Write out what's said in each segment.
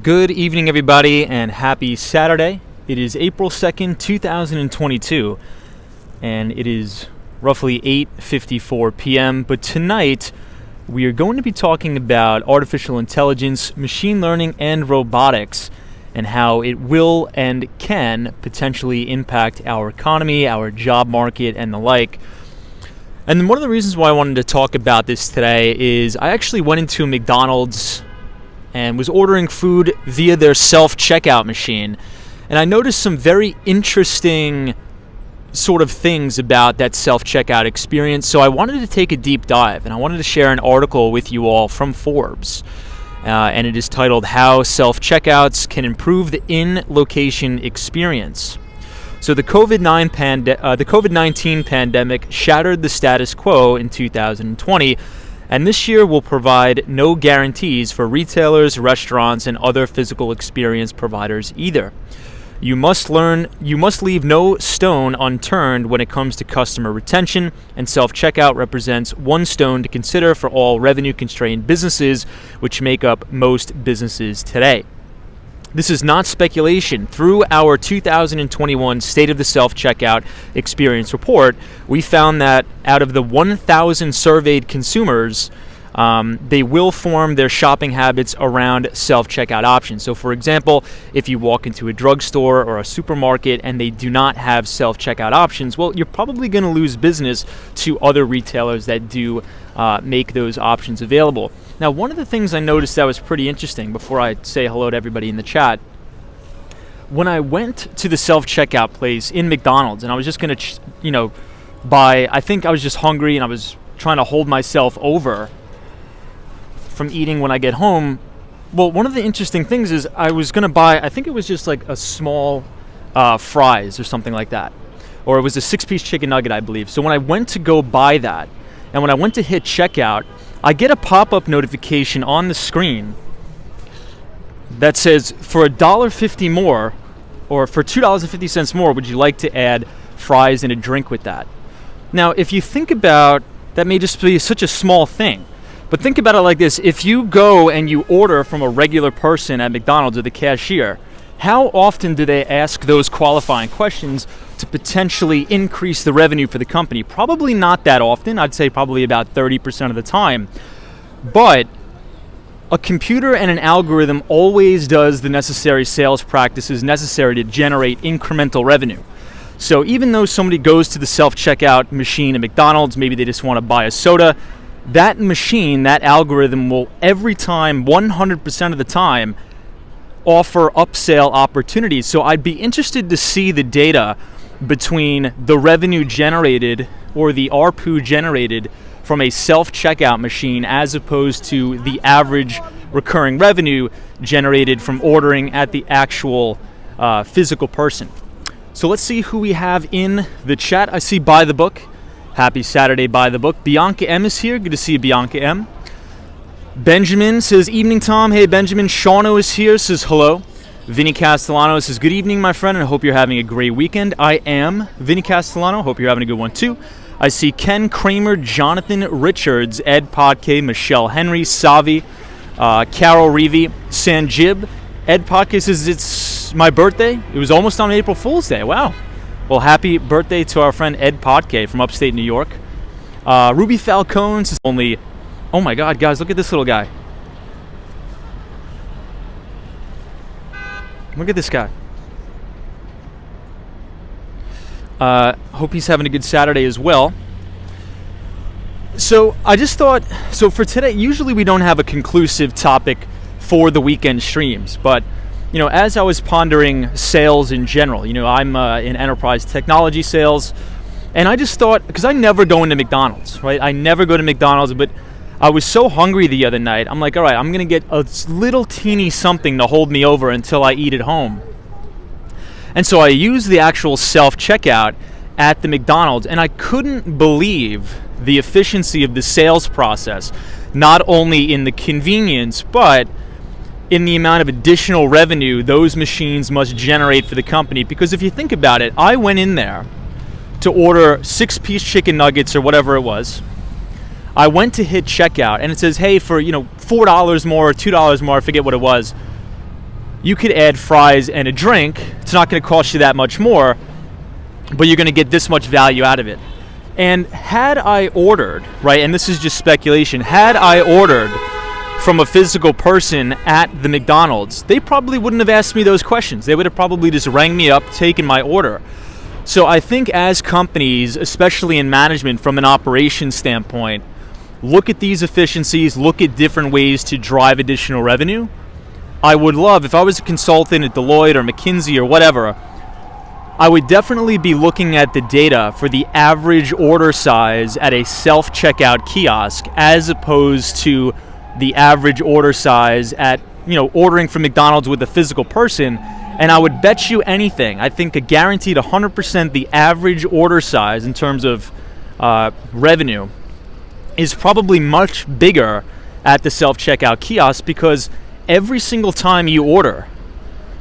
Good evening, everybody, and happy Saturday. It is April 2nd, 2022, and it is roughly 8:54 p.m. But tonight, we are going to be talking about artificial intelligence, machine learning, and robotics, and how it will and can potentially impact our economy, our job market, and the like. And one of the reasons why I wanted to talk about this today is I actually went into a McDonald's and was ordering food via their self-checkout machine. And I noticed some very interesting sort of things about that self-checkout experience. So I wanted to take a deep dive, and I wanted to share an article with you all from Forbes. And it is titled, How Self-Checkouts Can Improve the In-Location Experience. So the COVID-19 pandemic shattered the status quo in 2020, and this year will provide no guarantees for retailers, restaurants, and other physical experience providers either. You must leave no stone unturned when it comes to customer retention, and self-checkout represents one stone to consider for all revenue-constrained businesses, which make up most businesses today. This is not speculation. Through our 2021 State of the Self-Checkout Experience report, we found that out of the 1,000 surveyed consumers, they will form their shopping habits around self-checkout options. So, for example, if you walk into a drugstore or a supermarket and they do not have self-checkout options, well, you're probably going to lose business to other retailers that do make those options available. Now, one of the things I noticed that was pretty interesting before I say hello to everybody in the chat, when I went to the self-checkout place in McDonald's and I was just going to, buy, I think I was just hungry and I was trying to hold myself over from eating when I get home. Well, one of the interesting things is I was going to buy, I think it was just like a small fries or something like that. Or it was a 6-piece chicken nugget, I believe. So when I went to go buy that, and when I went to hit checkout, I get a pop-up notification on the screen that says, for $1.50 more, or for $2.50 more, would you like to add fries and a drink with that? Now, if you think about, that may just be such a small thing, but think about it like this. If you go and you order from a regular person at McDonald's or the cashier, how often do they ask those qualifying questions to potentially increase the revenue for the company? Probably not that often. I'd say probably about 30% of the time. But a computer and an algorithm always does the necessary sales practices necessary to generate incremental revenue. So even though somebody goes to the self-checkout machine at McDonald's, maybe they just want to buy a soda, that machine, that algorithm will every time, 100% of the time, offer upsell opportunities. So I'd be interested to see the data between the revenue generated or the ARPU generated from a self-checkout machine as opposed to the average recurring revenue generated from ordering at the actual physical person. So let's see who we have in the chat. I see Buy the Book. Happy Saturday, Buy the Book. Bianca M is here. Good to see you, Bianca M. Benjamin says, evening, Tom. Hey, Benjamin. Shauno is here, says hello. Vinny Castellano says, good evening, my friend, and I hope you're having a great weekend. I am Vinny Castellano. Hope you're having a good one, too. I see Ken Kramer, Jonathan Richards, Ed Podke, Michelle Henry, Savi, Carol Reevy, Sanjib. Ed Podke says, it's my birthday. It was almost on April Fool's Day. Wow. Well, happy birthday to our friend Ed Podke from upstate New York. Ruby Falcone says, only... Oh my God, guys, look at this little guy. Look at this guy. Hope he's having a good Saturday as well. So I just thought, so for today, usually we don't have a conclusive topic for the weekend streams, but as I was pondering sales in general, I'm in enterprise technology sales, and I just thought, because I never go into McDonald's, right? I never go to McDonald's, but I was so hungry the other night. I'm like, all right, I'm going to get a little teeny something to hold me over until I eat at home. And so I used the actual self-checkout at the McDonald's, and I couldn't believe the efficiency of the sales process, not only in the convenience, but in the amount of additional revenue those machines must generate for the company. Because if you think about it, I went in there to order 6-piece chicken nuggets or whatever it was. I went to hit checkout, and it says, hey, for $4 more or $2 more, I forget what it was. you could add fries and a drink. It's not going to cost you that much more, but you're going to get this much value out of it. And had I ordered, right, and this is just speculation, had I ordered from a physical person at the McDonald's, they probably wouldn't have asked me those questions. They would have probably just rang me up, taken my order. So I think as companies, especially in management from an operations standpoint, look at these efficiencies, look at different ways to drive additional revenue. I would love, if I was a consultant at Deloitte or McKinsey or whatever, I would definitely be looking at the data for the average order size at a self-checkout kiosk as opposed to the average order size at, ordering from McDonald's with a physical person. And I would bet you anything, I think a guaranteed 100% the average order size in terms of revenue is probably much bigger at the self-checkout kiosk, because every single time you order,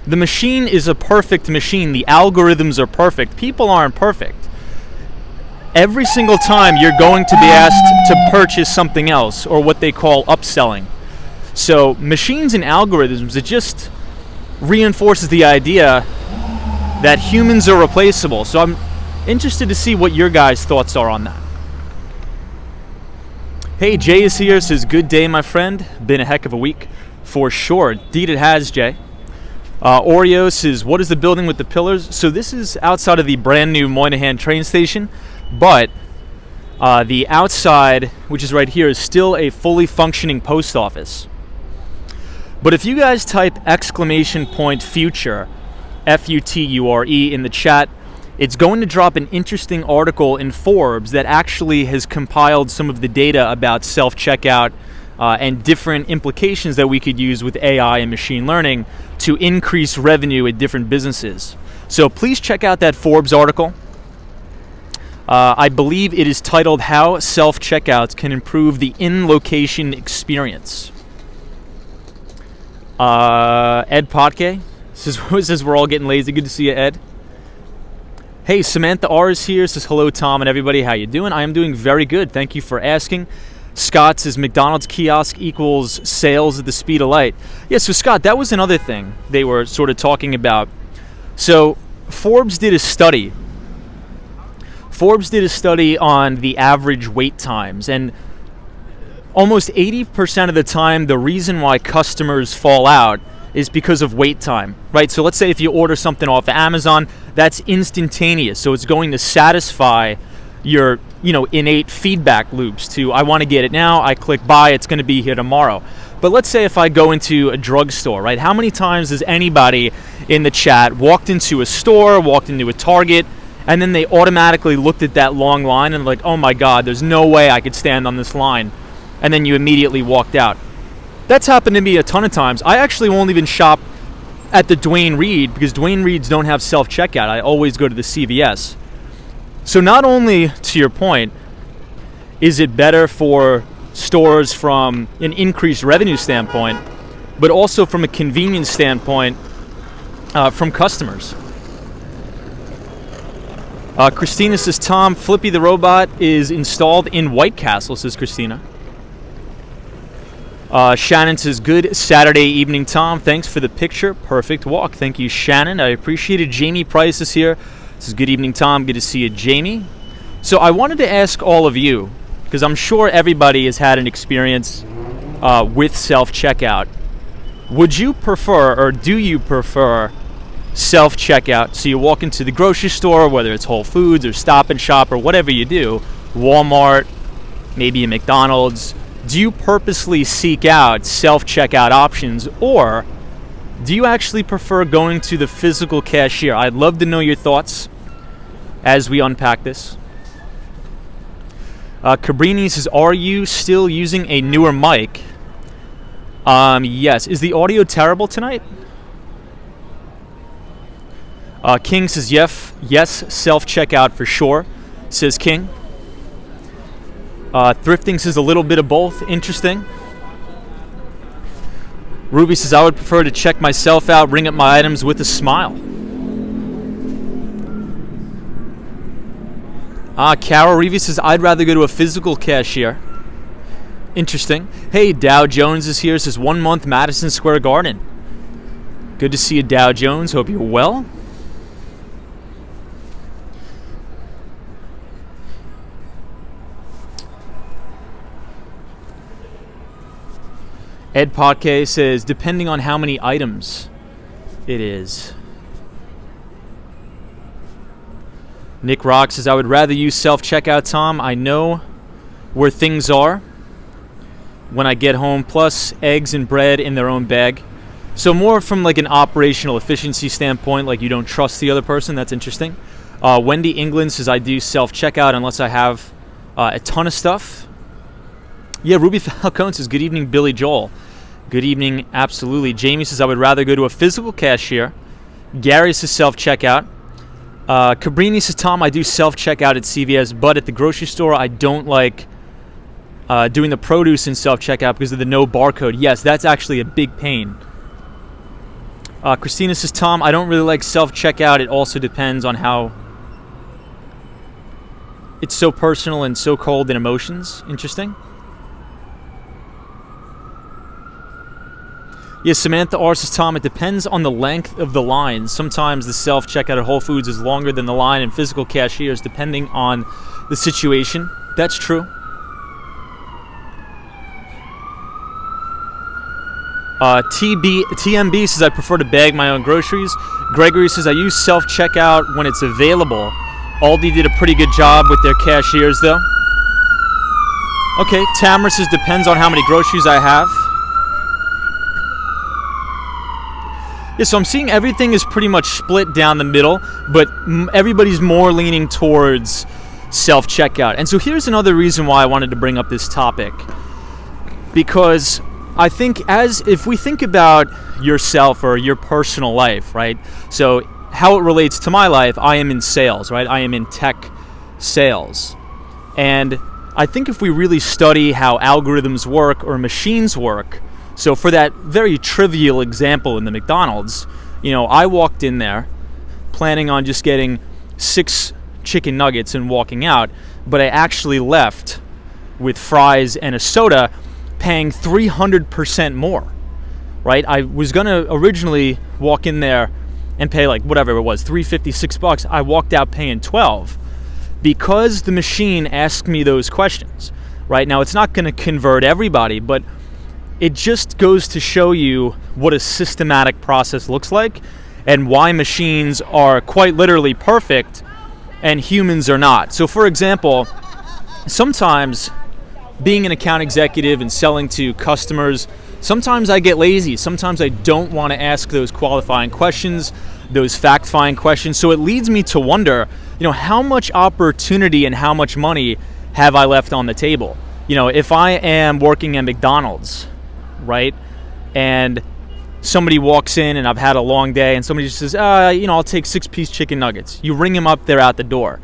the machine is a perfect machine. The algorithms are perfect. People aren't perfect. Every single time you're going to be asked to purchase something else, or what they call upselling. So machines and algorithms, it just reinforces the idea that humans are replaceable. So I'm interested to see what your guys' thoughts are on that. Hey, Jay is here, says, good day, my friend. Been a heck of a week, for sure. Indeed it has, Jay. Oreo says, what is the building with the pillars? So this is outside of the brand new Moynihan train station, but the outside, which is right here, is still a fully functioning post office. But if you guys type !future, F-U-T-U-R-E, in the chat, it's going to drop an interesting article in Forbes that actually has compiled some of the data about self-checkout and different implications that we could use with AI and machine learning to increase revenue at different businesses. So please check out that Forbes article. I believe it is titled How Self-Checkouts Can Improve the In-Location Experience. Ed Potke says we're all getting lazy. Good to see you, Ed. Hey, Samantha R is here. Says hello, Tom and everybody. How you doing? I am doing very good. Thank you for asking. Scott says McDonald's kiosk equals sales at the speed of light. Yeah, so Scott, that was another thing they were sort of talking about. So Forbes did a study. On the average wait times, and almost 80% of the time, the reason why customers fall out is because of wait time, right? So let's say if you order something off of Amazon, that's instantaneous. So it's going to satisfy your, innate feedback loops to, I want to get it now, I click buy, it's going to be here tomorrow. But let's say if I go into a drugstore, right? How many times has anybody in the chat walked into a store, walked into a Target, and then they automatically looked at that long line and like, oh my God, there's no way I could stand on this line. And then you immediately walked out. That's happened to me a ton of times. I actually won't even shop at the Duane Reade because Duane Reade's don't have self-checkout. I always go to the CVS. So not only, to your point, is it better for stores from an increased revenue standpoint, but also from a convenience standpoint from customers. Christina says, Tom, Flippy the robot is installed in White Castle, says Christina. Shannon says, good Saturday evening, Tom. Thanks for the picture. Perfect walk. Thank you, Shannon. I appreciate it. Jamie Price is here. Says, good evening, Tom. Good to see you, Jamie. So I wanted to ask all of you, because I'm sure everybody has had an experience with self-checkout. Would you prefer, or do you prefer, self-checkout? So you walk into the grocery store, whether it's Whole Foods or Stop and Shop or whatever you do, Walmart, maybe a McDonald's. Do you purposely seek out self-checkout options, or do you actually prefer going to the physical cashier? I'd love to know your thoughts as we unpack this. Cabrini says, are you still using a newer mic? Yes. Is the audio terrible tonight? King says, yes, self-checkout for sure, says King. Thrifting says a little bit of both. Interesting. Ruby says, I would prefer to check myself out, ring up my items with a smile. Carol Reevy says, I'd rather go to a physical cashier. Interesting. Hey, Dow Jones is here, says 1 month Madison Square Garden. Good to see you, Dow Jones. Hope you're well. Ed Potke says, depending on how many items it is. Nick Rock says, I would rather use self-checkout, Tom. I know where things are when I get home, plus eggs and bread in their own bag. So more from like an operational efficiency standpoint, like you don't trust the other person. That's interesting. Wendy England says, I do self-checkout unless I have a ton of stuff. Yeah, Ruby Falcone says, good evening, Billy Joel. Good evening, absolutely. Jamie says, I would rather go to a physical cashier. Gary says self-checkout. Cabrini says, Tom, I do self-checkout at CVS, but at the grocery store, I don't like doing the produce in self-checkout because of the no barcode. Yes, that's actually a big pain. Christina says, Tom, I don't really like self-checkout. It also depends on how it's so personal and so cold in emotions. Interesting. Yes, Samantha R says, Tom, it depends on the length of the line. Sometimes the self-checkout at Whole Foods is longer than the line in physical cashiers, depending on the situation. That's true. TMB says, I prefer to bag my own groceries. Gregory says, I use self-checkout when it's available. Aldi did a pretty good job with their cashiers, though. Okay, Tamara says, depends on how many groceries I have. Yeah, so I'm seeing everything is pretty much split down the middle, but everybody's more leaning towards self-checkout. And so here's another reason why I wanted to bring up this topic. Because I think if we think about yourself or your personal life, right? So how it relates to my life, I am in sales, right? I am in tech sales. And I think if we really study how algorithms work or machines work, so for that very trivial example in the McDonald's, I walked in there planning on just getting 6 chicken nuggets and walking out, but I actually left with fries and a soda paying 300% more, right? I was going to originally walk in there and pay like whatever it was, $3.50, $6. I walked out paying $12 because the machine asked me those questions, right? Now, it's not going to convert everybody, but it just goes to show you what a systematic process looks like and why machines are quite literally perfect and humans are not. So for example, sometimes being an account executive and selling to customers, sometimes I get lazy. Sometimes I don't want to ask those qualifying questions, those fact-finding questions. So it leads me to wonder, how much opportunity and how much money have I left on the table? If I am working at McDonald's, right? And somebody walks in and I've had a long day and somebody just says, I'll take 6-piece chicken nuggets. You ring them up, they're out the door.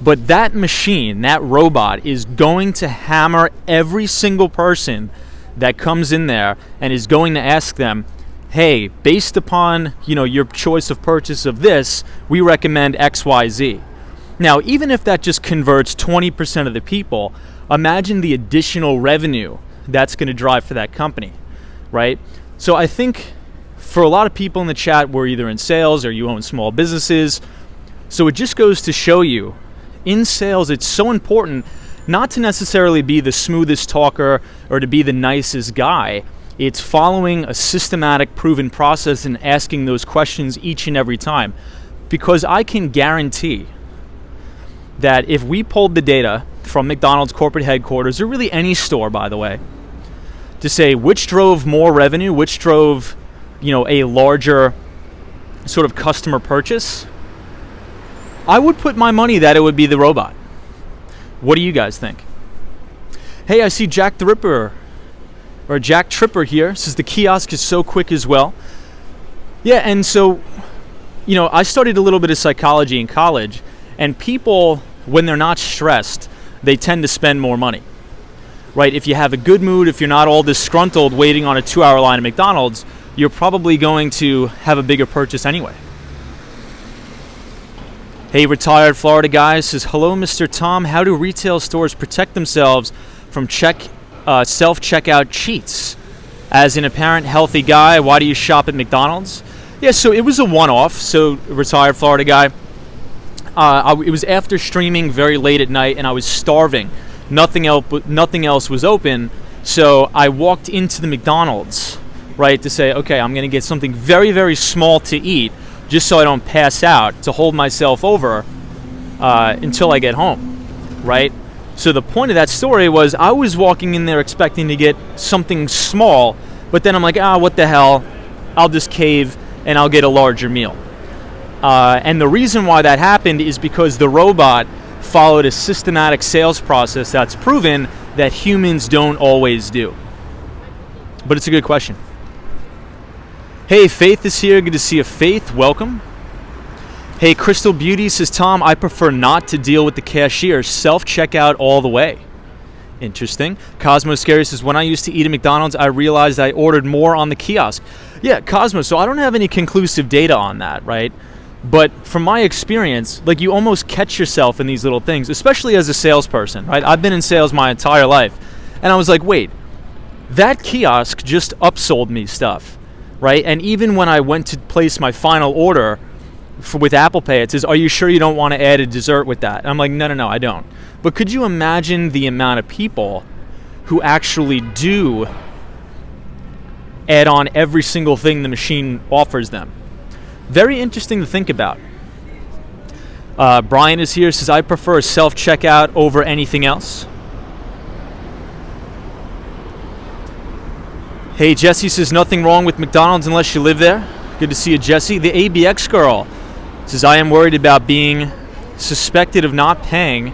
But that machine, that robot is going to hammer every single person that comes in there and is going to ask them, hey, based upon, your choice of purchase of this, we recommend XYZ. Now, even if that just converts 20% of the people, imagine the additional revenue that's going to drive for that company, right? So I think for a lot of people in the chat, we're either in sales or you own small businesses. So it just goes to show you, in sales, it's so important not to necessarily be the smoothest talker or to be the nicest guy. It's following a systematic, proven process and asking those questions each and every time. Because I can guarantee that if we pulled the data from McDonald's corporate headquarters, or really any store, by the way, to say which drove more revenue, which drove, a larger sort of customer purchase, I would put my money that it would be the robot. What do you guys think? Hey, I see Jack the Ripper, or Jack Tripper here, says the kiosk is so quick as well. Yeah, and so, I studied a little bit of psychology in college, and people, when they're not stressed, they tend to spend more money, right? If you have a good mood, if you're not all disgruntled waiting on a 2-hour line at McDonald's, you're probably going to have a bigger purchase anyway. Hey, retired Florida guy says, hello, Mr. Tom. How do retail stores protect themselves from self-checkout cheats? As an apparent healthy guy, why do you shop at McDonald's? Yeah, so it was a one-off. So retired Florida guy. It was after streaming very late at night, and I was starving. Nothing else was open. So I walked into the McDonald's, right, to say, okay, I'm going to get something very, very small to eat, just so I don't pass out, to hold myself over until I get home, right? So the point of that story was I was walking in there expecting to get something small, but then I'm like, what the hell? I'll just cave and I'll get a larger meal. And the reason why that happened is because the robot followed a systematic sales process that's proven that humans don't always do. But it's a good question. Hey, Faith is here. Good to see you, Faith. Welcome. Hey, Crystal Beauty says, Tom, I prefer not to deal with the cashier. Self-checkout all the way. Interesting. Cosmo Scary says, when I used to eat at McDonald's, I realized I ordered more on the kiosk. Yeah, Cosmo, so I don't have any conclusive data on that, right? But from my experience, like, you almost catch yourself in these little things, especially as a salesperson, right? I've been in sales my entire life. And I was like, wait, that kiosk just upsold me stuff, right? And even when I went to place my final order with Apple Pay, it says, are you sure you don't want to add a dessert with that? And I'm like, no, I don't. But could you imagine the amount of people who actually do add on every single thing the machine offers them? Very interesting to think about. Brian is here, says, I prefer self-checkout over anything else. Hey, Jesse says, nothing wrong with McDonald's unless you live there. Good to see you, Jesse. The ABX girl says, I am worried about being suspected of not paying.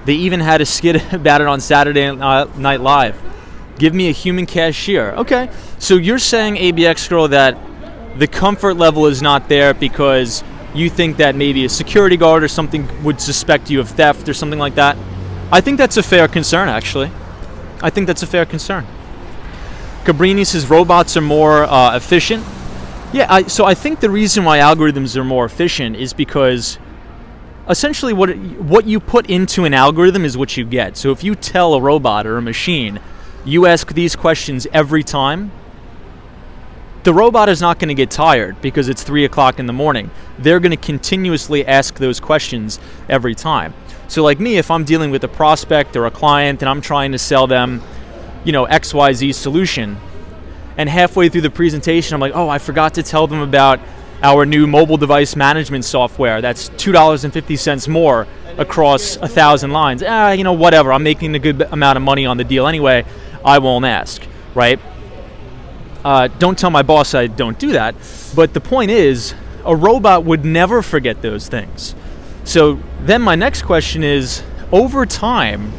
They even had a skit about it on Saturday Night Live. Give me a human cashier. Okay, so you're saying, ABX girl, that the comfort level is not there because you think that maybe a security guard or something would suspect you of theft or something like that. I think that's a fair concern, actually. I think that's a fair concern. Cabrini says robots are more efficient. Yeah, so I think the reason why algorithms are more efficient is because essentially what you put into an algorithm is what you get. So if you tell a robot or a machine, you ask these questions every time, the robot is not going to get tired because it's 3 o'clock in the morning. They're going to continuously ask those questions every time. So like me, if I'm dealing with a prospect or a client and I'm trying to sell them, XYZ solution, and halfway through the presentation, I'm like, oh, I forgot to tell them about our new mobile device management software. That's $2.50 more across 1,000 lines. Whatever. I'm making a good amount of money on the deal anyway. I won't ask, right? Don't tell my boss I don't do that. But the point is, a robot would never forget those things. So then my next question is, over time,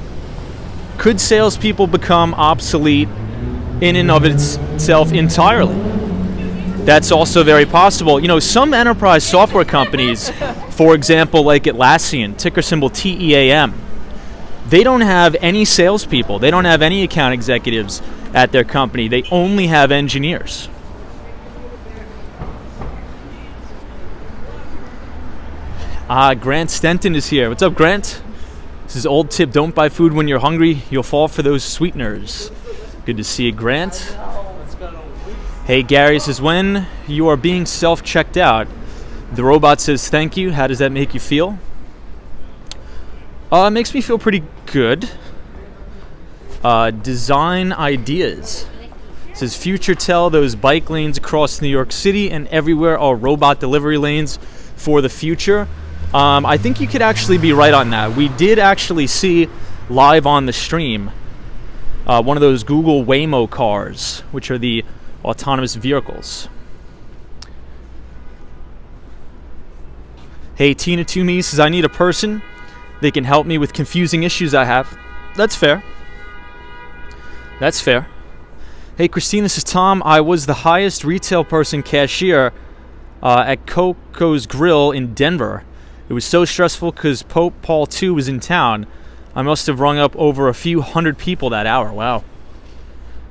could salespeople become obsolete in and of itself entirely? That's also very possible. Some enterprise software companies, for example, like Atlassian, ticker symbol TEAM, they don't have any salespeople. They don't have any account executives at their company. They only have engineers. Grant Stenton is here. What's up, Grant? This is old tip. Don't buy food when you're hungry. You'll fall for those sweeteners. Good to see you, Grant. Hey, Gary says, when you are being self-checked out, the robot says thank you. How does that make you feel? It makes me feel pretty good. Design ideas. It says, future tell those bike lanes across New York City and everywhere are robot delivery lanes for the future. I think you could actually be right on that. We did actually see live on the stream one of those Google Waymo cars, which are the autonomous vehicles. Hey, Tina Toomey says, I need a person. They can help me with confusing issues I have. That's fair. That's fair. Hey, Christina says, Tom, I was the highest retail person cashier at Coco's Grill in Denver. It was so stressful because Pope Paul II was in town. I must have rung up over a few hundred people that hour. Wow.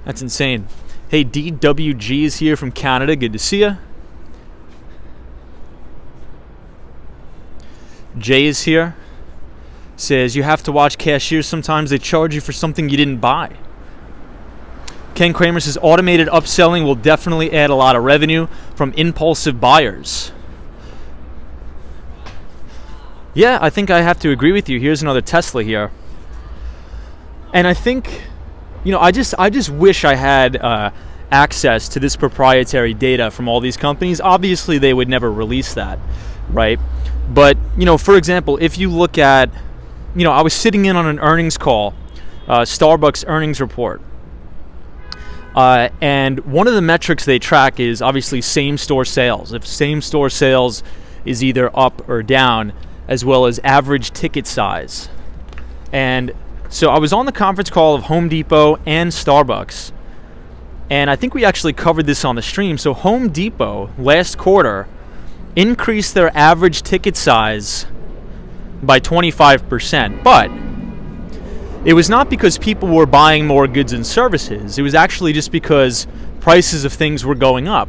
That's insane. Hey, DWG is here from Canada. Good to see you. Jay is here. Says, you have to watch cashiers. Sometimes they charge you for something you didn't buy. Ken Kramer says automated upselling will definitely add a lot of revenue from impulsive buyers. Yeah, I think I have to agree with you. Here's another Tesla here. And I think, I just wish I had access to this proprietary data from all these companies. Obviously, they would never release that, right? But, for example, if you look at, I was sitting in on an earnings call, Starbucks earnings report. And one of the metrics they track is obviously same-store sales. If same-store sales is either up or down, as well as average ticket size. And so I was on the conference call of Home Depot and Starbucks. And I think we actually covered this on the stream. So Home Depot last quarter increased their average ticket size by 25%. But it was not because people were buying more goods and services. It was actually just because prices of things were going up.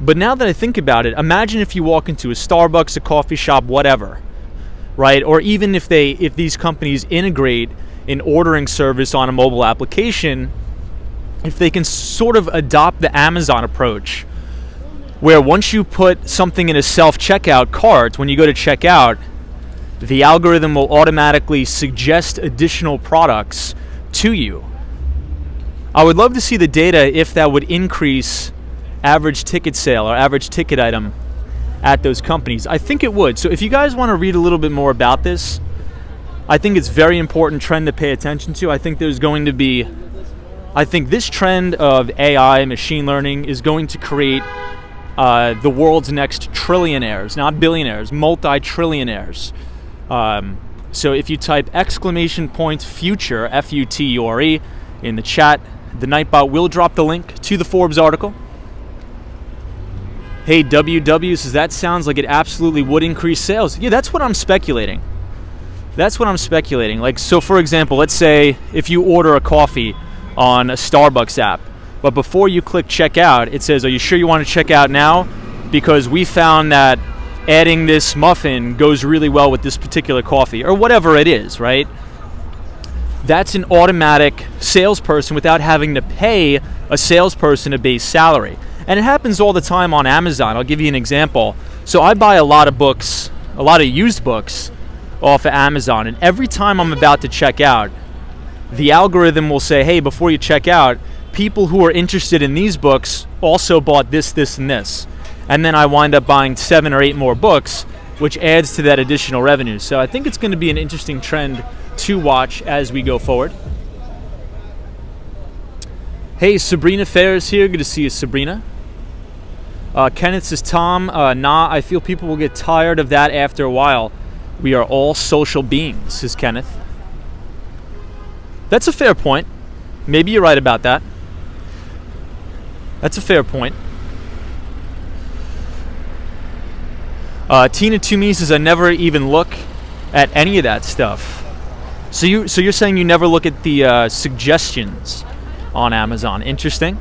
But now that I think about it, imagine if you walk into a Starbucks, a coffee shop, whatever, right? Or even if these companies integrate an ordering service on a mobile application, if they can sort of adopt the Amazon approach, where once you put something in a self-checkout cart, when you go to check out, the algorithm will automatically suggest additional products to you. I would love to see the data if that would increase average ticket sale or average ticket item at those companies. I think it would. So if you guys want to read a little bit more about this, I think it's a very important trend to pay attention to. I think this trend of AI, machine learning, is going to create the world's next trillionaires, not billionaires, multi-trillionaires. So if you type !future, F-U-T-U-R-E, in the chat, the Nightbot will drop the link to the Forbes article. Hey, WW says that sounds like it absolutely would increase sales. Yeah, that's what I'm speculating. Like, so for example, let's say if you order a coffee on a Starbucks app, but before you click checkout, it says, are you sure you want to check out now? Because we found that adding this muffin goes really well with this particular coffee, or whatever it is, right? That's an automatic salesperson without having to pay a salesperson a base salary. And it happens all the time on Amazon. I'll give you an example. So I buy a lot of books, a lot of used books off of Amazon, and every time I'm about to check out, the algorithm will say, hey, before you check out, people who are interested in these books also bought this, this, and this. And then I wind up buying 7 or 8 more books, which adds to that additional revenue. So I think it's going to be an interesting trend to watch as we go forward. Hey, Sabrina Ferris here. Good to see you, Sabrina. Kenneth says, Tom, I feel people will get tired of that after a while. We are all social beings, says Kenneth. That's a fair point. Maybe you're right about that. That's a fair point. Tina Toomey says, I never even look at any of that stuff. So you're saying you never look at the suggestions on Amazon. Interesting.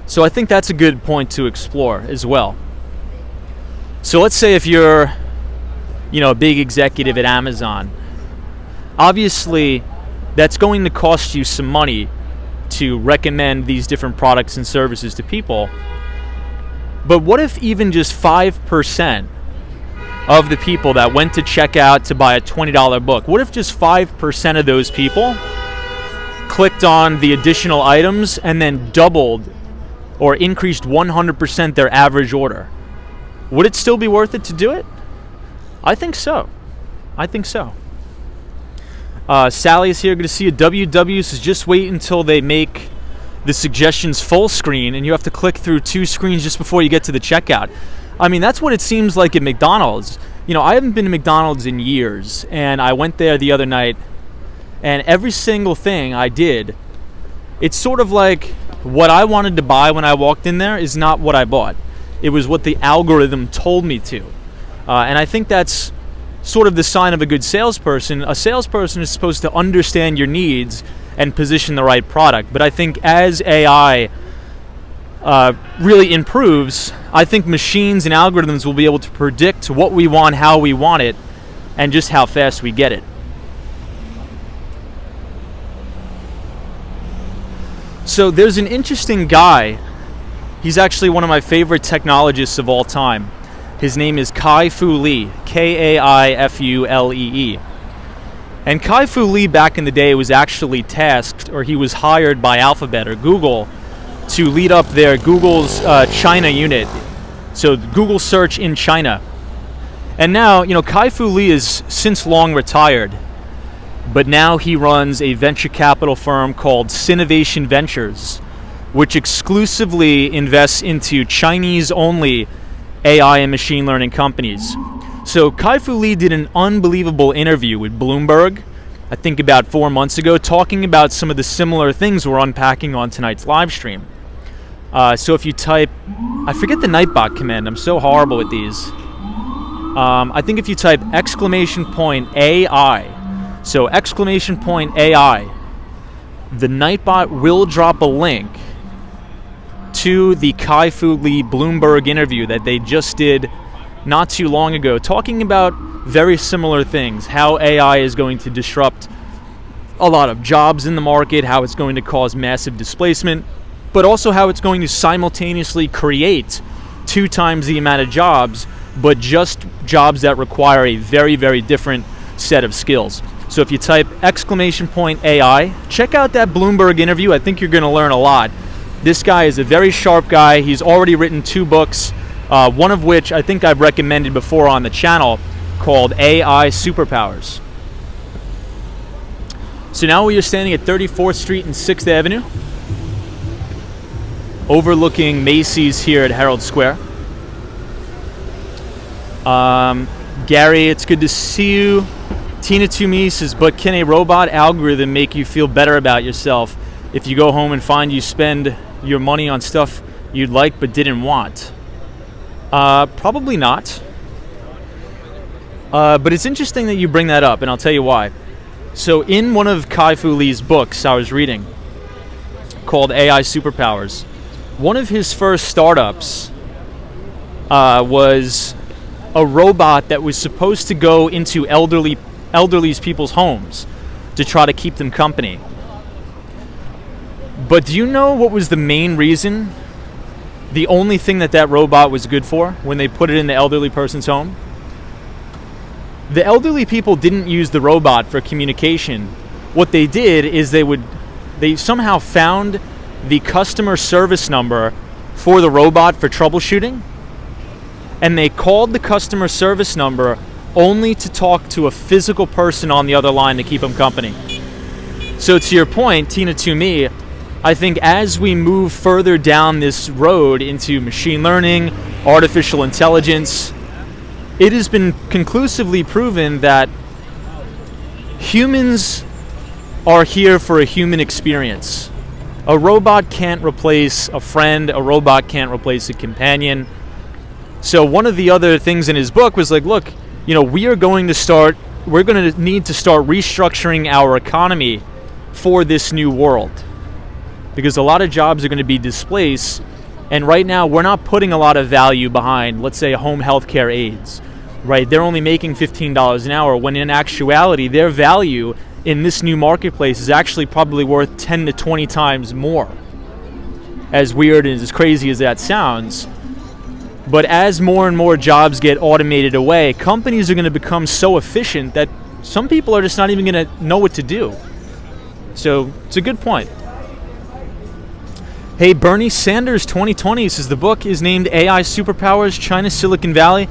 So I think that's a good point to explore as well. So let's say if you're, a big executive at Amazon, obviously that's going to cost you some money to recommend these different products and services to people. But what if even just 5% of the people that went to check out to buy a $20 book, what if just 5% of those people clicked on the additional items and then doubled or increased 100% their average order? Would it still be worth it to do it? I think so. Sally is here. Good to see you. WW says just wait until they make the suggestions full screen and you have to click through 2 screens just before you get to the checkout. I mean, that's what it seems like at McDonald's. I haven't been to McDonald's in years, and I went there the other night, and every single thing I did, it's sort of like what I wanted to buy when I walked in there is not what I bought. It was what the algorithm told me to. And I think that's sort of the sign of a good salesperson. A salesperson is supposed to understand your needs and position the right product. But I think as AI really improves, I think machines and algorithms will be able to predict what we want, how we want it, and just how fast we get it. So there's an interesting guy. He's actually one of my favorite technologists of all time. His name is Kai-Fu Lee, K-A-I-F-U-L-E-E. And Kai-Fu Lee back in the day was actually tasked, or he was hired by Alphabet or Google to lead up their Google's China unit. So Google search in China. And now, Kai-Fu Lee is since long retired, but now he runs a venture capital firm called Sinovation Ventures, which exclusively invests into Chinese-only AI and machine learning companies. So Kai-Fu Lee did an unbelievable interview with Bloomberg, I think about 4 months ago, talking about some of the similar things we're unpacking on tonight's live stream. So if you type, I forget the Nightbot command, I'm so horrible with these. I think if you type !AI, so !AI, the Nightbot will drop a link to the Kai-Fu Lee Bloomberg interview that they just did not too long ago, talking about very similar things, how AI is going to disrupt a lot of jobs in the market, how it's going to cause massive displacement, but also how it's going to simultaneously create 2 times the amount of jobs, but just jobs that require a very, very different set of skills. So if you type !AI, check out that Bloomberg interview. I think you're going to learn a lot. This guy is a very sharp guy. He's already written 2 books, one of which I think I've recommended before on the channel, called AI Superpowers. So now we are standing at 34th Street and 6th Avenue, overlooking Macy's here at Herald Square. Gary, it's good to see you. Tina Toomey says, but can a robot algorithm make you feel better about yourself if you go home and find you spend your money on stuff you'd like but didn't want? Probably not. But it's interesting that you bring that up, and I'll tell you why. So in one of Kai-Fu Lee's books I was reading, called AI Superpowers, one of his first startups was a robot that was supposed to go into elderly people's homes to try to keep them company. But do you know what was the main reason, the only thing that robot was good for when they put it in the elderly person's home? The elderly people didn't use the robot for communication. What they did is they somehow found the customer service number for the robot for troubleshooting, and they called the customer service number only to talk to a physical person on the other line to keep them company. So to your point, Tina Toomey, I think as we move further down this road into machine learning, artificial intelligence, it has been conclusively proven that humans are here for a human experience. A robot can't replace a friend, a robot can't replace a companion. So one of the other things in his book was like, look, we're going to need to start restructuring our economy for this new world, because a lot of jobs are going to be displaced, and right now we're not putting a lot of value behind, let's say, home healthcare aides, right? They're only making $15 an hour, when in actuality their value in this new marketplace is actually probably worth 10 to 20 times more. As weird and as crazy as that sounds, but as more and more jobs get automated away, companies are going to become so efficient that some people are just not even going to know what to do. So it's a good point. Hey, Bernie Sanders 2020 says the book is named AI Superpowers, China, Silicon Valley,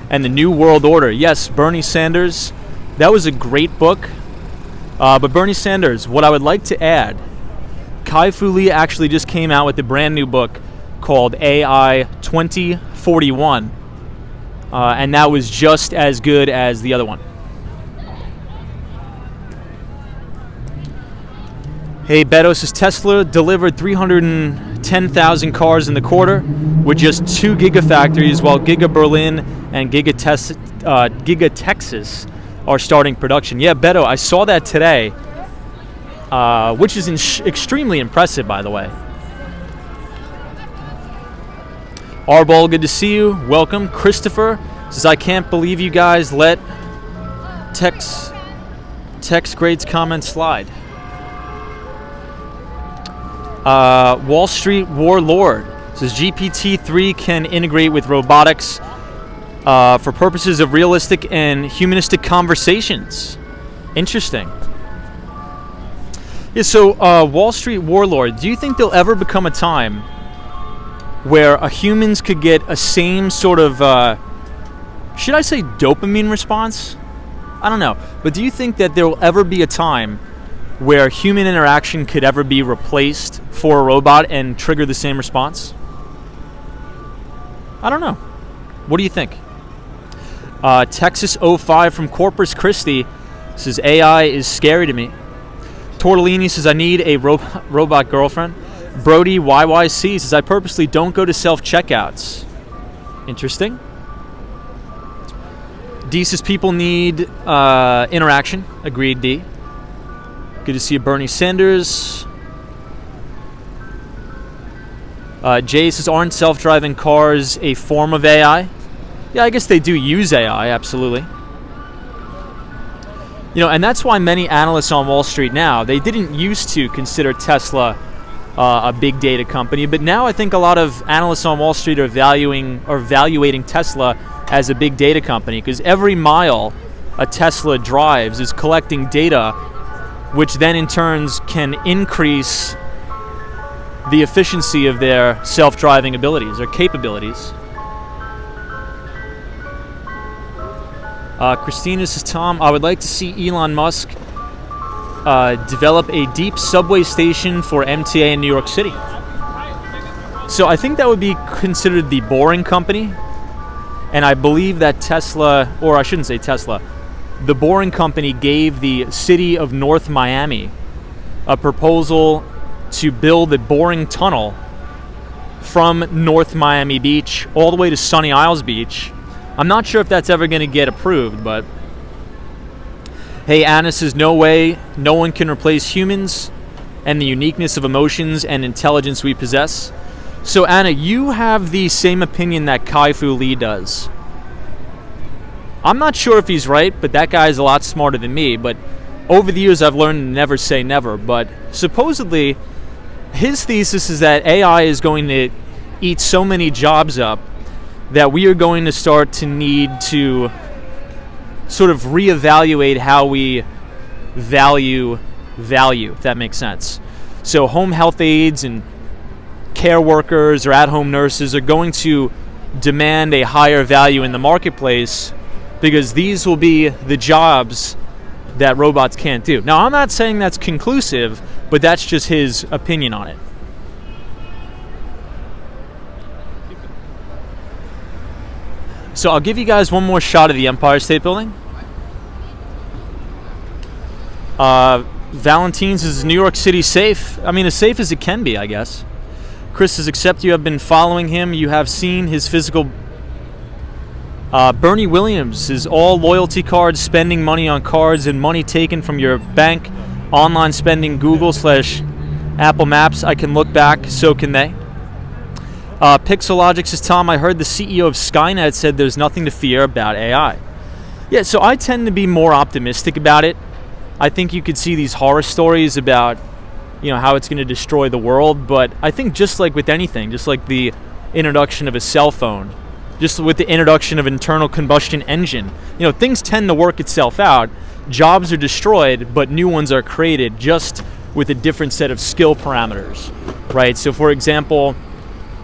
and the New World Order. Yes, Bernie Sanders, that was a great book. But Bernie Sanders, what I would like to add, Kai-Fu Lee actually just came out with a brand new book called AI 2041, and that was just as good as the other one. Hey, Beto says Tesla delivered 310,000 cars in the quarter with just 2 Gigafactories, while Giga Berlin and Giga Texas are starting production. Yeah, Beto, I saw that today, which is extremely impressive, by the way. Arbol, good to see you. Welcome. Christopher says, I can't believe you guys let text grades comment slide. Wall Street Warlord says GPT-3 can integrate with robotics for purposes of realistic and humanistic conversations. Interesting. Yeah, so Wall Street Warlord, do you think there'll ever become a time where humans could get a same sort of, should I say dopamine response? I don't know. But do you think that there will ever be a time where human interaction could ever be replaced for a robot and trigger the same response? I don't know. What do you think? Texas 05 from Corpus Christi says AI is scary to me. Tortellini says I need a robot girlfriend. Brody YYC says I purposely don't go to self-checkouts. Interesting. D says people need interaction. Agreed, D. Good to see you, Bernie Sanders. Jay says, aren't self-driving cars a form of AI? Yeah, I guess they do use AI, absolutely. You know, and that's why many analysts on Wall Street now, they didn't used to consider Tesla a big data company, but now I think a lot of analysts on Wall Street are evaluating Tesla as a big data company, because every mile a Tesla drives is collecting data, which then in turns can increase the efficiency of their self-driving abilities or capabilities. Christina says, Tom, I would like to see Elon Musk develop a deep subway station for MTA in New York City. So I think that would be considered the boring company. And I believe that Tesla, or I shouldn't say Tesla, the Boring Company gave the city of North Miami a proposal to build a boring tunnel from North Miami Beach all the way to Sunny Isles Beach. I'm not sure if that's ever going to get approved, but hey, Anna says no way, no one can replace humans and the uniqueness of emotions and intelligence we possess. So Anna, you have the same opinion that Kai-Fu Lee does. I'm not sure if he's right, but that guy is a lot smarter than me. But over the years, I've learned to never say never. But supposedly, his thesis is that AI is going to eat so many jobs up that we are going to start to need to sort of reevaluate how we value, if that makes sense. So home health aides and care workers or at-home nurses are going to demand a higher value in the marketplace because these will be the jobs that robots can't do. Now, I'm not saying that's conclusive, but that's just his opinion on it. So I'll give you guys one more shot of the Empire State Building. Valentine's is New York City safe. I mean, as safe as it can be, I guess. Chris says, except you have been following him, you have seen his physical... Bernie Williams is all loyalty cards, spending money on cards, and money taken from your bank, online spending, Google/Apple Maps. I can look back, so can they. Pixelogic says, Tom, I heard the CEO of Skynet said there's nothing to fear about AI. Yeah, so I tend to be more optimistic about it. I think you could see these horror stories about, you know, how it's going to destroy the world, but I think just like with anything, just like the introduction of a cell phone, just with the introduction of internal combustion engine, you know, things tend to work itself out. Jobs are destroyed, but new ones are created just with a different set of skill parameters, right? So for example,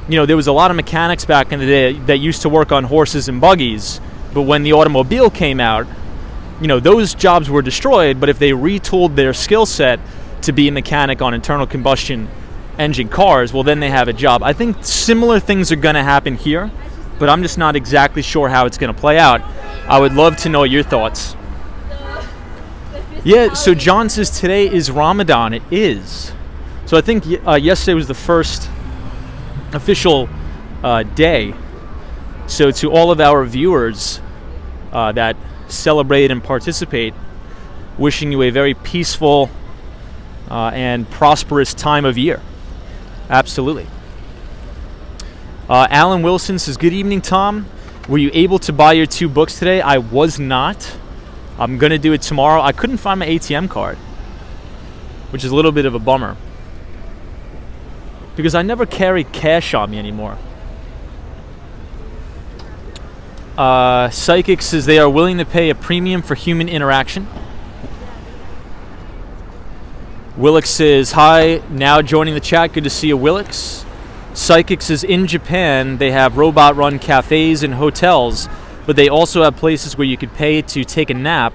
you know, there was a lot of mechanics back in the day that used to work on horses and buggies, but when the automobile came out, you know, those jobs were destroyed, but if they retooled their skill set to be a mechanic on internal combustion engine cars, well, then they have a job. I think similar things are going to happen here, but I'm just not exactly sure how it's going to play out. I would love to know your thoughts. Yeah, so John says today is Ramadan. It is. So I think yesterday was the first official day. So to all of our viewers that celebrate and participate, wishing you a very peaceful and prosperous time of year. Absolutely. Alan Wilson says, good evening, Tom. Were you able to buy your 2 books today? I was not. I'm going to do it tomorrow. I couldn't find my ATM card, which is a little bit of a bummer. because I never carry cash on me anymore. Psychic says they are willing to pay a premium for human interaction. Willix says, hi, now joining the chat. Good to see you, Willix. Psychic says, in Japan, they have robot-run cafes and hotels, but they also have places where you could pay to take a nap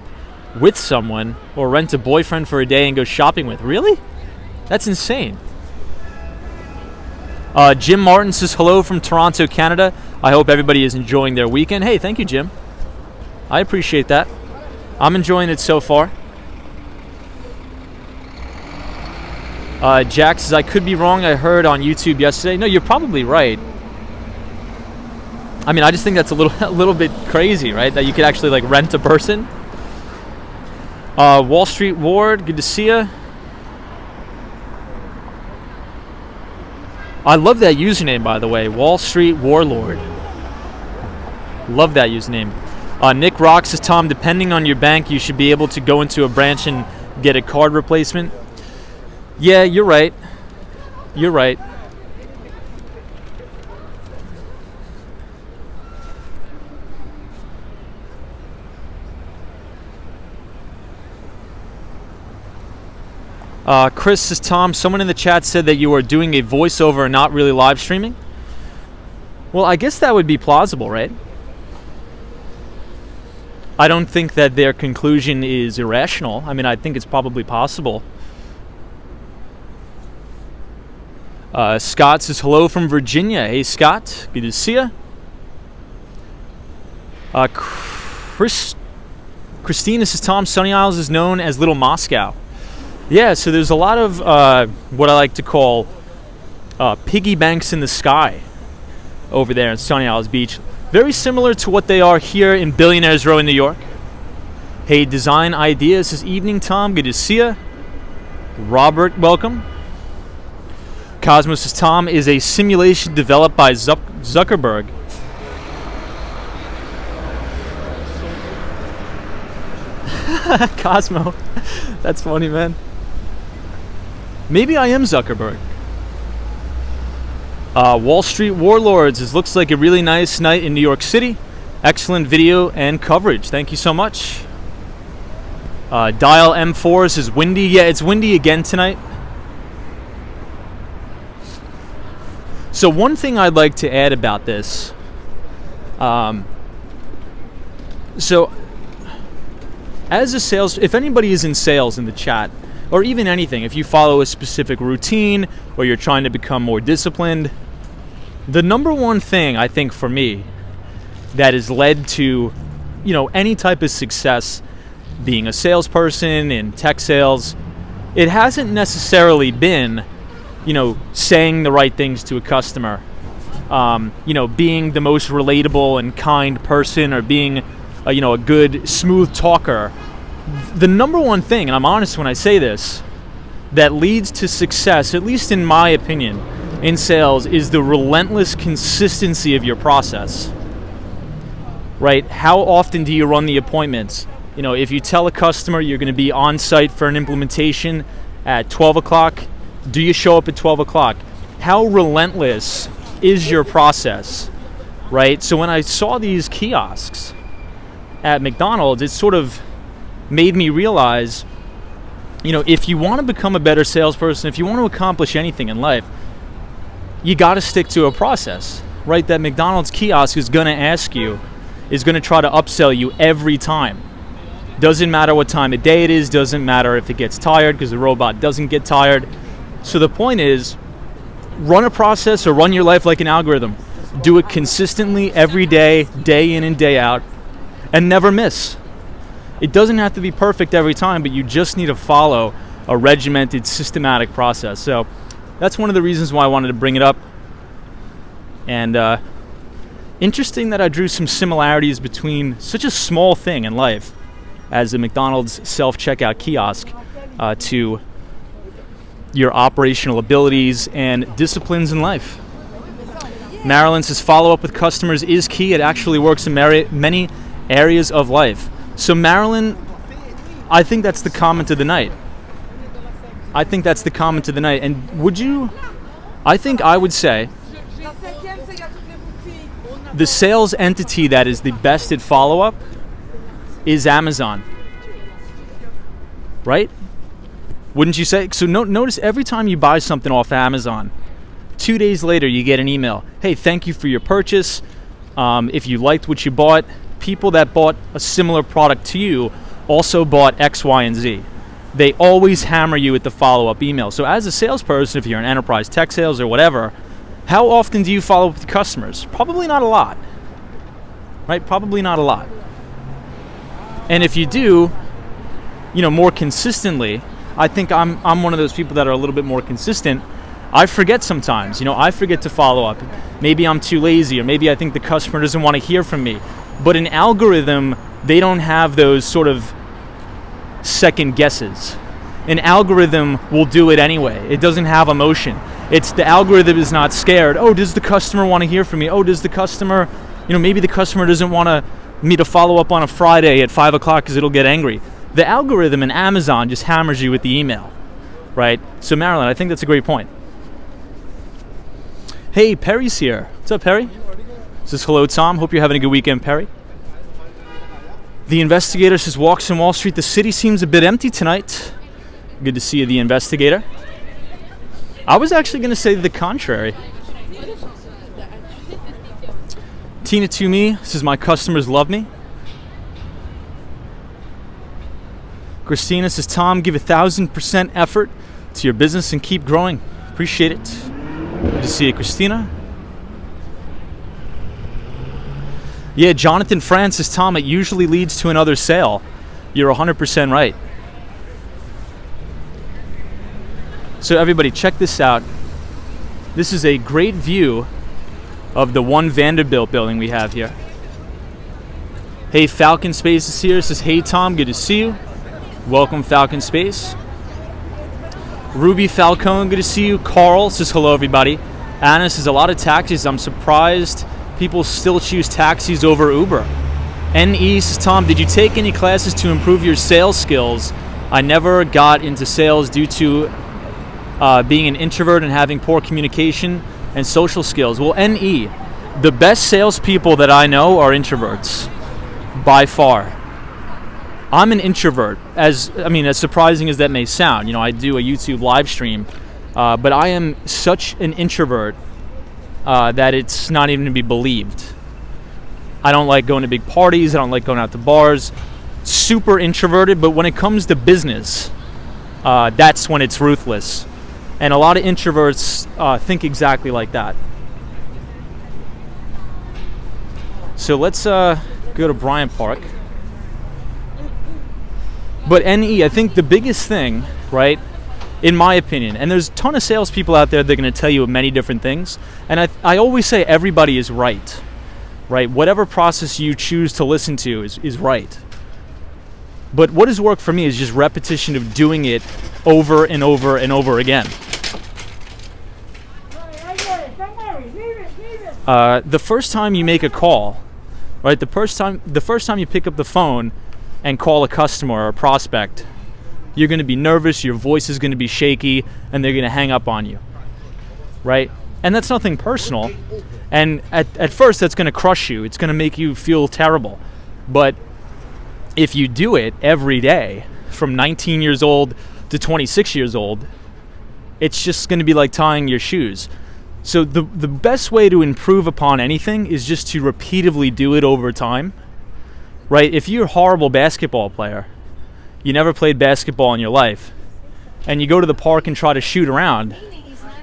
with someone or rent a boyfriend for a day and go shopping with. Really? That's insane. Jim Martin says, hello from Toronto, Canada. I hope everybody is enjoying their weekend. Hey, thank you, Jim. I appreciate that. I'm enjoying it so far. Jack says, I could be wrong. I heard on YouTube yesterday. No, you're probably right. I mean, I just think that's a little bit crazy, right? That you could actually like rent a person. Wall Street Ward, good to see you. I love that username, by the way. Wall Street Warlord. Love that username. Nick Rock says, Tom, depending on your bank, you should be able to go into a branch and get a card replacement. Yeah, you're right. You're right. Chris says, Tom, someone in the chat said that you are doing a voiceover and not really live streaming. Well, I guess that would be plausible, right? I don't think that their conclusion is irrational. I mean, I think it's probably possible. Scott says, hello from Virginia. Hey, Scott. Good to see you. Christina says, Tom, Sunny Isles is known as Little Moscow. Yeah, so there's a lot of what I like to call piggy banks in the sky over there in Sunny Isles Beach. Very similar to what they are here in Billionaires Row in New York. Hey, Design Ideas says, evening, Tom. Good to see you. Robert, welcome. Cosmos says, Tom, is a simulation developed by Zuckerberg. Cosmo. That's funny, man. Maybe I am Zuckerberg. Wall Street Warlords. This looks like a really nice night in New York City. Excellent video and coverage. Thank you so much. Dial M4 says, windy. Yeah, it's windy again tonight. So one thing I'd like to add about this. So as a sales, if anybody is in sales in the chat, or even anything, if you follow a specific routine or you're trying to become more disciplined, the number one thing I think for me that has led to, you know, any type of success being a salesperson in tech sales, it hasn't necessarily been, you know, saying the right things to a customer, you know, being the most relatable and kind person, or being you know, a good smooth talker. The number one thing, and I'm honest when I say this, that leads to success, at least in my opinion, in sales, is the relentless consistency of your process. Right? How often do you run the appointments? You know, if you tell a customer you're going to be on site for an implementation at 12 o'clock, do you show up at 12 o'clock? How relentless is your process? Right? So when I saw these kiosks at McDonald's, it sort of made me realize, you know, if you want to become a better salesperson, if you want to accomplish anything in life, you got to stick to a process, right? That McDonald's kiosk is going to ask you, is going to try to upsell you every time. Doesn't matter what time of day it is, doesn't matter if it gets tired, because the robot doesn't get tired. So the point is, run a process or run your life like an algorithm. Do it consistently every day, day in and day out, and never miss. It doesn't have to be perfect every time, but you just need to follow a regimented, systematic process. So that's one of the reasons why I wanted to bring it up. And interesting that I drew some similarities between such a small thing in life as a McDonald's self-checkout kiosk to your operational abilities and disciplines in life. Marilyn says, follow up with customers is key. It actually works in many areas of life. So Marilyn, I think that's the comment of the night. And would you I think I would say the sales entity that is the best at follow-up is Amazon. Right? Wouldn't you say? So notice every time you buy something off Amazon, 2 days later you get an email. Hey, thank you for your purchase. If you liked what you bought, people that bought a similar product to you also bought X, Y, and Z. They always hammer you with the follow-up email. So as a salesperson, if you're in enterprise tech sales or whatever, how often do you follow up with customers? Probably not a lot. Right? Probably not a lot. And if you do, more consistently, I think I'm one of those people that are a little bit more consistent. I forget sometimes. I forget to follow up. Maybe I'm too lazy, or maybe I think the customer doesn't want to hear from me. But an algorithm, they don't have those sort of second guesses. An algorithm will do it anyway. It doesn't have emotion. It's the algorithm is not scared. Oh, does the customer want to hear from me? Oh, does the customer, maybe the customer doesn't want me to follow up on a Friday at 5 o'clock because it'll get angry. The algorithm in Amazon just hammers you with the email, right? So Marilyn, I think that's a great point. Hey, Perry's here. What's up, Perry? This is hello, Tom. Hope you're having a good weekend, Perry. The Investigator says, walks in Wall Street. The city seems a bit empty tonight. Good to see you, The Investigator. I was actually going to say the contrary. Tina to me says, my customers love me. Christina says, Tom, give 1,000% effort to your business and keep growing. Appreciate it. Good to see you, Christina. Yeah, Jonathan Francis, Tom, it usually leads to another sale. You're 100% right. So everybody, check this out. This is a great view of the One Vanderbilt building we have here. Hey, Falcon Space is here. Says, hey, Tom, good to see you. Welcome, Falcon Space. Ruby Falcone, good to see you. Carl says, hello, everybody. Anna says, a lot of taxis. I'm surprised people still choose taxis over Uber. NE says, Tom, did you take any classes to improve your sales skills? I never got into sales due to being an introvert and having poor communication and social skills. Well, NE, the best salespeople that I know are introverts, by far. I'm an introvert, as surprising as that may sound. I do a YouTube live stream, but I am such an introvert that it's not even to be believed. I don't like going to big parties. I don't like going out to bars. Super introverted, but when it comes to business, that's when it's ruthless. And a lot of introverts think exactly like that. So let's go to Bryant Park. But NE, I think the biggest thing, right, in my opinion, and there's a ton of salespeople out there that are going to tell you many different things, and I always say everybody is right? Whatever process you choose to listen to is right. But what has worked for me is just repetition of doing it over and over and over again. The first time you make a call, right? The first time you pick up the phone and call a customer or a prospect, you're going to be nervous, your voice is going to be shaky, and they're going to hang up on you, right? And that's nothing personal. And at first, that's going to crush you. It's going to make you feel terrible. But if you do it every day, from 19 years old to 26 years old, it's just going to be like tying your shoes. So the best way to improve upon anything is just to repeatedly do it over time. Right? If you're a horrible basketball player, you never played basketball in your life, and you go to the park and try to shoot around,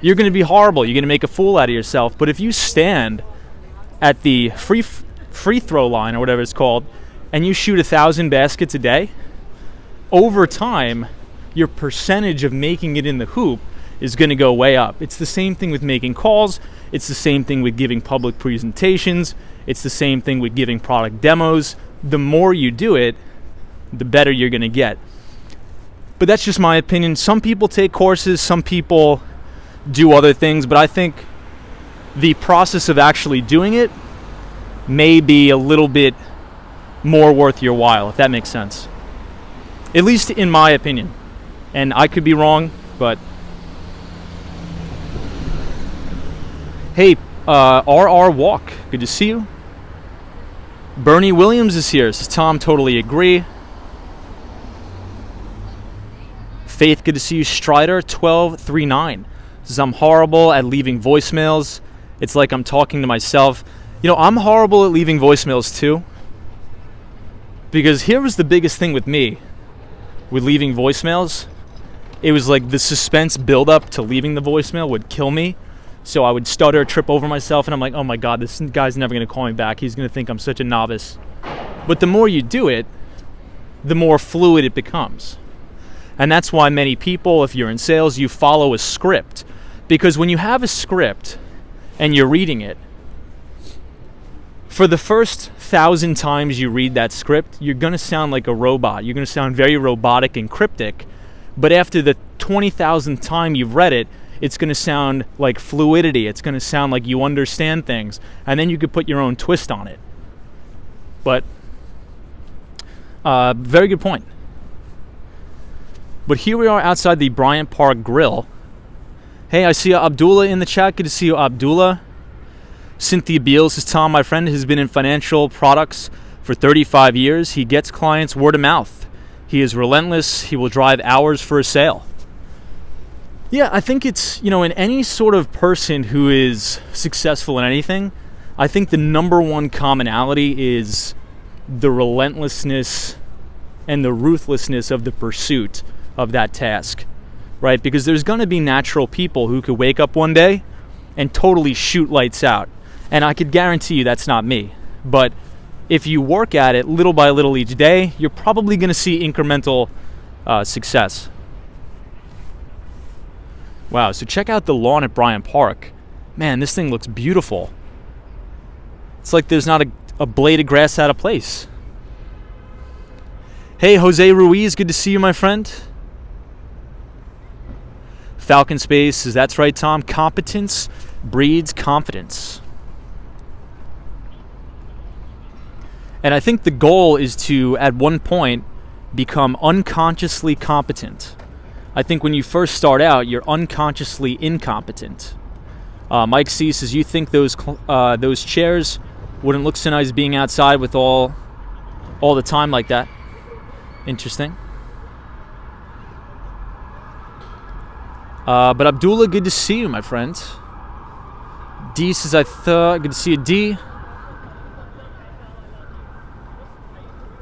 you're going to be horrible. You're going to make a fool out of yourself. But if you stand at the free throw line, or whatever it's called, and you shoot 1,000 baskets a day, over time, your percentage of making it in the hoop is going to go way up. It's the same thing with making calls. It's the same thing with giving public presentations. It's the same thing with giving product demos. The more you do it, the better you're going to get. But that's just my opinion. Some people take courses, some people do other things, but I think the process of actually doing it may be a little bit more worth your while, if that makes sense. At least in my opinion. And I could be wrong, but Hey, RR Walk, good to see you. Bernie Williams is here. Says Tom, totally agree. Faith, good to see you. Strider 1239 says I'm horrible at leaving voicemails. It's like I'm talking to myself. You know, I'm horrible at leaving voicemails too. Because here was the biggest thing with me, with leaving voicemails. It was like the suspense buildup to leaving the voicemail would kill me. So I would stutter, trip over myself, and I'm like, oh my God, this guy's never going to call me back. He's going to think I'm such a novice. But the more you do it, the more fluid it becomes. And that's why many people, if you're in sales, you follow a script. Because when you have a script and you're reading it, for the first 1,000 times you read that script, you're going to sound like a robot. You're going to sound very robotic and cryptic. But after the 20,000th time you've read it, it's going to sound like fluidity. It's going to sound like you understand things. And then you could put your own twist on it. But, very good point. But here we are outside the Bryant Park Grill. Hey, I see Abdullah in the chat. Good to see you, Abdullah. Cynthia Beals says, Tom, my friend, has been in financial products for 35 years. He gets clients word of mouth. He is relentless. He will drive hours for a sale. Yeah, I think it's, in any sort of person who is successful in anything, I think the number one commonality is the relentlessness and the ruthlessness of the pursuit of that task, right? Because there's going to be natural people who could wake up one day and totally shoot lights out. And I could guarantee you that's not me. But if you work at it little by little each day, you're probably going to see incremental success. Wow, so check out the lawn at Bryant Park. Man, this thing looks beautiful. It's like there's not a blade of grass out of place. Hey, Jose Ruiz, good to see you, my friend. Falcon Space says, that's right, Tom. Competence breeds confidence. And I think the goal is to, at one point, become unconsciously competent. I think when you first start out, you're unconsciously incompetent. Mike C says, you think those chairs wouldn't look so nice being outside with all the time like that? Interesting. But Abdullah, good to see you, my friend. D says, good to see you, D.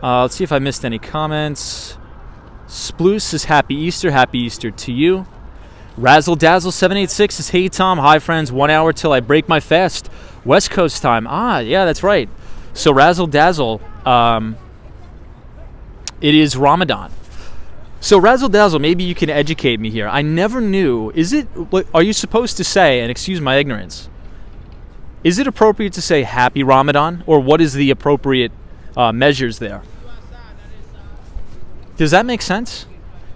Let's see if I missed any comments. Sploose says, happy Easter to you. Razzle Dazzle 786 says, hey Tom, hi friends, 1 hour till I break my fast. West Coast time. Yeah, that's right. So Razzle Dazzle, it is Ramadan. So Razzle Dazzle, maybe you can educate me here. I never knew, are you supposed to say, and excuse my ignorance, is it appropriate to say happy Ramadan? Or what is the appropriate measures there? Does that make sense?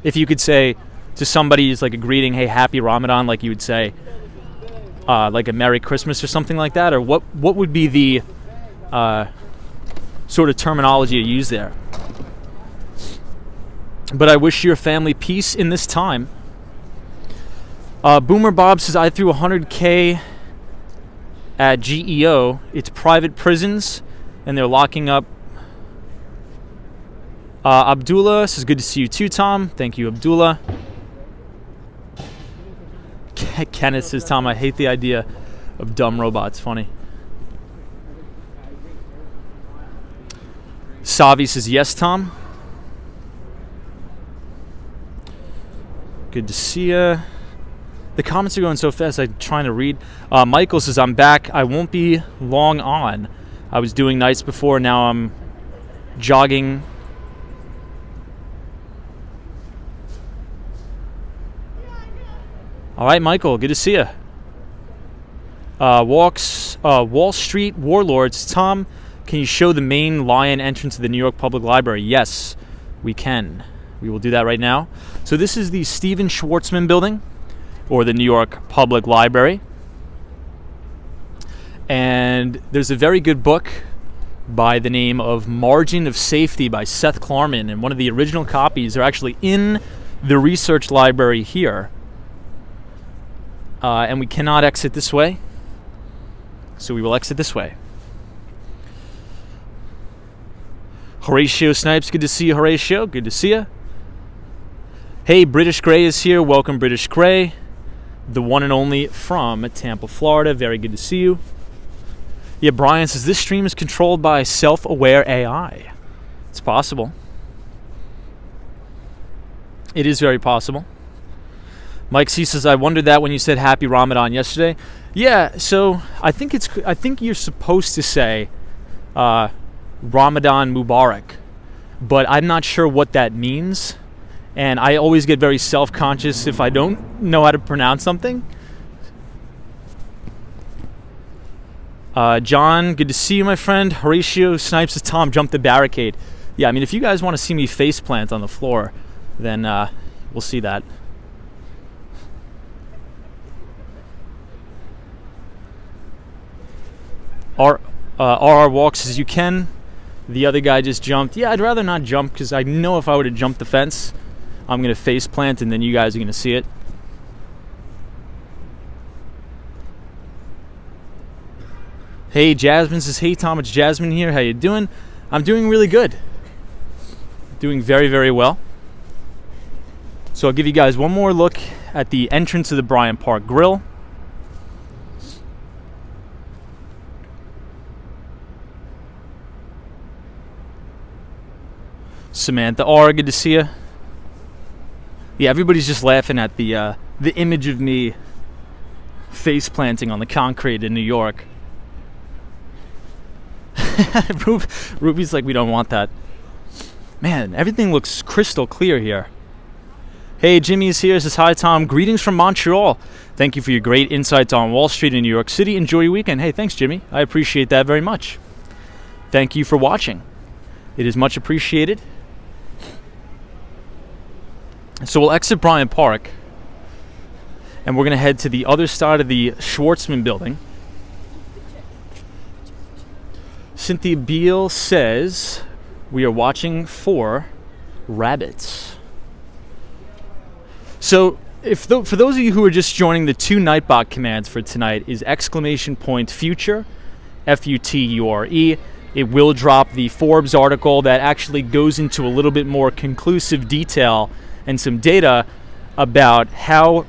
If you could say to somebody, it's like a greeting, hey, happy Ramadan, like you would say, like a Merry Christmas or something like that? Or what would be the sort of terminology you use there? But I wish your family peace in this time. Boomer Bob says, I threw $100K at GEO. It's private prisons, and they're locking up. Abdullah says, good to see you too, Tom. Thank you, Abdullah. Kenneth says, Tom, I hate the idea of dumb robots. Funny. Savi says, yes, Tom. Good to see you. The comments are going so fast, I'm trying to read. Michael says, I'm back. I won't be long on. I was doing nights before. Now I'm jogging. All right, Michael, good to see you. Wall Street Warlords. Tom, can you show the main lion entrance to the New York Public Library? Yes, we can. We will do that right now. So this is the Stephen Schwarzman building, or the New York Public Library. And there's a very good book by the name of Margin of Safety by Seth Klarman. And one of the original copies are actually in the research library here. And we cannot exit this way. So we will exit this way. Horatio Snipes, good to see you, Horatio. Good to see you. Hey, British Gray is here. Welcome, British Gray. The one and only from Tampa, Florida. Very good to see you. Yeah, Brian says this stream is controlled by self-aware AI. It's possible. It is very possible. Mike C says, I wondered that when you said Happy Ramadan yesterday. Yeah, so I think you're supposed to say Ramadan Mubarak, but I'm not sure what that means, and I always get very self-conscious if I don't know how to pronounce something. John, good to see you, my friend. Horatio Snipes says, Tom, jump the barricade. Yeah, I mean, if you guys want to see me face plant on the floor, then we'll see that. RR walks as you can. The other guy just jumped. Yeah, I'd rather not jump because I know if I were to jump the fence, I'm going to face plant and then you guys are going to see it. Hey, Jasmine says, hey Tom, it's Jasmine here. How you doing? I'm doing really good. Doing very, very well. So I'll give you guys one more look at the entrance of the Bryant Park Grill. Samantha R, good to see you. Yeah, everybody's just laughing at the image of me face planting on the concrete in New York. Ruby's like, we don't want that. Man, everything looks crystal clear here. Hey, Jimmy's here. Says, hi, Tom. Greetings from Montreal. Thank you for your great insights on Wall Street in New York City. Enjoy your weekend. Hey, thanks, Jimmy. I appreciate that very much. Thank you for watching. It is much appreciated. So we'll exit Bryant Park, and we're going to head to the other side of the Schwartzman building. Cynthia Beale says we are watching for rabbits. So for those of you who are just joining, the two Nightbot commands for tonight is !future, F-U-T-U-R-E. It will drop the Forbes article that actually goes into a little bit more conclusive detail and some data about how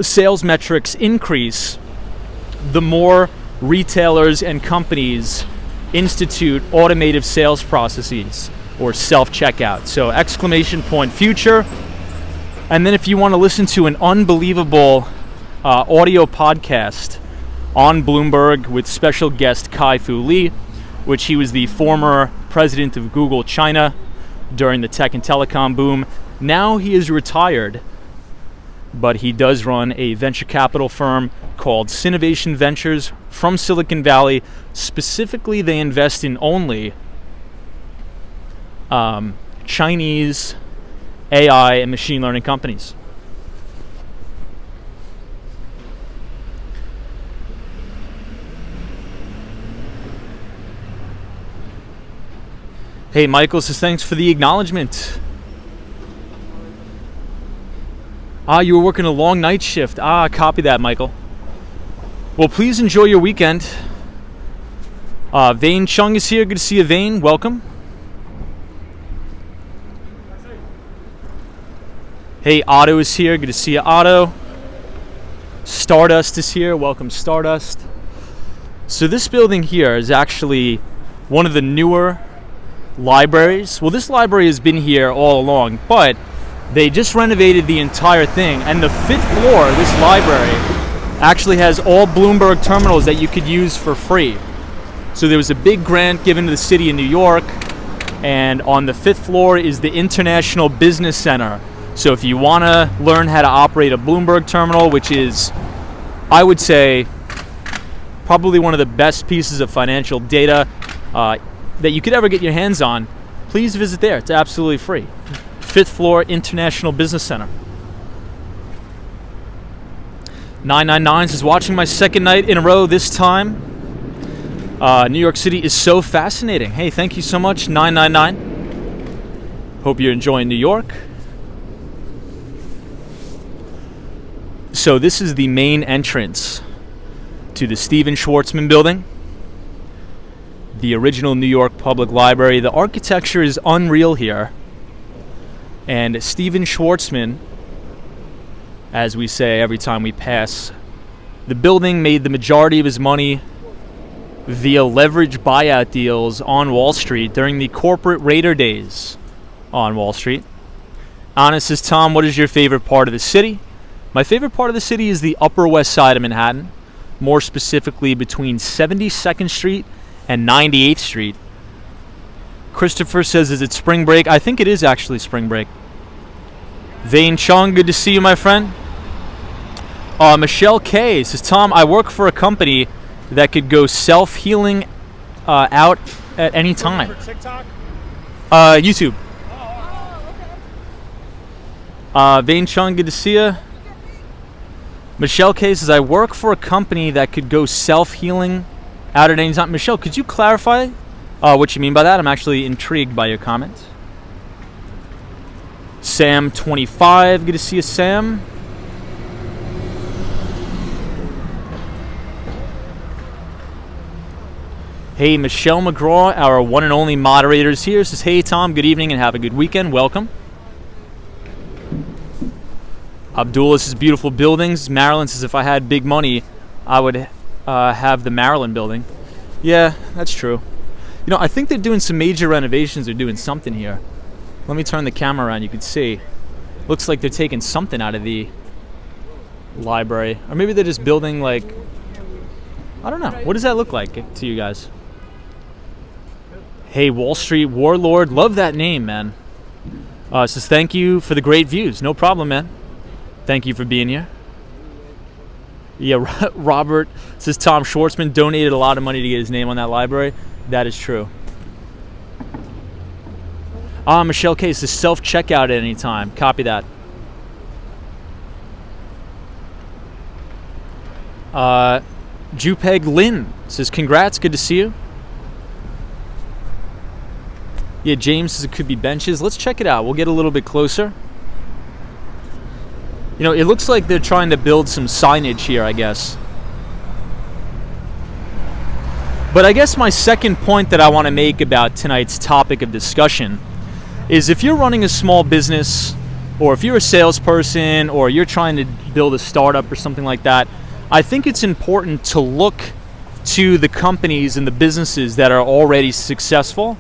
sales metrics increase the more retailers and companies institute automated sales processes or self-checkout. So !future. And then if you want to listen to an unbelievable audio podcast on Bloomberg with special guest Kai-Fu Lee, which he was the former president of Google China during the tech and telecom boom. Now he is retired, but he does run a venture capital firm called Synovation Ventures from Silicon Valley. Specifically, they invest in only Chinese AI and machine learning companies. Hey, Michael says, thanks for the acknowledgement. You were working a long night shift. Copy that, Michael. Well, please enjoy your weekend. Vane Chung is here. Good to see you, Vane. Welcome. Hey, Otto is here. Good to see you, Otto. Stardust is here. Welcome, Stardust. So this building here is actually one of the newer libraries. Well, this library has been here all along, but they just renovated the entire thing, and the 5th floor of this library actually has all Bloomberg terminals that you could use for free. So there was a big grant given to the city of New York, and on the 5th floor is the International Business Center. So if you want to learn how to operate a Bloomberg terminal, which is, I would say, probably one of the best pieces of financial data that you could ever get your hands on, please visit there. It's absolutely free. 5th floor, International Business Center. 999 is watching my second night in a row this time. New York City is so fascinating. Hey, thank you so much, 999. Hope you're enjoying New York. So this is the main entrance to the Stephen Schwarzman building, the original New York Public Library. The architecture is unreal here. And Stephen Schwarzman, as we say every time we pass the building, made the majority of his money via leverage buyout deals on Wall Street during the corporate raider days on Wall Street. Anna says, Tom, what is your favorite part of the city? My favorite part of the city is the Upper West Side of Manhattan, more specifically between 72nd Street and 98th Street. Christopher says, is it spring break? I think it is actually spring break. Vane Chung, good to see you, my friend. Michelle K says, Tom, I work for a company that could go self-healing out at any time. For TikTok? YouTube. Vane Chung, good to see you. Michelle K says, I work for a company that could go self-healing out at any time. Michelle, could you clarify what you mean by that? I'm actually intrigued by your comment. Sam25, good to see you, Sam. Hey, Michelle McGraw, our one and only moderators here, says, hey, Tom, good evening and have a good weekend. Welcome. Abdullah says, beautiful buildings. Marilyn says, if I had big money, I would have the Maryland building. Yeah, that's true. You know, I think they're doing some major renovations. They're doing something here. Let me turn the camera around. You can see. Looks like they're taking something out of the library. Or maybe they're just building, like, I don't know. What does that look like to you guys? Hey, Wall Street Warlord. Love that name, man. Says, thank you for the great views. No problem, man. Thank you for being here. Yeah, Robert says, Tom Schwarzman donated a lot of money to get his name on that library. That is true. Michelle K says, self-checkout at any time. Copy that. Jupeg Lynn says, congrats, good to see you. Yeah, James says it could be benches. Let's check it out. We'll get a little bit closer. You know, it looks like they're trying to build some signage here, I guess. But I guess my second point that I want to make about tonight's topic of discussion is if you're running a small business, or if you're a salesperson, or you're trying to build a startup or something like that, I think it's important to look to the companies and the businesses that are already successful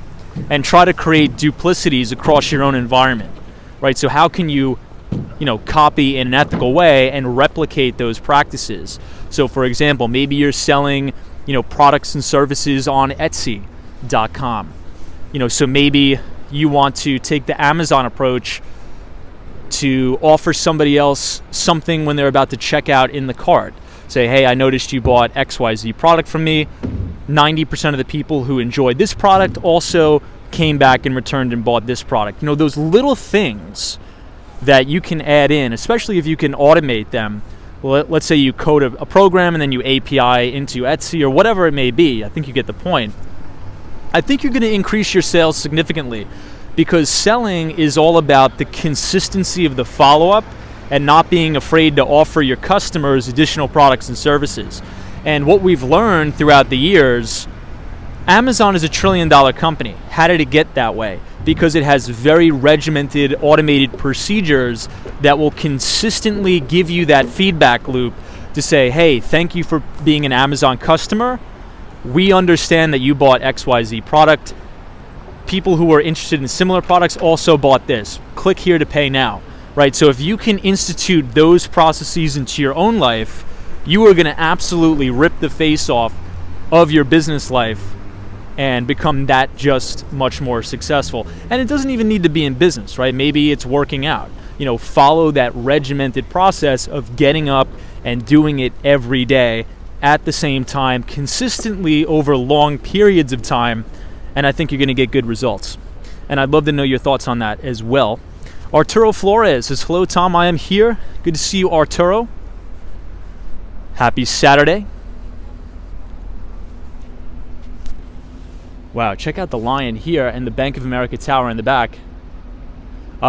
and try to create duplicities across your own environment, right? So how can you copy in an ethical way and replicate those practices? So for example, maybe you're selling, products and services on Etsy.com. So maybe you want to take the Amazon approach to offer somebody else something when they're about to check out in the cart. Say, hey, I noticed you bought XYZ product from me. 90% of the people who enjoyed this product also came back and returned and bought this product. Those little things that you can add in, especially if you can automate them. Well, let's say you code a program and then you API into Etsy or whatever it may be. I think you get the point. I think you're going to increase your sales significantly because selling is all about the consistency of the follow-up and not being afraid to offer your customers additional products and services. And what we've learned throughout the years, Amazon is $1 trillion company. How did it get that way? Because it has very regimented, automated procedures that will consistently give you that feedback loop to say, hey, thank you for being an Amazon customer. We understand that you bought XYZ product. People who are interested in similar products also bought this. Click here to pay now, right? So if you can institute those processes into your own life, you are going to absolutely rip the face off of your business life and become that just much more successful. And it doesn't even need to be in business, right? Maybe it's working out. Follow that regimented process of getting up and doing it every day at the same time, consistently over long periods of time, and I think you're going to get good results. And I'd love to know your thoughts on that as well. Arturo Flores says, hello, Tom, I am here. Good to see you, Arturo. Happy Saturday. Wow, check out the lion here and the Bank of America tower in the back.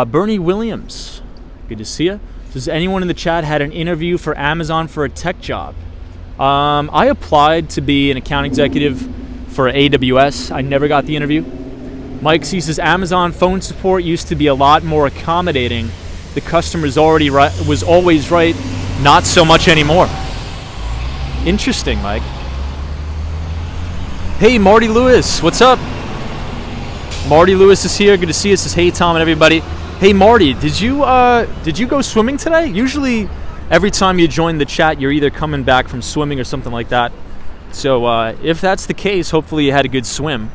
Bernie Williams, good to see you. Does anyone in the chat had an interview for Amazon for a tech job? I applied to be an account executive for AWS. I never got the interview. Mike C says Amazon phone support used to be a lot more accommodating. The customer's was always right, not so much anymore. Interesting, Mike. Hey, Marty Lewis, what's up? Marty Lewis is here. Good to see you. Says, hey, Tom and everybody. Hey, Marty, did you go swimming today? Usually, every time you join the chat, you're either coming back from swimming or something like that. So, if that's the case, hopefully you had a good swim.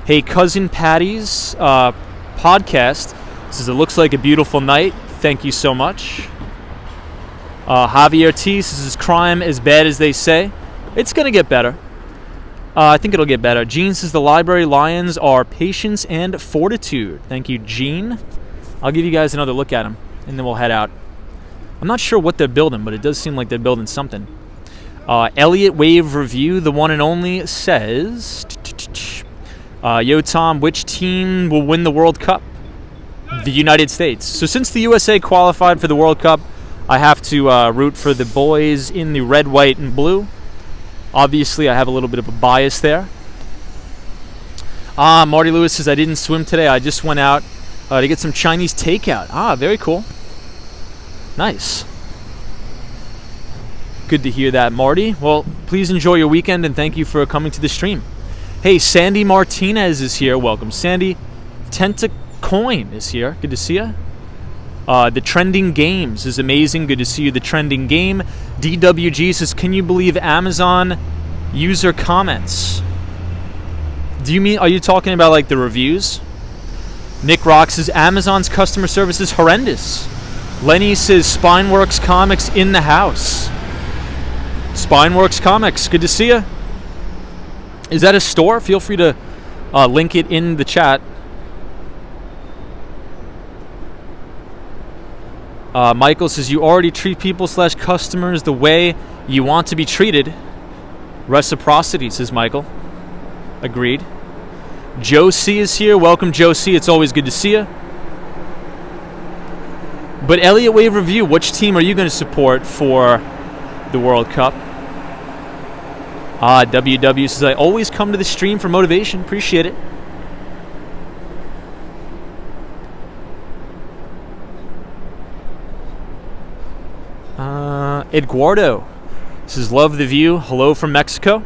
Hey, Cousin Patty's podcast says it looks like a beautiful night. Thank you so much. Javier T says, is crime as bad as they say? It's gonna get better. I think it'll get better. Gene says the library lions are patience and fortitude. Thank you, Gene. I'll give you guys another look at them, and then we'll head out. I'm not sure what they're building, but it does seem like they're building something. Elliott Wave Review, the one and only, says, yo, Tom, which team will win the World Cup? The United States. So since the USA qualified for the World Cup, I have to root for the boys in the red, white, and blue. Obviously, I have a little bit of a bias there. Marty Lewis says, I didn't swim today. I just went out to get some Chinese takeout. Very cool. Nice. Good to hear that, Marty. Well, please enjoy your weekend, and thank you for coming to the stream. Hey, Sandy Martinez is here. Welcome, Sandy. Tentacoin is here. Good to see you. The Trending Games is amazing. Good to see you. The Trending Game. DWG says, can you believe Amazon user comments? Are you talking about like the reviews? Nick Rock says, Amazon's customer service is horrendous. Lenny says, Spineworks Comics in the house. Spineworks Comics, good to see you. Is that a store? Feel free to link it in the chat. Michael says, you already treat people / customers the way you want to be treated. Reciprocity, says Michael. Agreed. Joe C is here. Welcome, Joe C. It's always good to see you. But Elliott Wave Review, which team are you going to support for the World Cup? WW says, I always come to the stream for motivation. Appreciate it. Eduardo says, love the view. Hello from Mexico.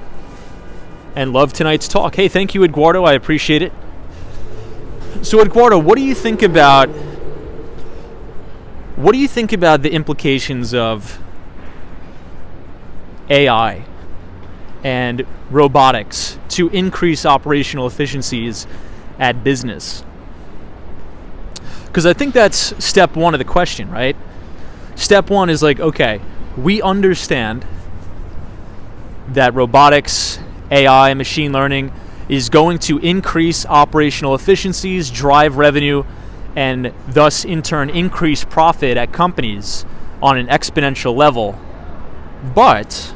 And love tonight's talk. Hey, thank you, Eduardo. I appreciate it. So, Eduardo, what do you think about the implications of AI and robotics to increase operational efficiencies at business? Because I think that's step one of the question, right? Step one is like, okay, we understand that robotics, AI, machine learning is going to increase operational efficiencies, drive revenue, and thus in turn increase profit at companies on an exponential level. But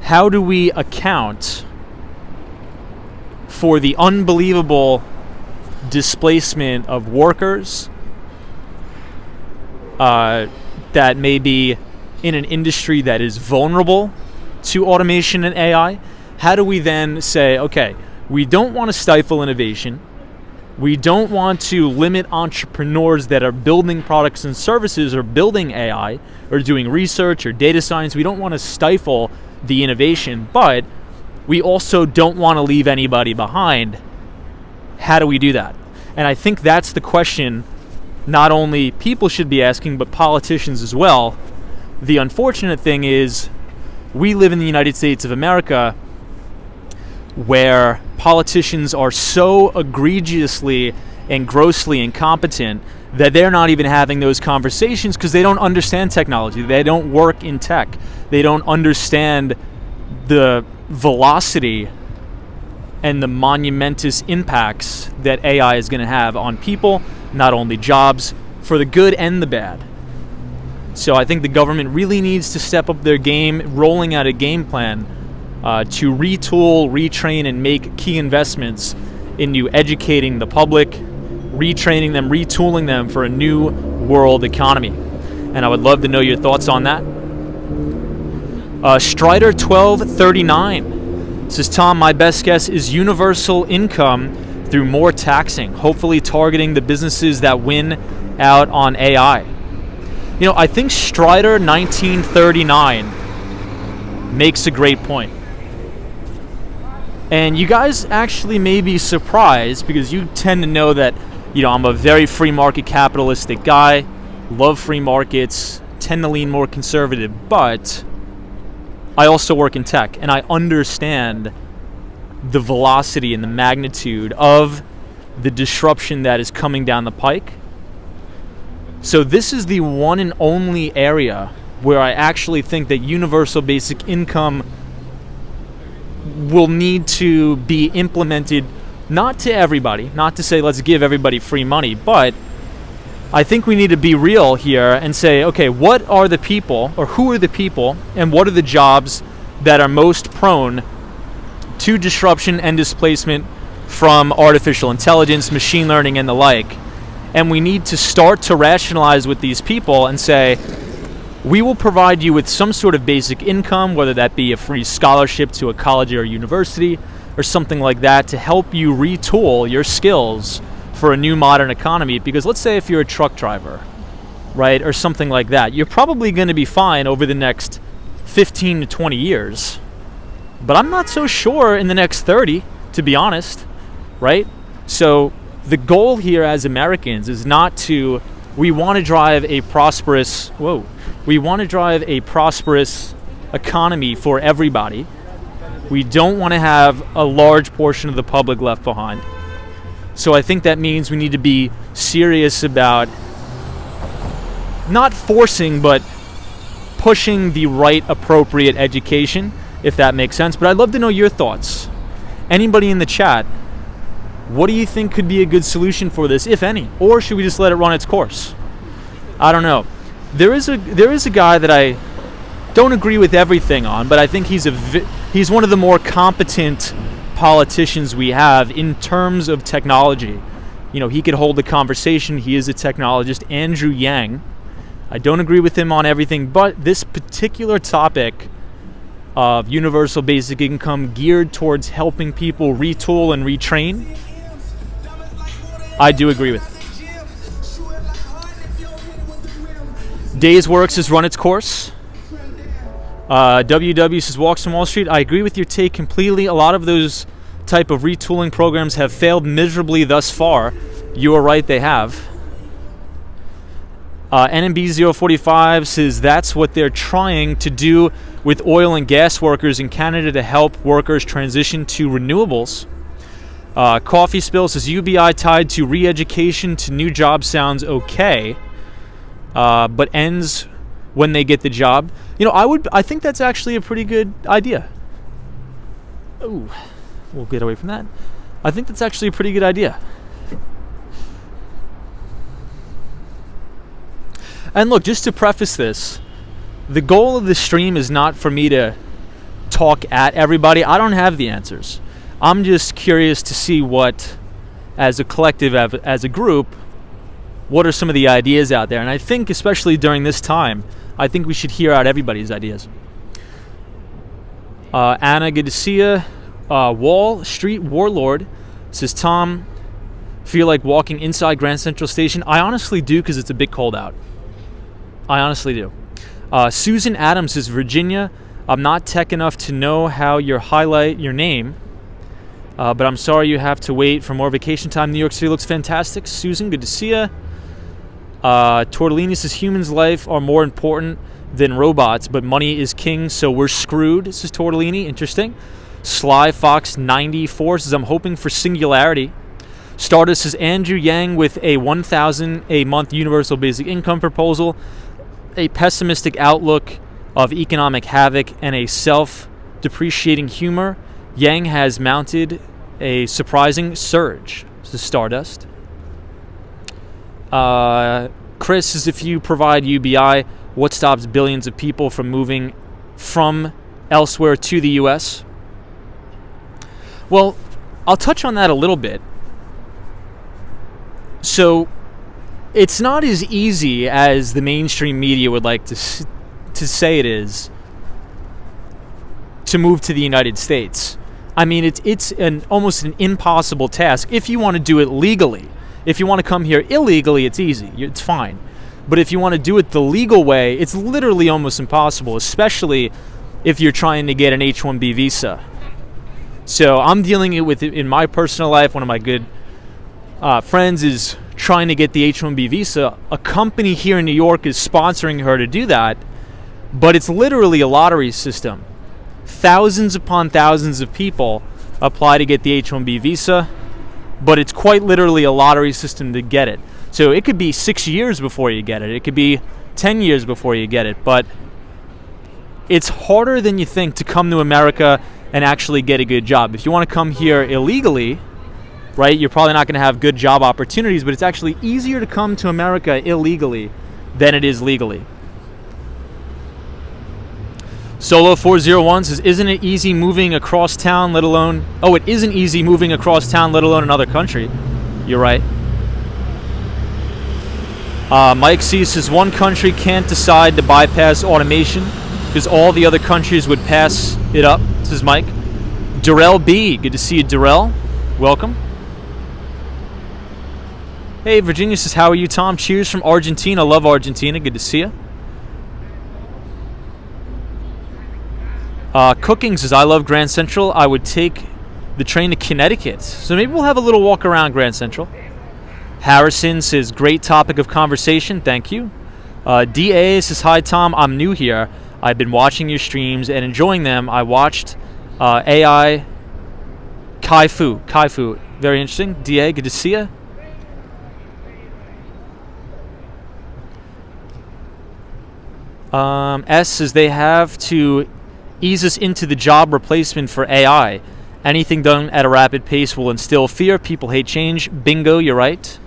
how do we account for the unbelievable displacement of workers that may be in an industry that is vulnerable to automation and AI? How do we then say, okay, we don't want to stifle innovation. We don't want to limit entrepreneurs that are building products and services or building AI or doing research or data science. We don't want to stifle the innovation, but we also don't want to leave anybody behind. How do we do that? And I think that's the question not only people should be asking, but politicians as well. The unfortunate thing is we live in the United States of America where politicians are so egregiously and grossly incompetent that they're not even having those conversations because they don't understand technology. They don't work in tech. They don't understand the velocity and the monumentous impacts that AI is going to have on people, not only jobs, for the good and the bad. So I think the government really needs to step up their game, rolling out a game plan to retool, retrain, and make key investments into educating the public, retraining them, retooling them for a new world economy. and I would love to know your thoughts on that. Strider 1239 says, Tom, my best guess is universal income through more taxing, hopefully targeting the businesses that win out on AI. I think Strider 1939 makes a great point. And you guys actually may be surprised, because you tend to know that, I'm a very free market capitalistic guy, love free markets, tend to lean more conservative, but I also work in tech, and I understand the velocity and the magnitude of the disruption that is coming down the pike. So this is the one and only area where I actually think that universal basic income will need to be implemented, not to everybody, not to say let's give everybody free money, but I think we need to be real here and say, okay, what are the people, or who are the people, and what are the jobs that are most prone to disruption and displacement from artificial intelligence, machine learning, and the like. And we need to start to rationalize with these people and say, we will provide you with some sort of basic income, whether that be a free scholarship to a college or university or something like that, to help you retool your skills for a new modern economy. Because let's say if you're a truck driver, right, or something like that, you're probably going to be fine over the next 15 to 20 years. But I'm not so sure in the next 30, to be honest, right? So the goal here as Americans is not to, we want to drive a prosperous economy for everybody. We don't want to have a large portion of the public left behind. So I think that means we need to be serious about not forcing, but pushing the right appropriate education, if that makes sense. But I'd love to know your thoughts. Anybody in the chat, what do you think could be a good solution for this, if any? Or should we just let it run its course? I don't know. There is a guy that I don't agree with everything on, but I think he's one of the more competent politicians we have in terms of technology. He could hold a conversation. He is a technologist, Andrew Yang. I don't agree with him on everything, but this particular topic of universal basic income geared towards helping people retool and retrain, I do agree with. Days Works has run its course. WW says, Walks from Wall Street. I agree with your take completely. A lot of those type of retooling programs have failed miserably thus far. You are right, they have. NMB045 says that's what they're trying to do with oil and gas workers in Canada to help workers transition to renewables. Coffee Spill says UBI tied to re-education to new job sounds okay, but ends when they get the job. I think that's actually a pretty good idea. Ooh, we'll get away from that. I think that's actually a pretty good idea. And look, just to preface this, the goal of the stream is not for me to talk at everybody. I don't have the answers. I'm just curious to see what, as a collective, as a group, what are some of the ideas out there. And I think, especially during this time, I think we should hear out everybody's ideas. Anna, good to see you. Wall Street Warlord says, Tom, feel like walking inside Grand Central Station? I honestly do, because it's a bit cold out. I honestly do. Susan Adams says, Virginia, I'm not tech enough to know how you highlight your name, but I'm sorry you have to wait for more vacation time. New York City looks fantastic. Susan, good to see you. Tortellini says, humans' life are more important than robots, but money is king, so we're screwed. This is Tortellini. Interesting. Sly Fox 94 says, I'm hoping for singularity. Stardust says, Andrew Yang with a $1,000 a month universal basic income proposal, a pessimistic outlook of economic havoc, and a self-depreciating humor. Yang has mounted a surprising surge. This is Stardust. Chris says, if you provide UBI, what stops billions of people from moving from elsewhere to the U.S.? Well, I'll touch on that a little bit. So, it's not as easy as the mainstream media would like to say it is to move to the United States. I mean, it's almost an impossible task if you want to do it legally. If you want to come here illegally, it's easy. It's fine. But if you want to do it the legal way, it's literally almost impossible, especially if you're trying to get an H-1B visa. So I'm dealing with it in my personal life. One of my good friends is trying to get the H-1B visa. A company here in New York is sponsoring her to do that, but it's literally a lottery system. Thousands upon thousands of people apply to get the H-1B visa, but it's quite literally a lottery system to get it. So it could be 6 years before you get it. It could be 10 years before you get it. But it's harder than you think to come to America and actually get a good job. If you want to come here illegally, right, you're probably not going to have good job opportunities, but it's actually easier to come to America illegally than it is legally. Solo 401 says, isn't it easy moving across town, let alone... Oh, it isn't easy moving across town, let alone another country. You're right. Mike C says, one country can't decide to bypass automation because all the other countries would pass it up, says Mike. Darrell B, good to see you, Darrell. Welcome. Hey, Virginia says, how are you, Tom? Cheers from Argentina. Love Argentina. Good to see you. Cooking says, I love Grand Central. I would take the train to Connecticut. So maybe we'll have a little walk around Grand Central. Harrison says, great topic of conversation. Thank you. DA says, hi, Tom. I'm new here. I've been watching your streams and enjoying them. I watched AI Kaifu. Very interesting. DA, good to see you. S says, they have to ease us into the job replacement for AI. Anything done at a rapid pace will instill fear. People hate change. Bingo, you're right.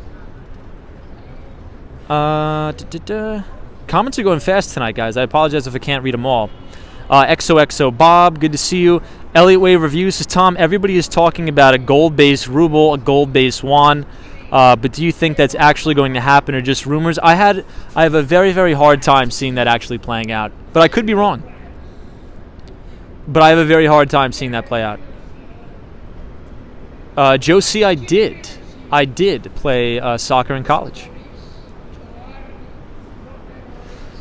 Comments are going fast tonight, guys. I apologize if I can't read them all. XOXO Bob, good to see you. Elliott Wave Review says, Tom, everybody is talking about a gold-based ruble, a gold-based yuan, but do you think that's actually going to happen or just rumors? I have a very, very hard time seeing that actually playing out, but I could be wrong. But I have a very hard time seeing that play out. Josie, I did play soccer in college.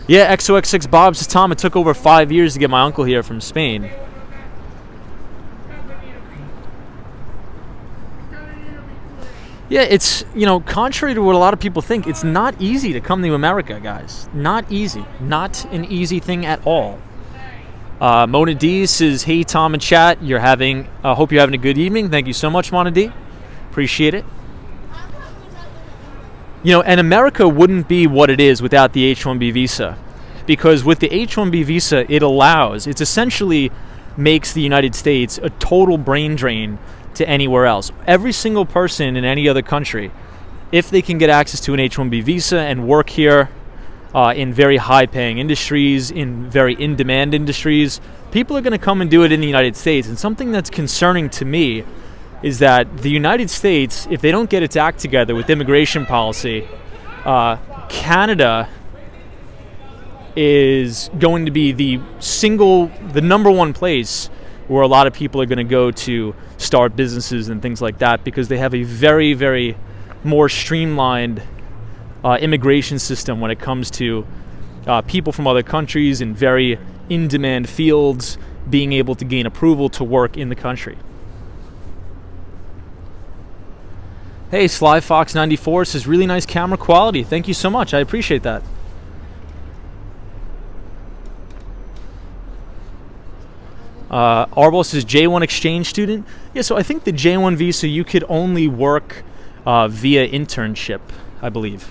Yeah, XOX6 Bob says, Tom, it took over 5 years to get my uncle here from Spain. Yeah, it's, contrary to what a lot of people think, it's not easy to come to America, guys. Not easy. Not an easy thing at all. Mona D says, hey, Tom and chat, hope you're having a good evening. Thank you so much, Mona D. Appreciate it. And America wouldn't be what it is without the H-1B visa. Because with the H-1B visa, it essentially makes the United States a total brain drain to anywhere else. Every single person in any other country, if they can get access to an H-1B visa and work here in very high-paying industries, in very in-demand industries, people are going to come and do it in the United States. And something that's concerning to me is that the United States, if they don't get its act together with immigration policy, Canada is going to be the number one place where a lot of people are going to go to start businesses and things like that, because they have a very, very more streamlined immigration system when it comes to people from other countries in very in-demand fields being able to gain approval to work in the country. Hey, Sly Fox 94 says, really nice camera quality. Thank you so much. I appreciate that. Arbol says, J1 exchange student. Yeah, so I think the J1 visa, you could only work via internship, I believe.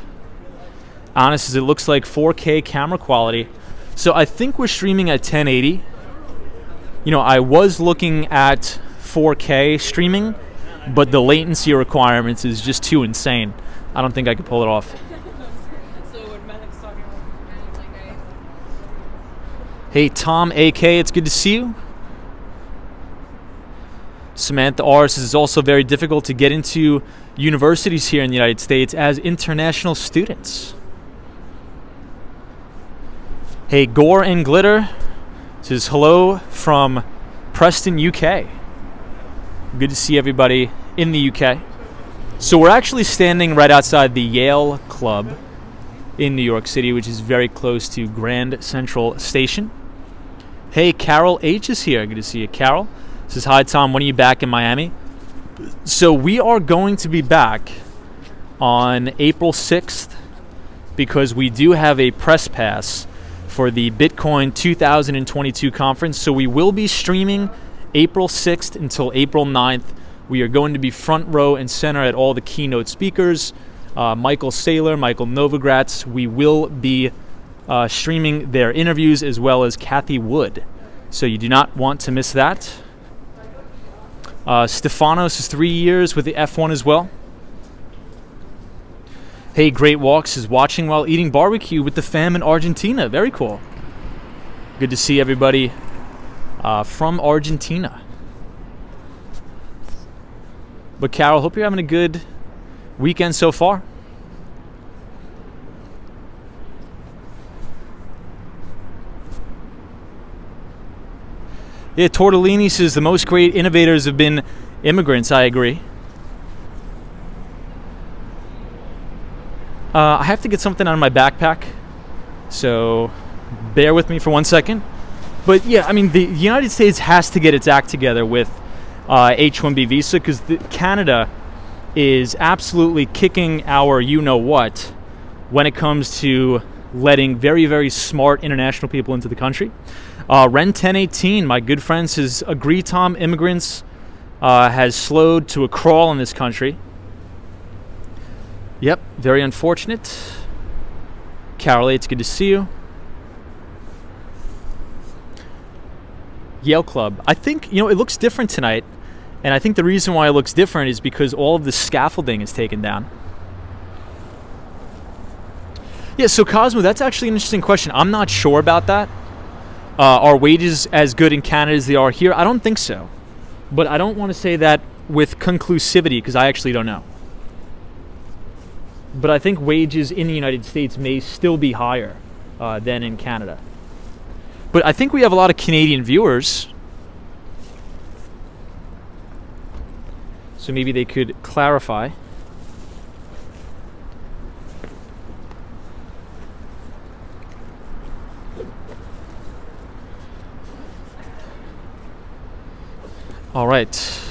Anna says, it looks like 4K camera quality. So I think we're streaming at 1080. I was looking at 4K streaming, but the latency requirements is just too insane. I don't think I could pull it off. Hey, Tom AK, it's good to see you. Samantha R says, it's also very difficult to get into universities here in the United States as international students. Hey, Gore and Glitter says hello from Preston, UK. Good to see everybody in the UK. So we're actually standing right outside the Yale Club in New York City, which is very close to Grand Central Station. Hey, Carol H is here. Good to see you, Carol. Says, hi, Tom. When are you back in Miami? So we are going to be back on April 6th because we do have a press pass for the Bitcoin 2022 conference. So we will be streaming April 6th until April 9th. We are going to be front row and center at all the keynote speakers. Michael Saylor, Michael Novogratz. We will be streaming their interviews as well as Kathy Wood. So you do not want to miss that. Stefanos is 3 years with the F1 as well. Hey, Great Walks is watching while eating barbecue with the fam in Argentina. Very cool. Good to see everybody from Argentina. But Carol, hope you're having a good weekend so far. Yeah, Tortellini says the most great innovators have been immigrants. I agree. I have to get something out of my backpack, so bear with me for 1 second. But yeah, I mean, the United States has to get its act together with H-1B visa because Canada is absolutely kicking our you-know-what when it comes to letting very, very smart international people into the country. Ren 1018, my good friend, says, agree, Tom, immigrants has slowed to a crawl in this country. Yep, very unfortunate. Carol, it's good to see you. Yale Club. I think, it looks different tonight. And I think the reason why it looks different is because all of the scaffolding is taken down. Yeah, so Cosmo, that's actually an interesting question. I'm not sure about that. Are wages as good in Canada as they are here? I don't think so. But I don't want to say that with conclusivity because I actually don't know. But I think wages in the United States may still be higher than in Canada. But I think we have a lot of Canadian viewers. So maybe they could clarify. All right.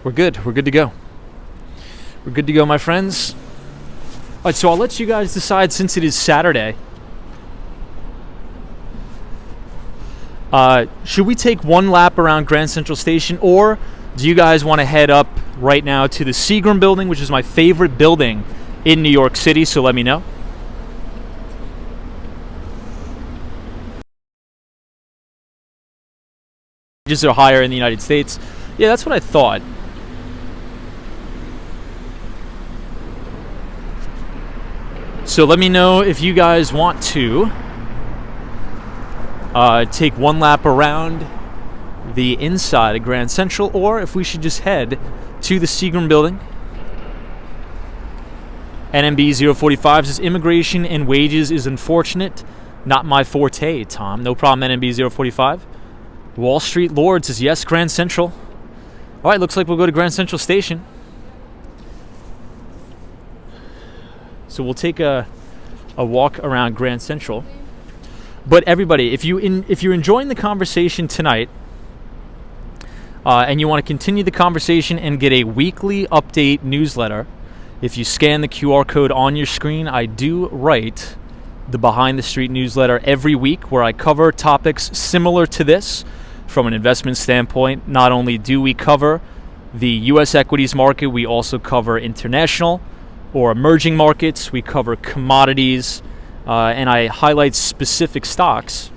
We're good. We're good to go. We're good to go, my friends. All right, so I'll let you guys decide since it is Saturday. Should we take one lap around Grand Central Station, or do you guys want to head up right now to the Seagram building, which is my favorite building in New York City? So let me know. Wages are higher in the United States. Yeah, that's what I thought. So let me know if you guys want to take one lap around the inside of Grand Central, or if we should just head to the Seagram building. NMB 045 says immigration and wages is unfortunate, not my forte, Tom. No problem, NMB 045. Wall Street Lord says yes, Grand Central. All right, looks like we'll go to Grand Central Station. So we'll take a walk around Grand Central. But everybody, if you're enjoying the conversation tonight, and you want to continue the conversation and get a weekly update newsletter, if you scan the QR code on your screen, I do write the Behind the Street newsletter every week where I cover topics similar to this from an investment standpoint. Not only do we cover the U.S. equities market, we also cover international or emerging markets. We cover commodities, and I highlight specific stocks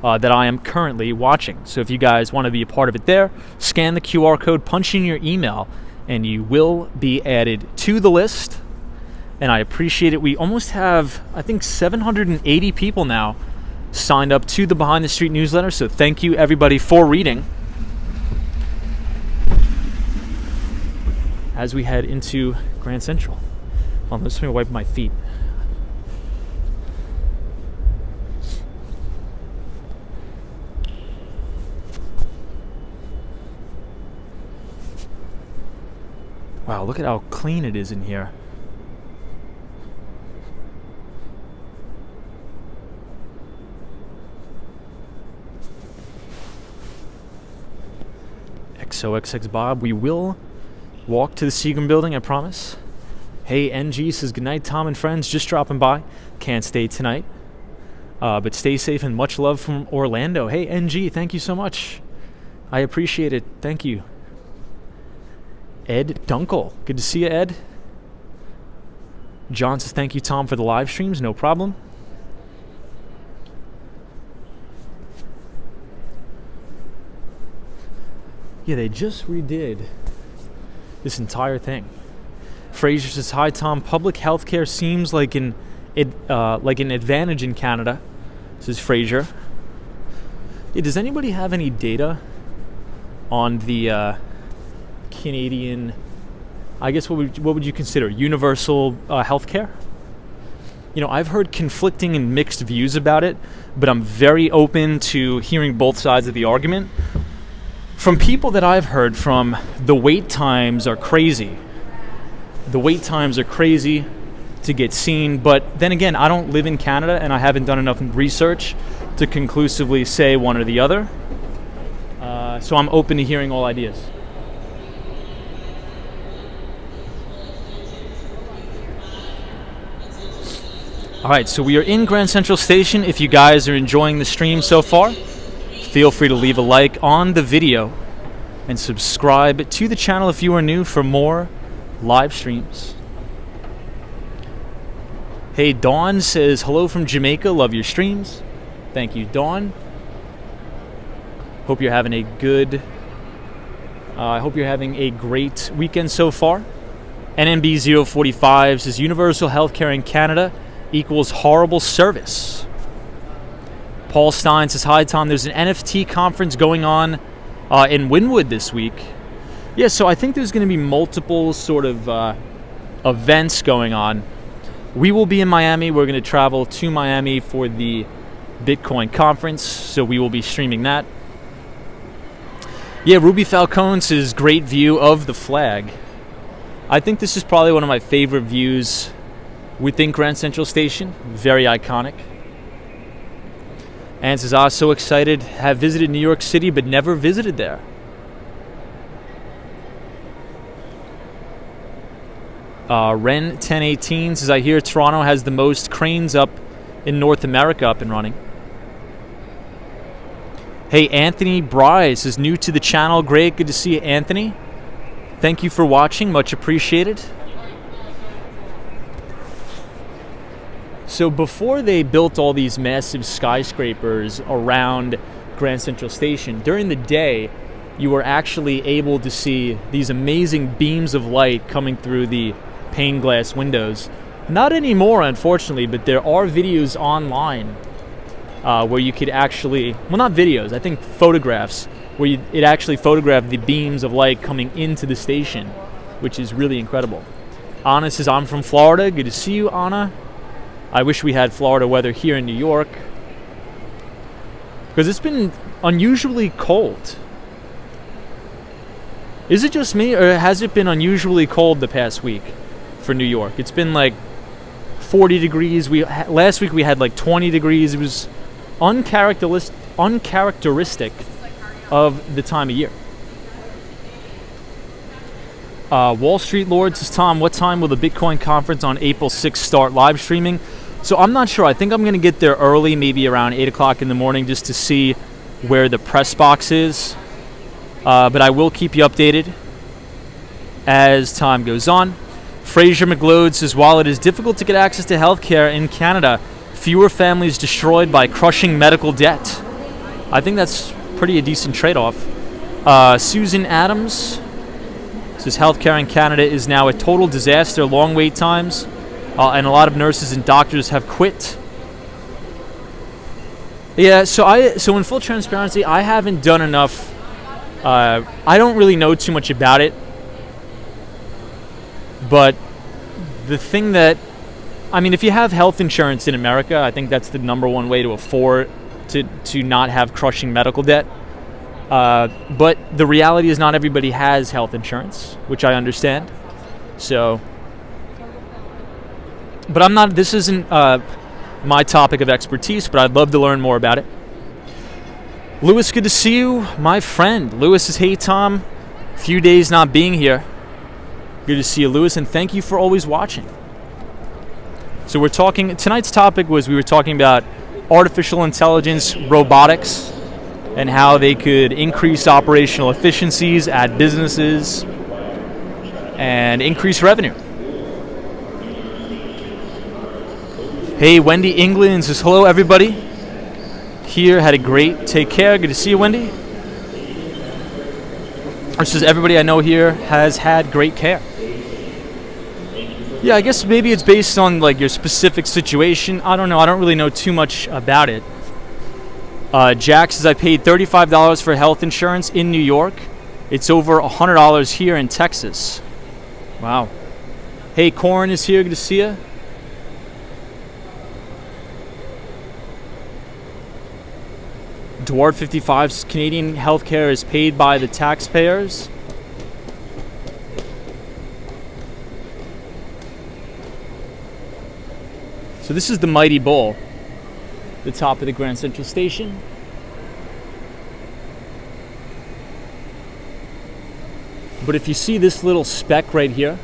that I am currently watching. So if you guys want to be a part of it there, scan the QR code, punch in your email, and you will be added to the list. And I appreciate it. We almost have, I think, 780 people now signed up to the Behind the Street newsletter. So thank you, everybody, for reading. as we head into Grand Central. Hold on, let me wipe my feet. Wow, look at how clean it is in here. XOXX Bob, we will walk to the Seagram building, I promise. Hey, NG says, good night, Tom and friends, just dropping by. Can't stay tonight. But stay safe and much love from Orlando. Hey, NG, thank you so much. I appreciate it. Thank you. Ed Dunkel. Good to see you, Ed. John says, thank you, Tom, for the live streams. No problem. Yeah, they just redid this entire thing. Fraser says, hi, Tom. Public healthcare seems like an advantage in Canada, says Fraser. Yeah, does anybody have any data on the Canadian, I guess, what would you consider universal healthcare? You know, I've heard conflicting and mixed views about it, but I'm very open to hearing both sides of the argument. From people that I've heard from, the wait times are crazy. The wait times are crazy to get seen, but then again, I don't live in Canada and I haven't done enough research to conclusively say one or the other. So I'm open to hearing all ideas. Alright, so we are in Grand Central Station. If you guys are enjoying the stream so far, feel free to leave a like on the video and subscribe to the channel if you are new for more live streams. Hey, Dawn says, hello from Jamaica, love your streams. Thank you, Dawn. Hope you're having a good, I hope you're having a great weekend so far. NMB045 says, universal healthcare in Canada equals horrible service. Paul Stein says, hi, Tom, there's an NFT conference going on in Wynwood this week. Yeah, so I think there's going to be multiple sort of events going on. We will be in Miami. We're going to travel to Miami for the Bitcoin conference, so we will be streaming that. Yeah, Ruby Falcone says, great view of the flag. I think this is probably one of my favorite views within Grand Central Station. Very iconic. And says, I was so excited, have visited New York City, but never visited there. Ren 1018 says, I hear Toronto has the most cranes up in North America up and running. Hey, Anthony Bryce is new to the channel. Great, good to see you, Anthony. Thank you for watching, much appreciated. So before they built all these massive skyscrapers around Grand Central Station, during the day, you were actually able to see these amazing beams of light coming through the pane glass windows. Not anymore, unfortunately, but there are videos online where you could actually, well, not videos, I think photographs, where it actually photographed the beams of light coming into the station, which is really incredible. Anna says, I'm from Florida. Good to see you, Anna. I wish we had Florida weather here in New York, because it's been unusually cold. Is it just me, or has it been unusually cold the past week for New York? It's been like 40 degrees. Last week we had like 20 degrees. It was uncharacteristic of the time of year. Wall Street Lord says, Tom, what time will the Bitcoin conference on April 6th start live streaming? So I'm not sure. I think I'm going to get there early, maybe around 8 o'clock in the morning, just to see where the press box is. But I will keep you updated as time goes on. Fraser McLeod says, while it is difficult to get access to healthcare in Canada, fewer families destroyed by crushing medical debt. I think that's pretty a decent trade-off. Susan Adams says, healthcare in Canada is now a total disaster, long wait times, and a lot of nurses and doctors have quit. Yeah, so in full transparency, I haven't done enough. I don't really know too much about it. But the thing that, I mean, if you have health insurance in America, I think that's the number one way to afford to not have crushing medical debt. But the reality is not everybody has health insurance, which I understand. So, but this isn't my topic of expertise, but I'd love to learn more about it. Lewis, good to see you, my friend. Lewis says, hey, Tom, few days not being here. Good to see you, Lewis, and thank you for always watching. So tonight's topic we were talking about artificial intelligence, robotics, and how they could increase operational efficiencies at businesses and increase revenue. Hey, Wendy England says, hello, everybody. Here, had a great, take care. Good to see you, Wendy. Or says, everybody I know here has had great care. Yeah, I guess maybe it's based on like your specific situation. I don't know. I don't really know too much about it. Jack says, I paid $35 for health insurance in New York. It's over $100 here in Texas. Wow. Hey, Corin is here. Good to see you. Dward 55's Canadian healthcare is paid by the taxpayers. So this is the Mighty Bull, the top of the Grand Central Station. But if you see this little speck right here,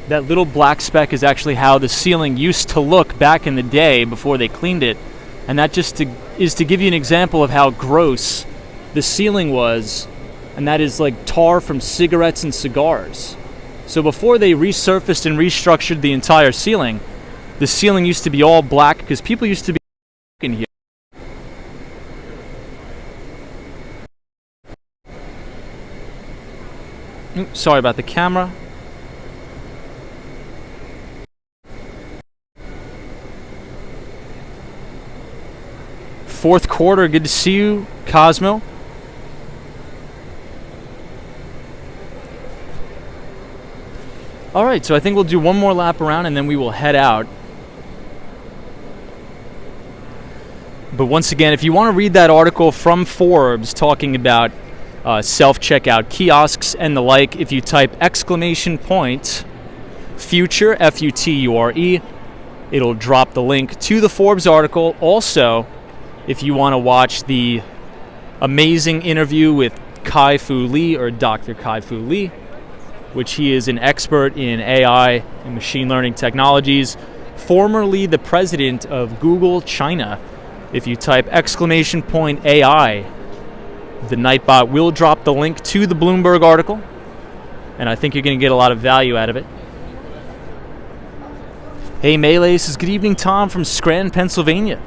that little black speck is actually how the ceiling used to look back in the day before they cleaned it. And that just is to give you an example of how gross the ceiling was. And that is like tar from cigarettes and cigars. So before they resurfaced and restructured the entire ceiling, the ceiling used to be all black because people used to be in here. Oops, sorry about the camera. Fourth quarter, good to see you, Cosmo. All right, so I think we'll do one more lap around and then we will head out. But once again, if you want to read that article from Forbes talking about self-checkout kiosks and the like, if you type !future, F-U-T-U-R-E, it'll drop the link to the Forbes article. Also, if you want to watch the amazing interview with Kai-Fu Lee, or Dr. Kai-Fu Lee, which he is an expert in AI and machine learning technologies, formerly the president of Google China. If you type !AI, the Nightbot will drop the link to the Bloomberg article, and I think you're going to get a lot of value out of it. Hey, Melee says, good evening, Tom from Scranton, Pennsylvania.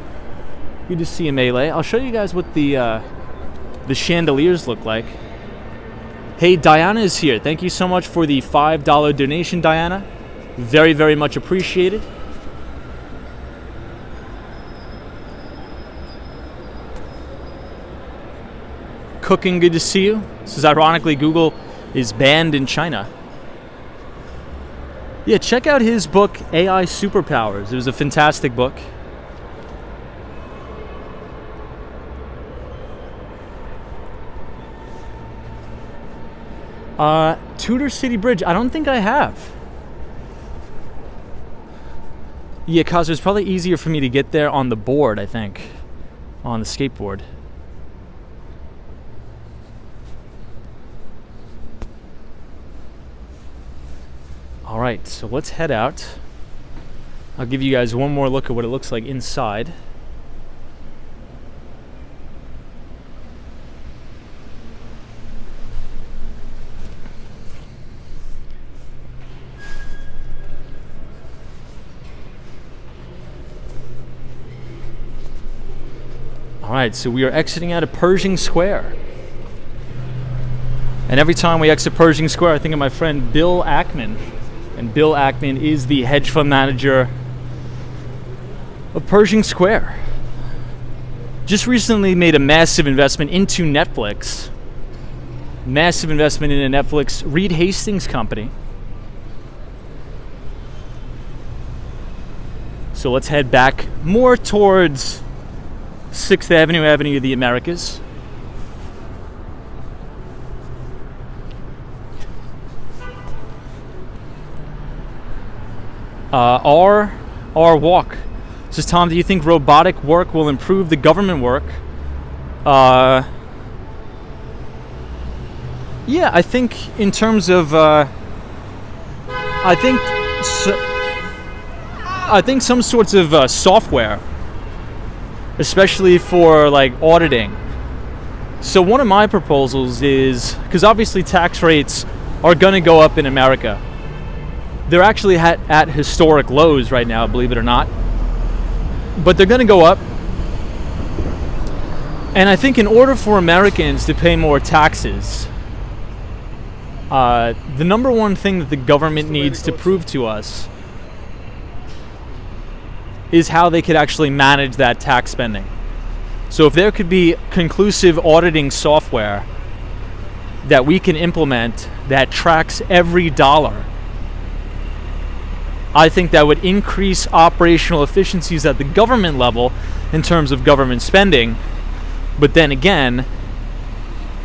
Good to see you, Melee. I'll show you guys what the chandeliers look like. Hey, Diana is here. Thank you so much for the $5 donation, Diana. Very, very much appreciated. Cooking, good to see you. This is ironically, Google is banned in China. Yeah, check out his book, AI Superpowers. It was a fantastic book. Tudor City Bridge, I don't think I have. Yeah, cause it's probably easier for me to get there on the board, I think. On the skateboard. Alright, so let's head out. I'll give you guys one more look at what it looks like inside. Alright, so we are exiting out of Pershing Square. And every time we exit Pershing Square, I think of my friend Bill Ackman. And Bill Ackman is the hedge fund manager of Pershing Square. Just recently made a massive investment into Netflix. Massive investment in a Netflix Reed Hastings company. So let's head back more towards 6th Avenue, Avenue of the Americas. Our walk. Says, Tom, do you think robotic work will improve the government work? Yeah, I think in terms of, I think some sorts of software, especially for like auditing. So one of my proposals is, because obviously tax rates are going to go up in America. They're actually at historic lows right now, believe it or not. But they're going to go up. And I think in order for Americans to pay more taxes, the number one thing that the government needs to prove to us is how they could actually manage that tax spending. So if there could be conclusive auditing software that we can implement that tracks every dollar, I think that would increase operational efficiencies at the government level in terms of government spending. But then again,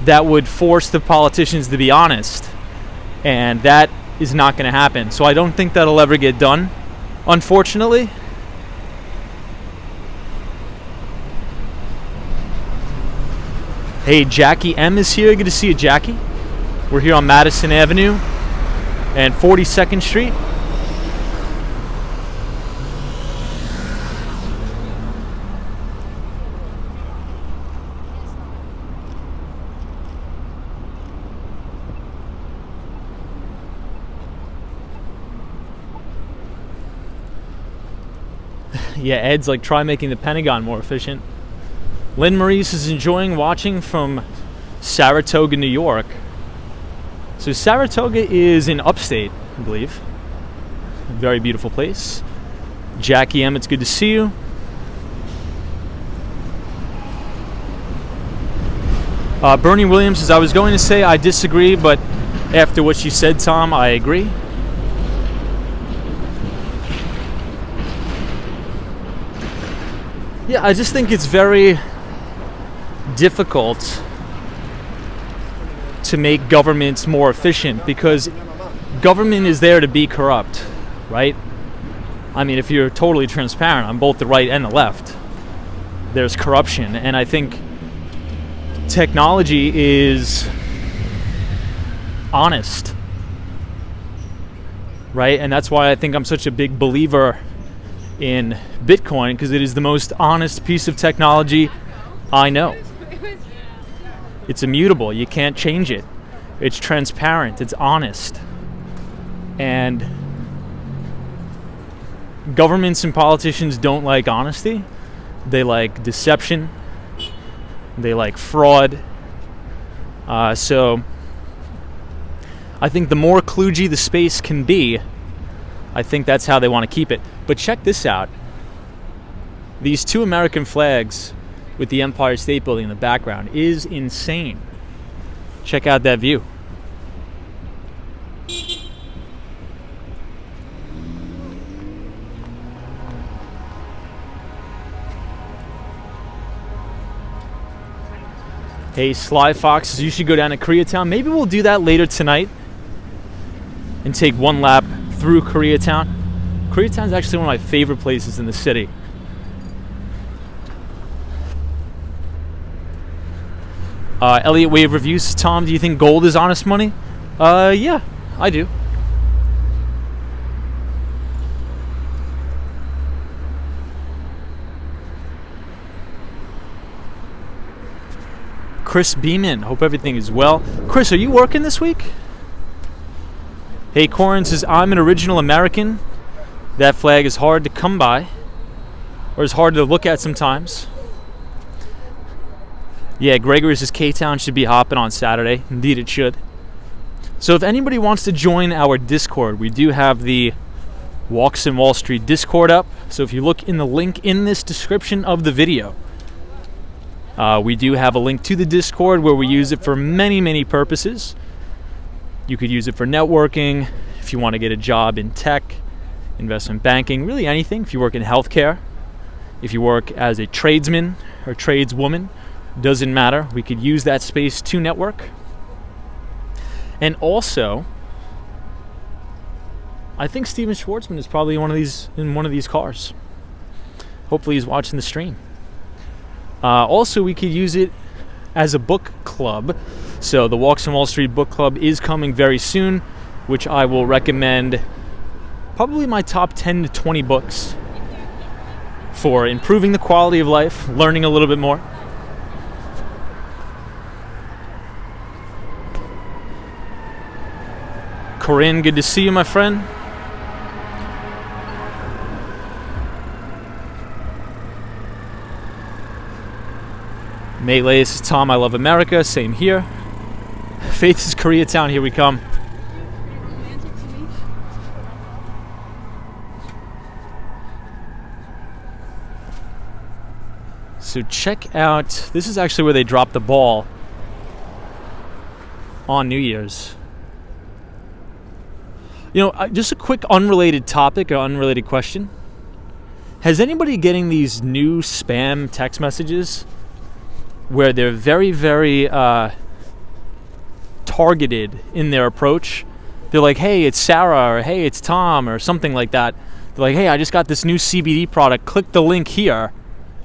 that would force the politicians to be honest. And that is not going to happen. So I don't think that'll ever get done, unfortunately. Hey, Jackie M is here. Good to see you, Jackie. We're here on Madison Avenue and 42nd Street. Yeah, Ed's like, try making the Pentagon more efficient. Lynn Maurice is enjoying watching from Saratoga, New York. So Saratoga is in upstate, I believe. Very beautiful place. Jackie M, it's good to see you. Bernie Williams says, I was going to say I disagree, but after what you said, Tom, I agree. Yeah, I just think it's very difficult to make governments more efficient because government is there to be corrupt, right? I mean, if you're totally transparent on both the right and the left, there's corruption. And I think technology is honest, right? And that's why I think I'm such a big believer in Bitcoin, because it is the most honest piece of technology I know. It's immutable. You can't change it. It's transparent. It's honest. And governments and politicians don't like honesty. They like deception. They like fraud. So I think the more kludgy the space can be, I think that's how they want to keep it. But check this out. These two American flags with the Empire State Building in the background is insane. Check out that view. Hey, Sly Fox says you should go down to Koreatown. Maybe we'll do that later tonight and take one lap through Koreatown. Koreatown is actually one of my favorite places in the city. Elliot Wave Reviews. Tom, do you think gold is honest money? Yeah, I do. Chris Beeman, hope everything is well. Chris, are you working this week? Hey, Corin says, I'm an original American. That flag is hard to come by, or is hard to look at sometimes. Yeah, Gregory says K-Town should be hopping on Saturday. Indeed it should. So if anybody wants to join our Discord, we do have the Walks in Wall Street Discord up. So if you look in the link in this description of the video, We do have a link to the Discord where we use it for many, many purposes. You could use it for networking, if you want to get a job in tech, investment banking, really anything. If you work in healthcare, if you work as a tradesman or tradeswoman, doesn't matter. We could use that space to network. And also, I think Steven Schwartzman is probably in one of these cars. Hopefully he's watching the stream. Also, we could use it as a book club. So the Walks on Wall Street book club is coming very soon, which I will recommend probably my top 10 to 20 books for improving the quality of life, learning a little bit more. Corinne, good to see you, my friend. Melee, this is Tom, I love America. Same here. Faith is Koreatown, here we come. So check out, this is actually where they dropped the ball on New Year's. You know, just a quick unrelated topic or unrelated question. Has anybody getting these new spam text messages where they're very, very targeted in their approach? They're like, hey, it's Sarah, or hey, it's Tom, or something like that. They're like, hey, I just got this new CBD product. Click the link here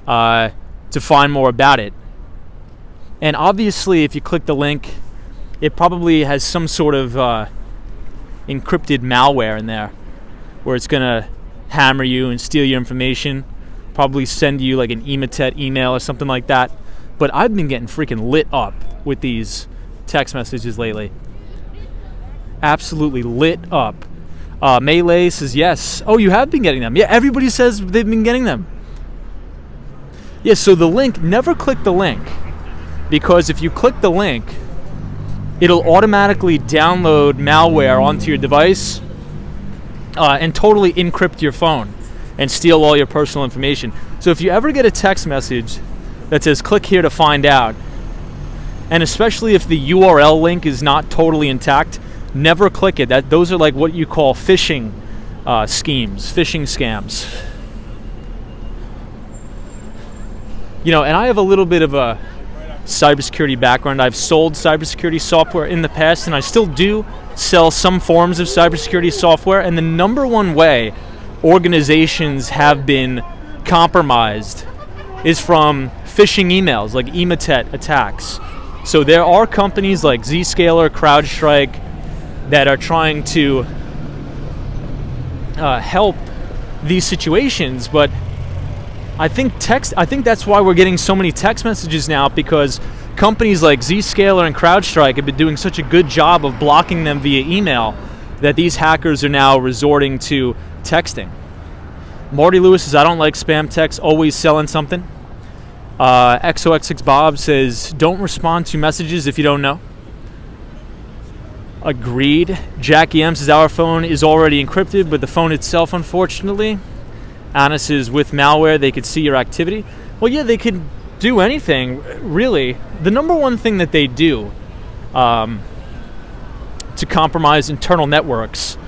to find more about it. And obviously, if you click the link, it probably has some sort of encrypted malware in there where it's going to hammer you and steal your information, probably send you like an Emotet email or something like that. But I've been getting freaking lit up with these text messages lately. Absolutely lit up. Melee says yes. Oh, you have been getting them. Yeah, everybody says they've been getting them. Yeah, so the link, never click the link. Because if you click the link, it'll automatically download malware onto your device and totally encrypt your phone and steal all your personal information. So if you ever get a text message that says click here to find out, and especially if the URL link is not totally intact, never click it. Those are like what you call phishing schemes, phishing scams. You know, and I have a little bit of a cybersecurity background. I've sold cybersecurity software in the past, and I still do sell some forms of cybersecurity software. And the number one way organizations have been compromised is from phishing emails, like Emotet attacks. So there are companies like Zscaler, CrowdStrike that are trying to help these situations, but I think that's why we're getting so many text messages now, because companies like Zscaler and CrowdStrike have been doing such a good job of blocking them via email that these hackers are now resorting to texting. Marty Lewis says, I don't like spam texts, always selling something. XOXX Bob says, don't respond to messages if you don't know. Agreed. Jackie M says, our phone is already encrypted, but the phone itself, unfortunately. Anna says, with malware, they could see your activity. Well, yeah, they could do anything, really. The number one thing that they do to compromise internal networks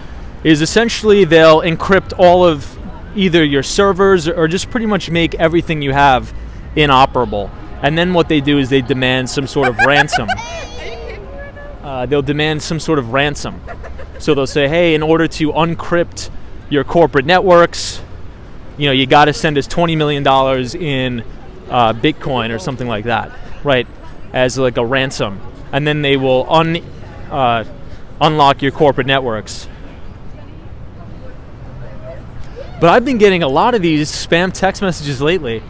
is essentially they'll encrypt all of either your servers or just pretty much make everything you have inoperable. And then what they do is they demand some sort of ransom. They'll demand some sort of ransom. So they'll say, hey, in order to uncrypt your corporate networks, you know, you got to send us $20 million in Bitcoin or something like that, right, as like a ransom. And then they will unlock your corporate networks. But I've been getting a lot of these spam text messages lately.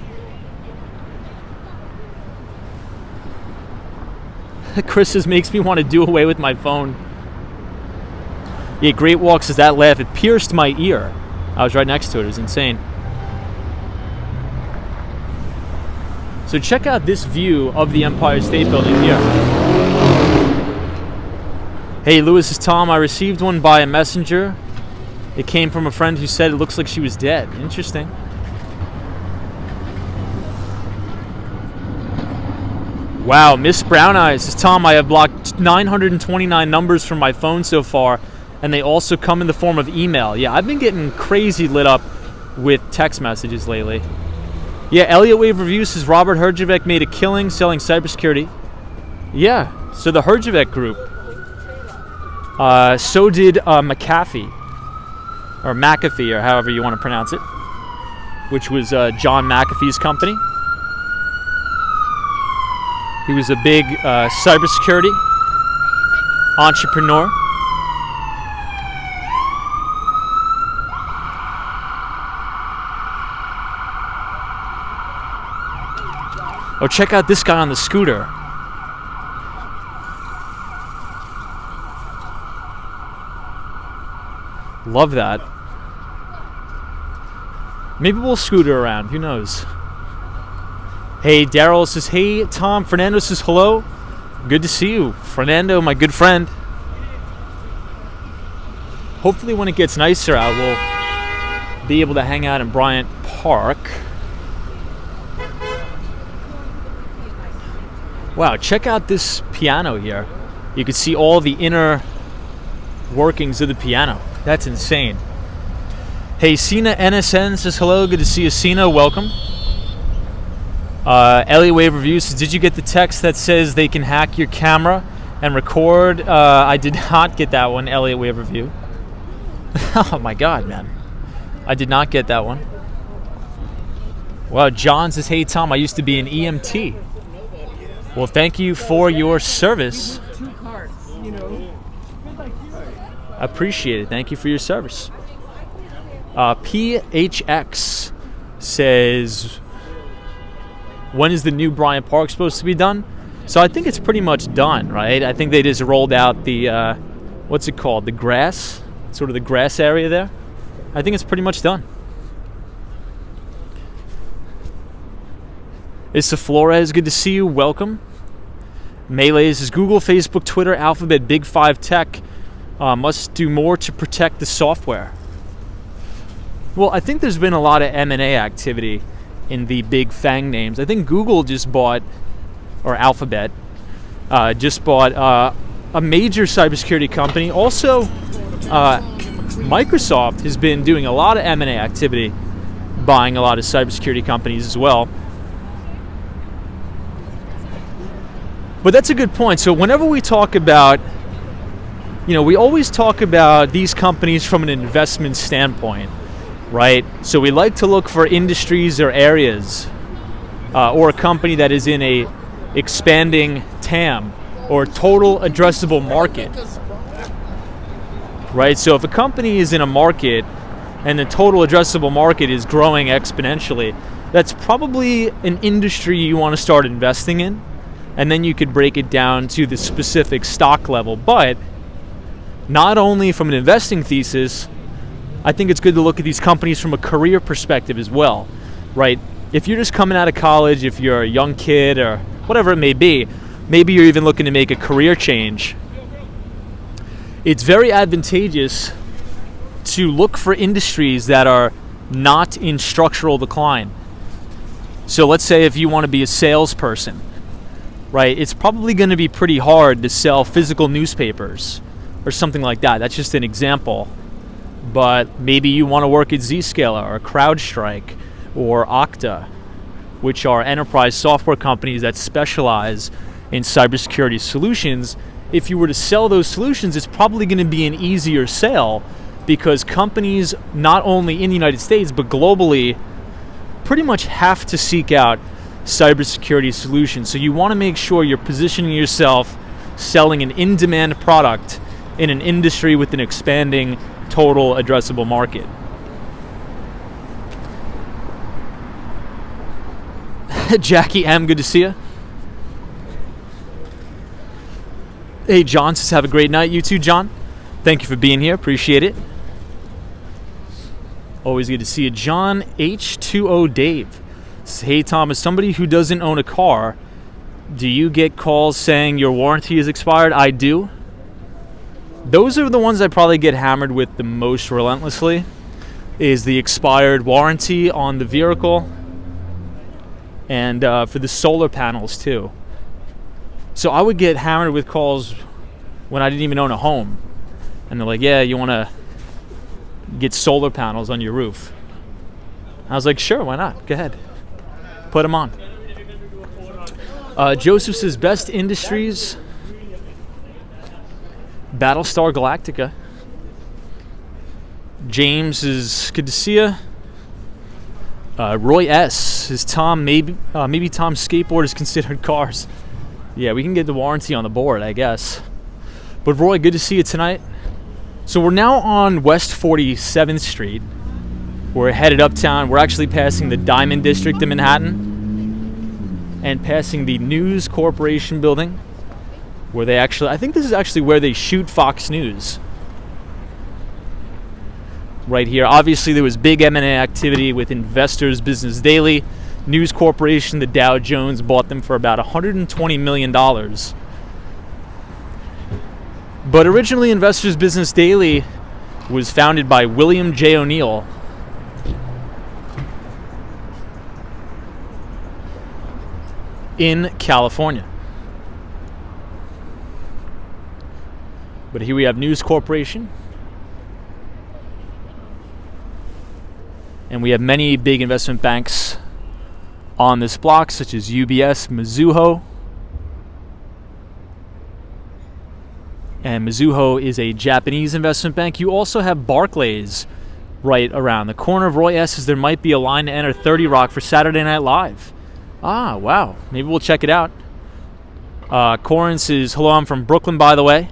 Chris says, makes me want to do away with my phone. Yeah, Great Walk says, that laugh, it pierced my ear. I was right next to it. It was insane. So check out this view of the Empire State Building here. Hey, Lewis is Tom. I received one by a messenger. It came from a friend who said it looks like she was dead. Interesting. Wow, Miss Brown Eyes says, Tom, I have blocked 929 numbers from my phone so far, and they also come in the form of email. Yeah, I've been getting crazy lit up with text messages lately. Yeah, Elliott Wave Review says Robert Herjavec made a killing selling cybersecurity. Yeah, so the Herjavec group. So did McAfee, or however you want to pronounce it, which was John McAfee's company. He was a big cybersecurity entrepreneur. Oh, check out this guy on the scooter. Love that. Maybe we'll scooter around. Who knows? Hey, Daryl says, hey, Tom. Fernando says, hello. Good to see you. Fernando, my good friend. Hopefully when it gets nicer out, we'll be able to hang out in Bryant Park. Wow, check out this piano here. You can see all the inner workings of the piano. That's insane. Hey, Sina NSN says hello. Good to see you, Sina. Welcome. Elliott Wave Review says, did you get the text that says they can hack your camera and record? I did not get that one, Elliott Wave Review. Oh my God, man. I did not get that one. Wow, John says, hey, Tom, I used to be an EMT. Well, thank you for your service. Appreciate it. Thank you for your service. PHX says, when is the new Bryant Park supposed to be done? So I think it's pretty much done, right? I think they just rolled out the, what's it called? The grass, sort of the grass area there. I think it's pretty much done. Issa Flores, good to see you. Welcome. Melee says, Google, Facebook, Twitter, Alphabet, Big Five Tech must do more to protect the software. Well, I think there's been a lot of M&A activity in the big FANG names. I think Google just bought, or Alphabet, just bought a major cybersecurity company. Also, Microsoft has been doing a lot of M&A activity, buying a lot of cybersecurity companies as well. But that's a good point. So whenever we talk about, we always talk about these companies from an investment standpoint, right? So we like to look for industries or areas, or a company that is in a expanding TAM, or total addressable market, right? So if a company is in a market and the total addressable market is growing exponentially, that's probably an industry you want to start investing in. And then you could break it down to the specific stock level. But not only from an investing thesis, I think it's good to look at these companies from a career perspective as well, right? If you're just coming out of college, if you're a young kid or whatever it may be, maybe you're even looking to make a career change, it's very advantageous to look for industries that are not in structural decline. So let's say if you want to be a salesperson, right, it's probably going to be pretty hard to sell physical newspapers or something like that. That's just an example. But maybe you want to work at Zscaler or CrowdStrike or Okta, which are enterprise software companies that specialize in cybersecurity solutions. If you were to sell those solutions, it's probably going to be an easier sale because companies, not only in the United States, but globally, pretty much have to seek out cybersecurity solutions. So you want to make sure you're positioning yourself selling an in-demand product in an industry with an expanding total addressable market. Jackie M, good to see you. Hey, John says, have a great night. You too, John. Thank you for being here. Appreciate it. Always good to see you. John H2O Dave. Hey Tom, as somebody who doesn't own a car, do you get calls saying your warranty is expired? I do. Those are the ones I probably get hammered with the most relentlessly, is the expired warranty on the vehicle and for the solar panels too. So I would get hammered with calls when I didn't even own a home. And they're like, yeah, you want to get solar panels on your roof? I was like, sure, why not? Go ahead. Put them on. Joseph says, best industries, Battlestar Galactica. James is good to see you. Roy S. is Tom. Maybe Tom's skateboard is considered cars. Yeah, we can get the warranty on the board, I guess. But Roy, good to see you tonight. So we're now on West 47th Street. We're headed uptown. We're actually passing the Diamond District in Manhattan and passing the News Corporation building, where they actually, I think this is actually where they shoot Fox News. Right here. Obviously, there was big M&A activity with Investors Business Daily. News Corporation, the Dow Jones, bought them for about $120 million. But originally, Investors Business Daily was founded by William J. O'Neill. In California. But here we have News Corporation. And we have many big investment banks on this block, such as UBS, Mizuho. And Mizuho is a Japanese investment bank. You also have Barclays right around the corner. Roy S. says there might be a line to enter 30 Rock for Saturday Night Live. Ah, wow. Maybe we'll check it out. Corin says, hello, I'm from Brooklyn, by the way.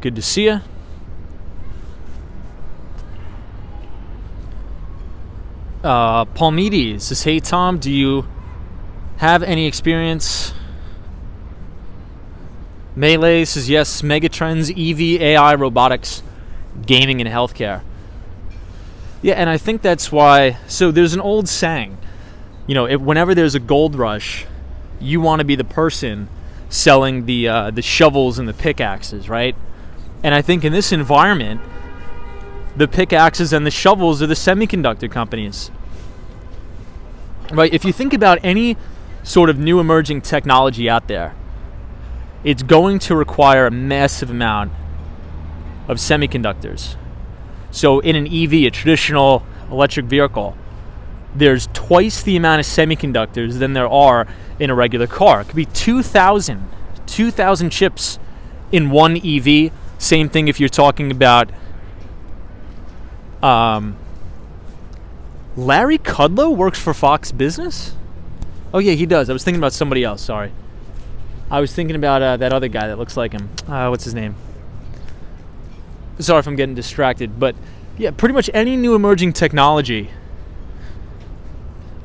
Good to see you. Palmides says, hey, Tom, do you have any experience? Melee says, yes, megatrends, EV, AI, robotics, gaming, and healthcare. Yeah, and I think that's why. So there's an old saying, whenever there's a gold rush, you want to be the person selling the shovels and the pickaxes, right? And I think in this environment, the pickaxes and the shovels are the semiconductor companies, right? If you think about any sort of new emerging technology out there, it's going to require a massive amount of semiconductors. So in an EV, a traditional electric vehicle, there's twice the amount of semiconductors than there are in a regular car. It could be 2,000 chips in one EV. Same thing if you're talking about Larry Kudlow works for Fox Business? Oh yeah, he does. I was thinking about somebody else, sorry. I was thinking about that other guy that looks like him. What's his name? Sorry if I'm getting distracted, but yeah, pretty much any new emerging technology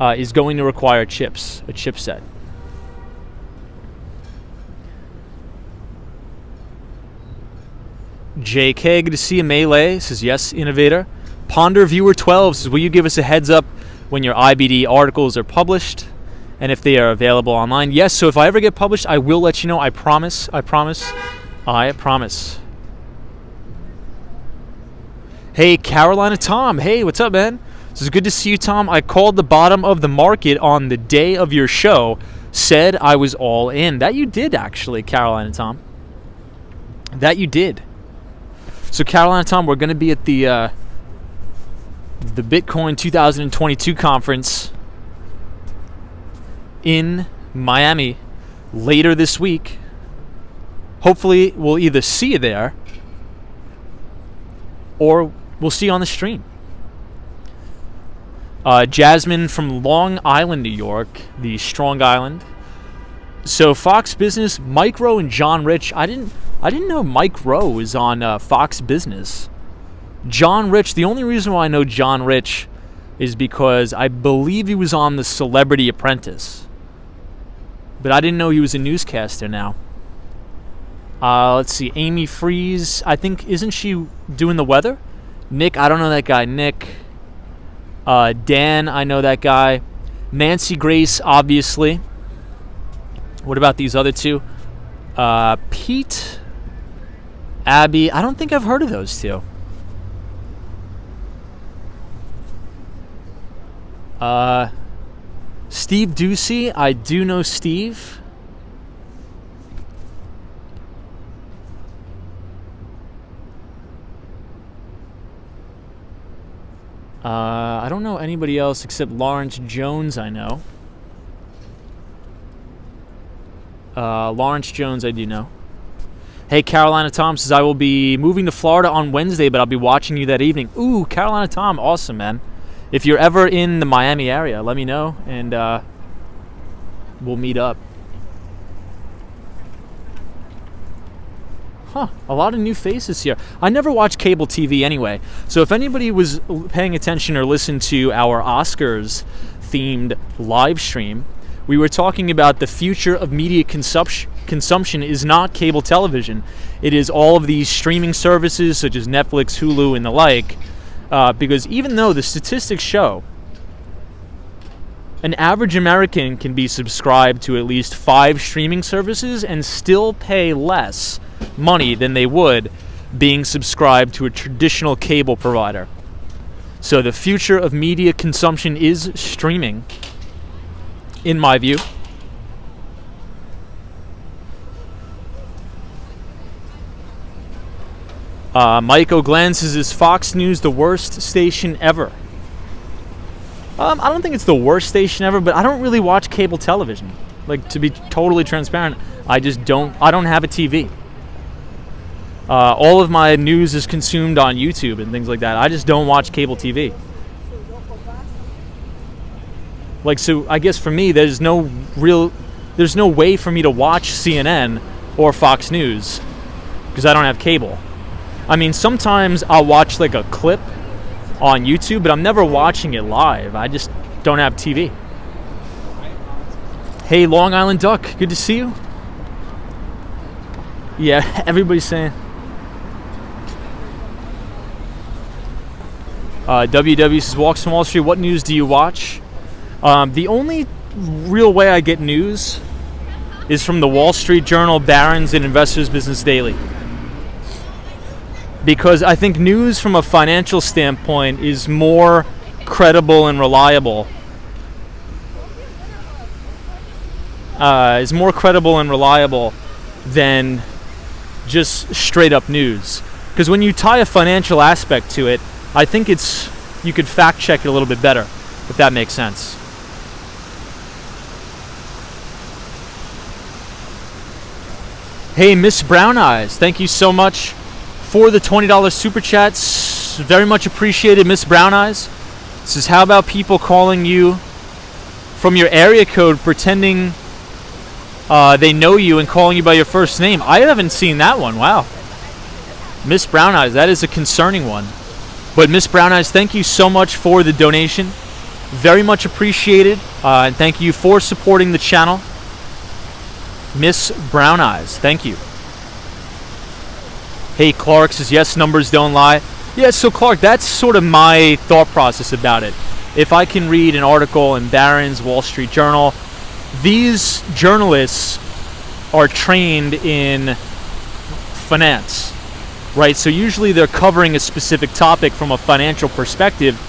is going to require chips, a chipset. JK, good to see you. Melee says, yes, innovator. Ponder Viewer 12 says, will you give us a heads up when your IBD articles are published and if they are available online? Yes, so if I ever get published, I will let you know. I promise. Hey, Carolina Tom. Hey, what's up, man? This is good to see you, Tom. I called the bottom of the market on the day of your show, said I was all in. That you did, actually, Carolina Tom. That you did. So, Carolina Tom, we're going to be at the Bitcoin 2022 conference in Miami later this week. Hopefully, we'll either see you there or we'll see you on the stream. Jasmine from Long Island, New York, the Strong Island. So Fox Business, Mike Rowe and John Rich. I didn't know Mike Rowe was on Fox Business. John Rich, the only reason why I know John Rich is because I believe he was on The Celebrity Apprentice. But I didn't know he was a newscaster now. Let's see, Amy Freeze, I think, isn't she doing the weather? Nick, I don't know that guy. Nick. Dan, I know that guy. Nancy Grace, obviously. What about these other two? Pete, Abby, I don't think I've heard of those two. Steve Ducey, I do know Steve. I don't know anybody else except Lawrence Jones I know. Lawrence Jones I do know. Hey, Carolina Tom says, I will be moving to Florida on Wednesday, but I'll be watching you that evening. Ooh, Carolina Tom, awesome, man. If you're ever in the Miami area, let me know, and we'll meet up. A lot of new faces here. I never watch cable TV anyway, so if anybody was paying attention or listened to our Oscars-themed live stream, we were talking about the future of media consumption is not cable television. It is all of these streaming services such as Netflix, Hulu, and the like, because even though the statistics show an average American can be subscribed to at least 5 streaming services and still pay less money than they would being subscribed to a traditional cable provider. So the future of media consumption is streaming, in my view. Mike O'Glenn says, is Fox News the worst station ever? I don't think it's the worst station ever, but I don't really watch cable television. Like, to be totally transparent, I don't have a TV. All of my news is consumed on YouTube and things like that. I just don't watch cable TV. Like, so I guess for me, there's no way for me to watch CNN or Fox News because I don't have cable. I mean, sometimes I'll watch like a clip on YouTube, but I'm never watching it live. I just don't have TV. Hey, Long Island Duck, good to see you. Yeah, everybody's saying. WW says, Walks from Wall Street, what news do you watch? The only real way I get news is from the Wall Street Journal, Barron's, and Investors Business Daily. Because I think news from a financial standpoint is more credible and reliable. Than just straight up news. Because when you tie a financial aspect to it, I think you could fact check it a little bit better, if that makes sense. Hey, Miss Brown Eyes, thank you so much for the $20 super chats. Very much appreciated, Miss Brown Eyes. Says, how about people calling you from your area code, pretending they know you and calling you by your first name? I haven't seen that one. Wow. Miss Brown Eyes, that is a concerning one. But Miss Brown Eyes, thank you so much for the donation. Very much appreciated. And thank you for supporting the channel. Miss Brown Eyes, thank you. Hey, Clark says, yes, numbers don't lie. Yeah, so Clark, that's sort of my thought process about it. If I can read an article in Barron's, Wall Street Journal, these journalists are trained in finance, right? So usually they're covering a specific topic from a financial perspective.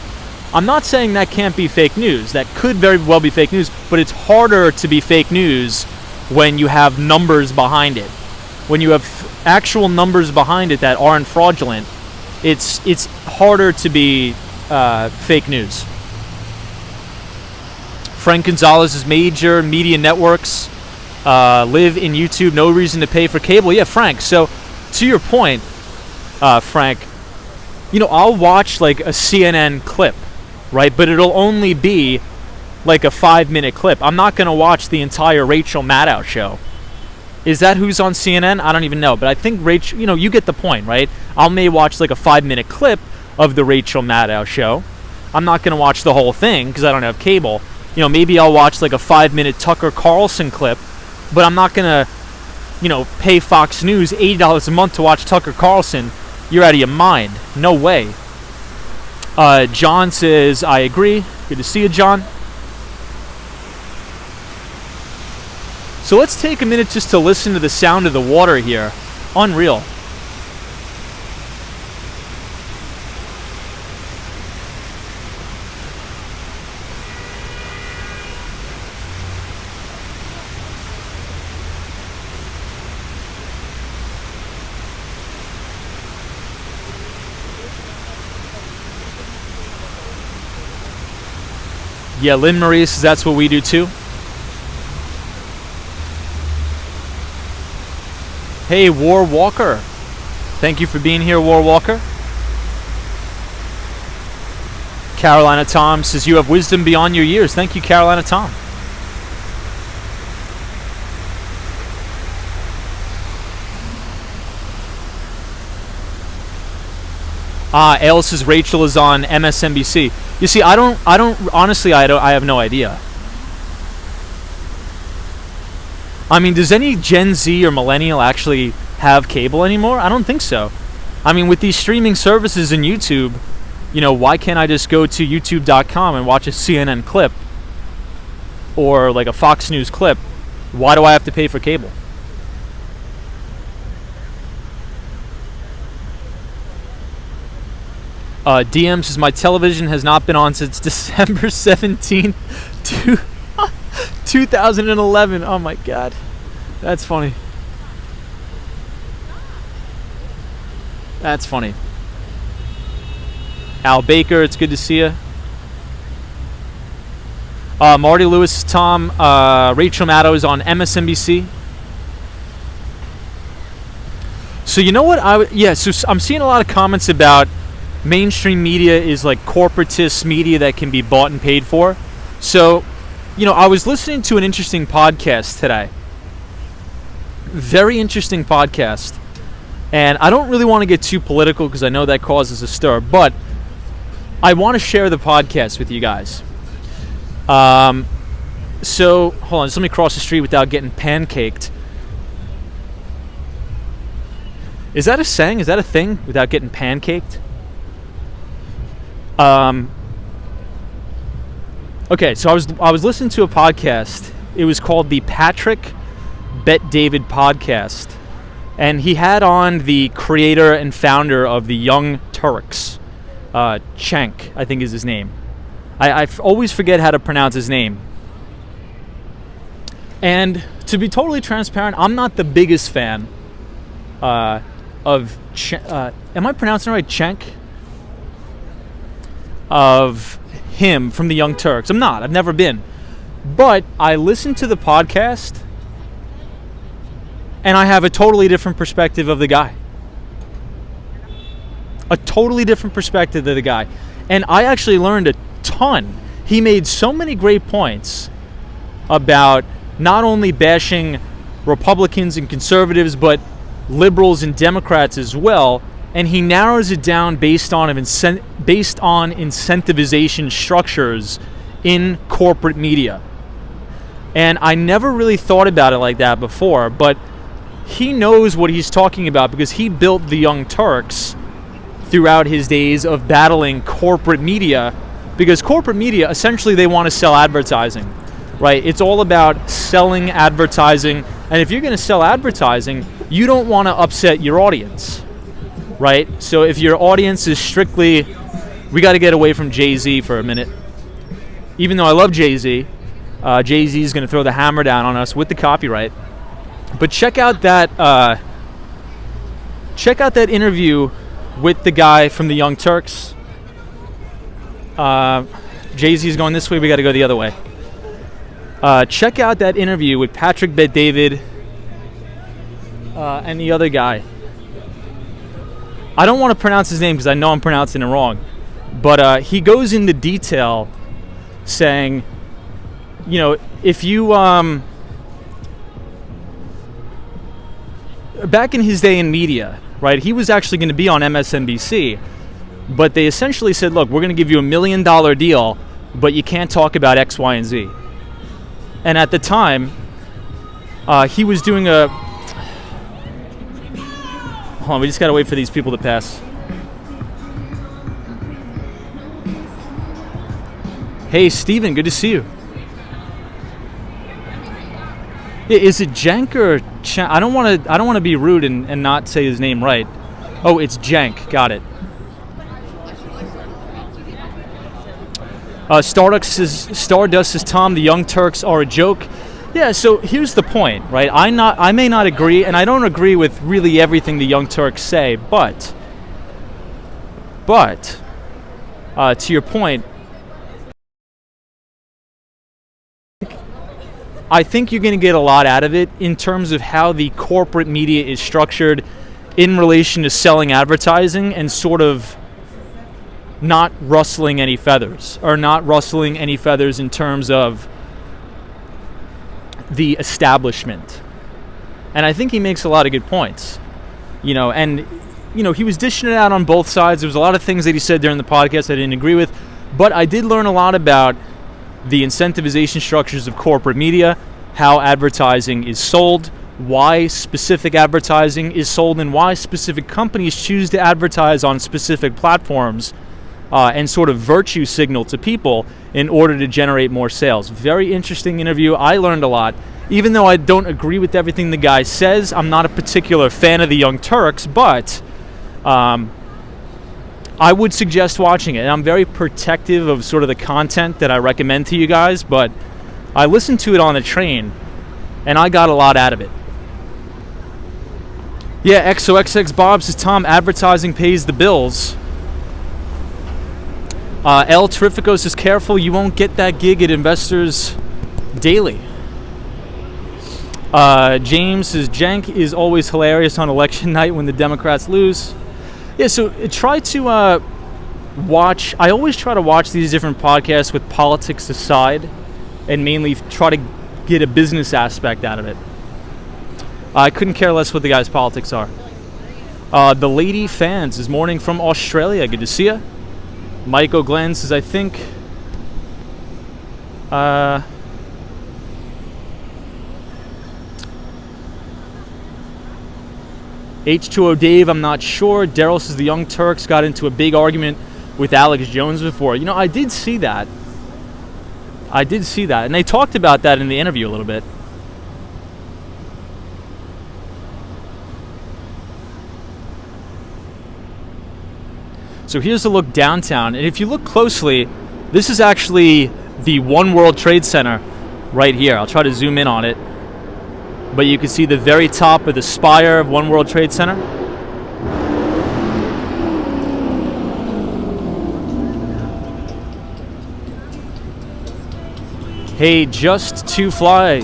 I'm not saying that can't be fake news. That could very well be fake news, but it's harder to be fake news when you have numbers behind it. When you have actual numbers behind it that aren't fraudulent, it's harder to be fake news. Frank Gonzalez is major media networks live in YouTube, no reason to pay for cable. Yeah, Frank, so to your point, Frank, I'll watch like a CNN clip, right? But it'll only be like a 5-minute clip. I'm not going to watch the entire Rachel Maddow show. Is that who's on CNN? I don't even know. But I think Rachel, you get the point, right? I may watch like a 5-minute clip of the Rachel Maddow show. I'm not going to watch the whole thing because I don't have cable. Maybe I'll watch like a 5-minute Tucker Carlson clip, but I'm not going to, pay Fox News $80 a month to watch Tucker Carlson. You're out of your mind. No way. John says, I agree. Good to see you, John. So let's take a minute just to listen to the sound of the water here. Unreal. Yeah, Lynn Marie says that's what we do too. Hey, War Walker. Thank you for being here, War Walker. Carolina Tom says you have wisdom beyond your years. Thank you, Carolina Tom. Ale says Rachel is on MSNBC. You see, I don't honestly, I have no idea. I mean, does any Gen Z or millennial actually have cable anymore? I don't think so. I mean, with these streaming services and YouTube, you know, why can't I just go to youtube.com and watch a CNN clip or like a Fox News clip? Why do I have to pay for cable? DM says my television has not been on since December 17th, 2011. Oh my god, that's funny. That's funny. Al Baker, it's good to see you. Marty Lewis, Tom, Rachel Maddow is on MSNBC. So you know what? So I'm seeing a lot of comments about mainstream media is like corporatist media that can be bought and paid for. So, you know, I was listening to an interesting podcast today. Very interesting podcast. And I don't really want to get too political because I know that causes a stir, but I want to share the podcast with you guys. So, hold on, just let me cross the street without getting pancaked. Is that a saying? Is that a thing? Without getting pancaked? Okay, so I was listening to a podcast. It was called the Patrick Bet David podcast, and he had on the creator and founder of the Young Turks, Cenk, I think is his name. I always forget how to pronounce his name. And to be totally transparent, I'm not the biggest fan of am I pronouncing it right? Cenk? Of him from the Young Turks. I'm not. I've never been. But I listened to the podcast and I have a totally different perspective of the guy. A totally different perspective of the guy. And I actually learned a ton. He made so many great points about not only bashing Republicans and conservatives, but liberals and Democrats as well. And he narrows it down based on incentivization structures in corporate media. And I never really thought about it like that before, but he knows what he's talking about because he built the Young Turks throughout his days of battling corporate media, because corporate media, essentially they want to sell advertising, right? It's all about selling advertising. And if you're going to sell advertising, you don't want to upset your audience. Right? So if your audience is strictly, we got to get away from Jay-Z for a minute. Even though I love Jay-Z, Jay-Z is going to throw the hammer down on us with the copyright. But check out that interview with the guy from the Young Turks. Jay-Z is going this way, we got to go the other way. Check out that interview with Patrick Bet-David and the other guy. I don't want to pronounce his name because I know I'm pronouncing it wrong. But he goes into detail saying, you know, if you... back in his day in media, right, he was actually going to be on MSNBC. But they essentially said, look, we're going to give you $1 million deal, but you can't talk about X, Y, and Z. And at the time, he was doing a... Hold on, we just gotta wait for these people to pass. Hey, Steven, good to see you. Is it Cenk or Cenk? I don't want to be rude and not say his name right. Oh, it's Cenk. Got it. Stardust says, Tom, the Young Turks are a joke. Yeah, so here's the point, right? I may not agree, and I don't agree with really everything the Young Turks say, but to your point, I think you're going to get a lot out of it in terms of how the corporate media is structured in relation to selling advertising and sort of not rustling any feathers, or not rustling any feathers in terms of the establishment. And I think he makes a lot of good points. He was dishing it out on both sides. There was a lot of things that he said during the podcast I didn't agree with, but I did learn a lot about the incentivization structures of corporate media, how advertising is sold, why specific advertising is sold, and why specific companies choose to advertise on specific platforms and sort of virtue signal to people in order to generate more sales. Very interesting interview. I learned a lot. Even though I don't agree with everything the guy says, I'm not a particular fan of the Young Turks, but I would suggest watching it. And I'm very protective of sort of the content that I recommend to you guys, but I listened to it on the train, and I got a lot out of it. Yeah, XOXX Bob says, Tom, advertising pays the bills. El Terrifico says, careful, you won't get that gig at Investors Daily. James says, Jenk is always hilarious on election night when the Democrats lose. Yeah, so try to watch. I always try to watch these different podcasts with politics aside and mainly try to get a business aspect out of it. I couldn't care less what the guy's politics are. The Lady Fans is morning from Australia. Good to see you. Mike O'Glenn says, I think H2O Dave, I'm not sure. Daryl says the Young Turks got into a big argument with Alex Jones before. I did see that. And they talked about that in the interview a little bit. So here's a look downtown. And if you look closely, this is actually the One World Trade Center right here. I'll try to zoom in on it. But you can see the very top of the spire of One World Trade Center. Hey, Just to Fly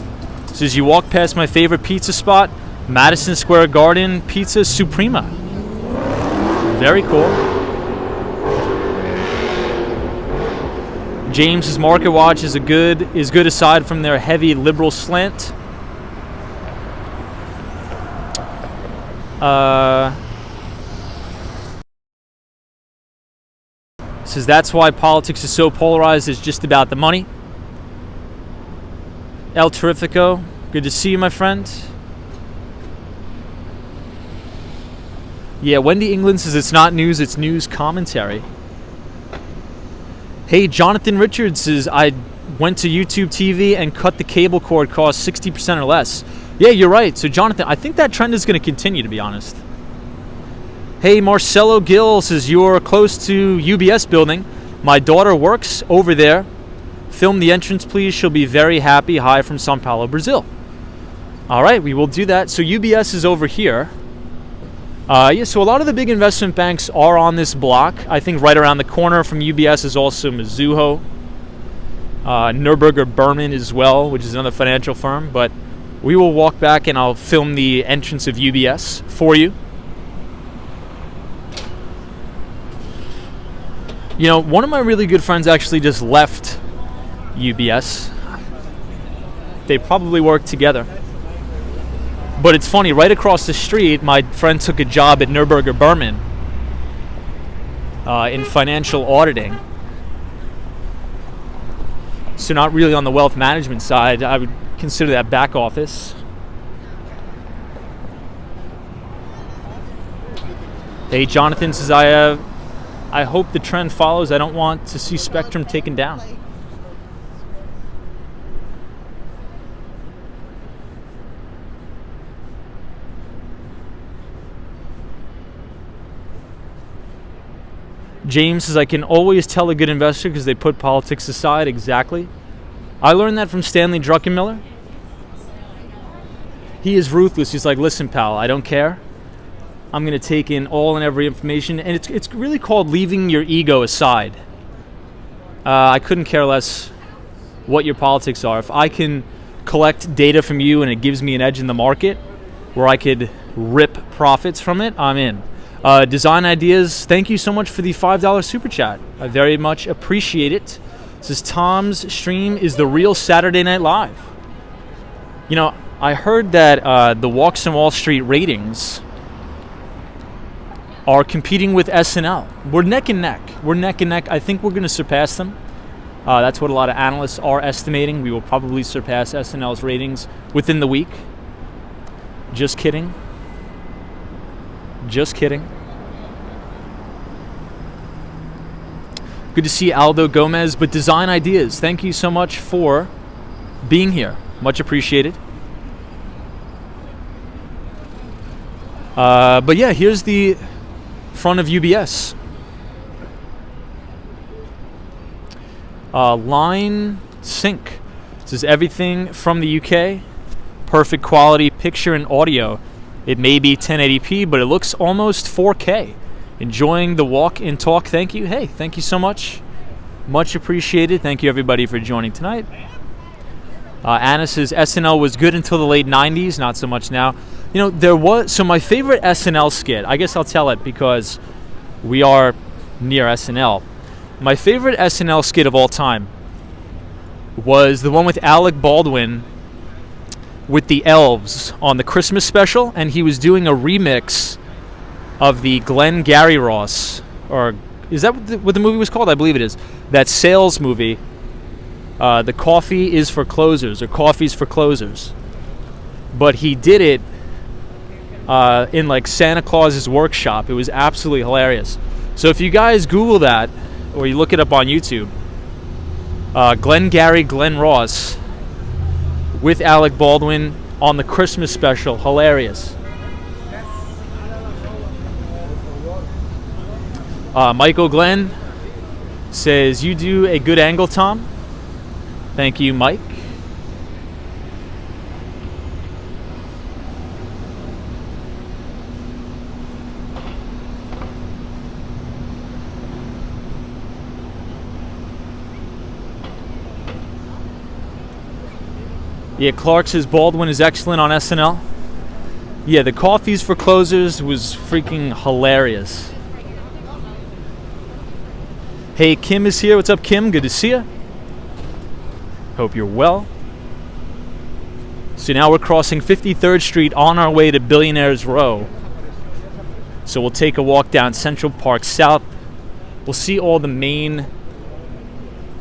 says, you walk past my favorite pizza spot, Madison Square Garden Pizza Suprema. Very cool. James's Market Watch is good aside from their heavy liberal slant. Says that's why politics is so polarized. It's just about the money. El Terrifico, good to see you, my friend. Yeah, Wendy England says it's not news, it's news commentary. Hey, Jonathan Richards says, I went to YouTube TV and cut the cable cord cost 60% or less. Yeah, you're right. So, Jonathan, I think that trend is going to continue, to be honest. Hey, Marcelo Gill says, you're close to UBS building. My daughter works over there. Film the entrance, please. She'll be very happy. Hi from Sao Paulo, Brazil. All right, we will do that. So, UBS is over here. So a lot of the big investment banks are on this block. I think right around the corner from UBS is also Mizuho, Neuberger Berman as well, which is another financial firm. But we will walk back and I'll film the entrance of UBS for you. One of my really good friends actually just left UBS. They probably work together. But it's funny, right across the street, my friend took a job at Neuberger Berman in financial auditing. So not really on the wealth management side. I would consider that back office. Hey, Jonathan says, I hope the trend follows. I don't want to see Spectrum taken down. James says, I can always tell a good investor because they put politics aside. Exactly. I learned that from Stanley Druckenmiller. He is ruthless. He's like, listen, pal, I don't care. I'm going to take in all and every information. And it's really called leaving your ego aside. I couldn't care less what your politics are. If I can collect data from you and it gives me an edge in the market where I could rip profits from it, I'm in. Design Ideas, thank you so much for the $5 super chat. I very much appreciate it. It says Tom's stream is the real Saturday Night Live. You know, I heard that the Walks on Wall Street ratings are competing with SNL. We're neck and neck. I think we're going to surpass them. That's what a lot of analysts are estimating. We will probably surpass SNL's ratings within the week. Just kidding. Good to see Aldo Gomez, but Design Ideas, thank you so much for being here. Much appreciated. But yeah, here's the front of UBS. Line sync. This is everything from the UK. Perfect quality picture and audio. It may be 1080p, but it looks almost 4K. Enjoying the walk and talk. Thank you. Hey, thank you so much. Much appreciated. Thank you everybody for joining tonight. Anna says SNL was good until the late 90s, not so much now. You know, so my favorite SNL skit, I guess I'll tell it because we are near SNL. My favorite SNL skit of all time was the one with Alec Baldwin with the elves on the Christmas special, and he was doing a remix of the Glenn Gary Ross, or is that what the movie was called? I believe it is. That sales movie, The Coffee is for Closers, or Coffee's for Closers. But he did it in like Santa Claus's workshop. It was absolutely hilarious. So if you guys Google that, or you look it up on YouTube, Glenn Gary, Glenn Ross with Alec Baldwin on the Christmas special, hilarious. Michael Glenn says, you do a good angle, Tom. Thank you, Mike. Yeah, Clark says Baldwin is excellent on SNL. Yeah, the Coffees for Closers was freaking hilarious. Hey, Kim is here. What's up, Kim? Good to see you. Hope you're well. So now we're crossing 53rd Street on our way to Billionaires Row. So we'll take a walk down Central Park South. We'll see all the main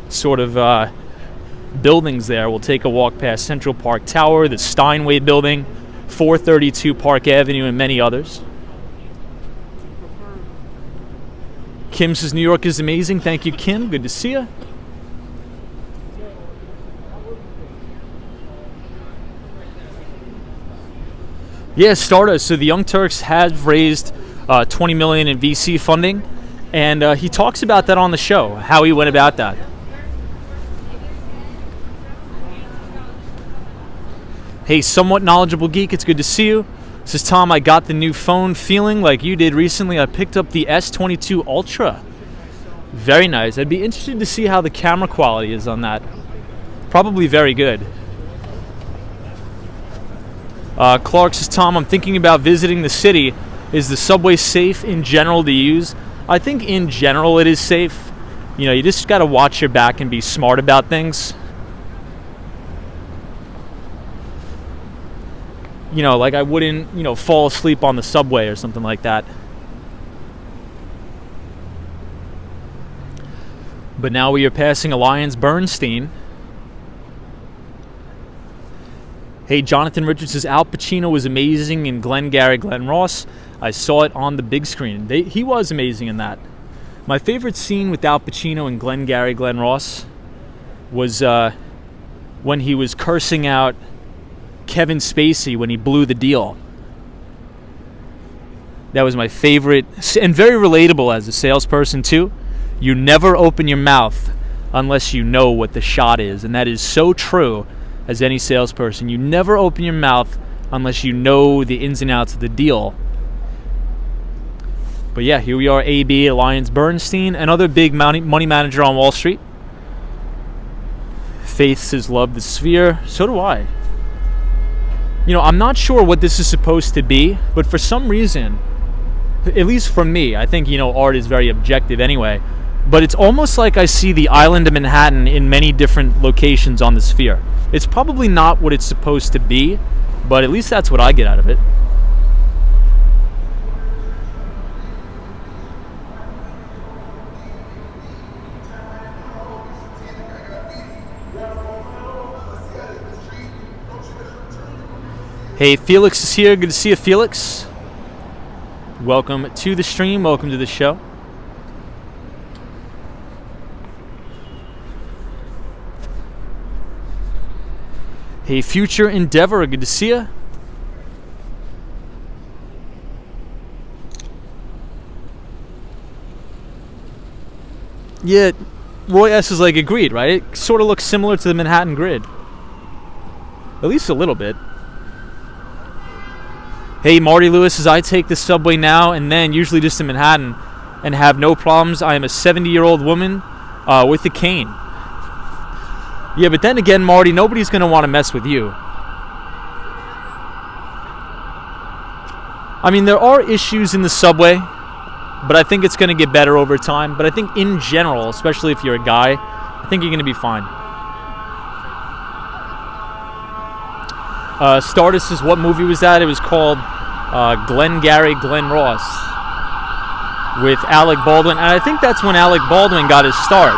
sort of buildings there. We'll take a walk past Central Park Tower, the Steinway Building, 432 Park Avenue, and many others. Kim says New York is amazing. Thank you, Kim. Good to see you. Yeah, Stardust. So the Young Turks have raised $20 million in VC funding, and he talks about that on the show, how he went about that. Hey, somewhat knowledgeable geek, it's good to see you. Says Tom, I got the new phone feeling like you did recently. I picked up the S22 Ultra. Very nice. I'd be interested to see how the camera quality is on that. Probably very good. Clark says, Tom, I'm thinking about visiting the city. Is the subway safe in general to use? I think in general it is safe. You know, you just got to watch your back and be smart about things. You know, like I wouldn't, fall asleep on the subway or something like that. But now we are passing Alliance Bernstein. Hey, Jonathan Richards says Al Pacino was amazing in Glenn Gary, Glenn Ross. I saw it on the big screen. He was amazing in that. My favorite scene with Al Pacino and Glenn Gary, Glenn Ross was when he was cursing out Kevin Spacey when he blew the deal. That was my favorite, and very relatable as a salesperson too. You never open your mouth unless you know what the shot is, and that is so true as any salesperson. You never open your mouth unless you know the ins and outs of the deal. But yeah, here we are, AB, Alliance Bernstein, another big money manager on Wall Street. Faith says, love the sphere. So do I. I'm not sure what this is supposed to be, but for some reason, at least for me, I think, art is very objective anyway, but it's almost like I see the island of Manhattan in many different locations on the sphere. It's probably not what it's supposed to be, but at least that's what I get out of it. Hey, Felix is here. Good to see you, Felix. Welcome to the stream. Welcome to the show. Hey, Future Endeavor. Good to see you. Yeah, Roy S. is like agreed, right? It sort of looks similar to the Manhattan grid. At least a little bit. Hey, Marty Lewis says, I take the subway now and then, usually just in Manhattan, and have no problems. I am a 70-year-old woman with a cane. Yeah, but then again, Marty, nobody's going to want to mess with you. I mean, there are issues in the subway, but I think it's going to get better over time. But I think in general, especially if you're a guy, I think you're going to be fine. Stardust says, what movie was that? It was called Glengarry Glen Ross with Alec Baldwin. And I think that's when Alec Baldwin got his start.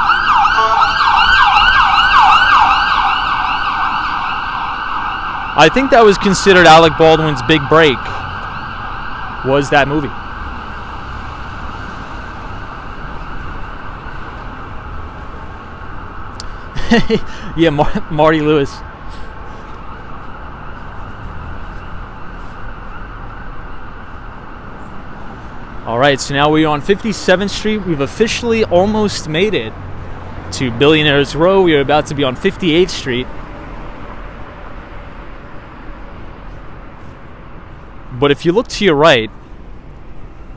I think that was considered Alec Baldwin's big break, was that movie. Yeah, Marty Lewis. All right, so now we're on 57th Street. We've officially almost made it to Billionaires Row. We are about to be on 58th Street. But if you look to your right,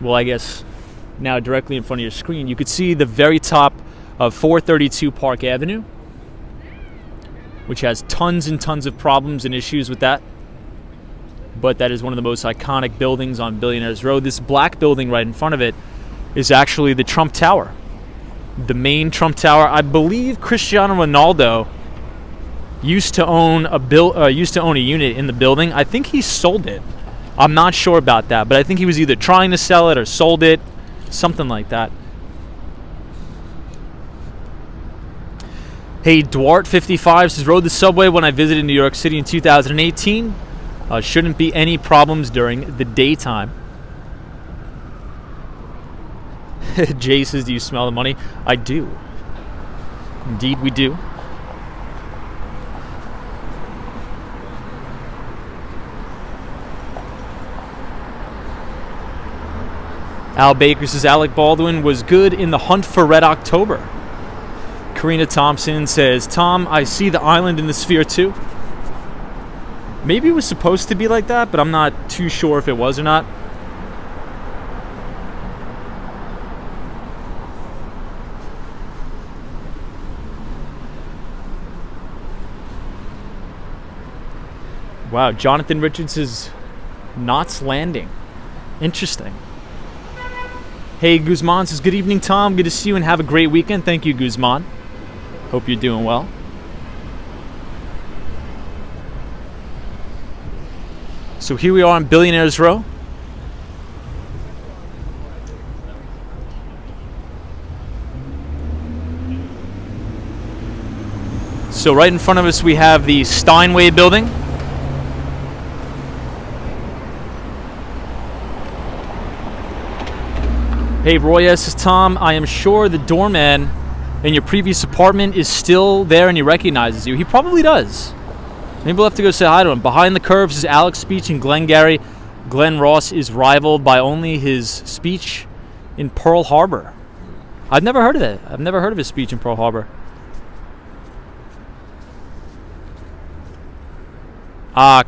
well, I guess now directly in front of your screen, you could see the very top of 432 Park Avenue, which has tons and tons of problems and issues with that. But that is one of the most iconic buildings on Billionaires Row. This black building right in front of it is actually the Trump Tower, the main Trump Tower. I believe Cristiano Ronaldo used to own a unit in the building. I think he sold it. I'm not sure about that, but I think he was either trying to sell it or sold it, something like that. Hey, Dwart55 says, rode the subway when I visited New York City in 2018. Shouldn't be any problems during the daytime. Jay says, do you smell the money? I do. Indeed, we do. Al Baker says, Alec Baldwin was good in The Hunt for Red October. Karina Thompson says, Tom, I see the island in the sphere too. Maybe it was supposed to be like that, but I'm not too sure if it was or not. Wow, Jonathan Richards is Knots Landing. Interesting. Hey, Guzman says, good evening, Tom. Good to see you and have a great weekend. Thank you, Guzman. Hope you're doing well. So here we are on Billionaires Row. So right in front of us we have the Steinway building. Hey, Roy S. says, Tom, I am sure the doorman in your previous apartment is still there and he recognizes you. He probably does. Maybe we'll have to go say hi to him. Behind the Curves is Alec's speech in Glengarry. Glen Ross is rivaled by only his speech in Pearl Harbor. I've never heard of it. I've never heard of his speech in Pearl Harbor.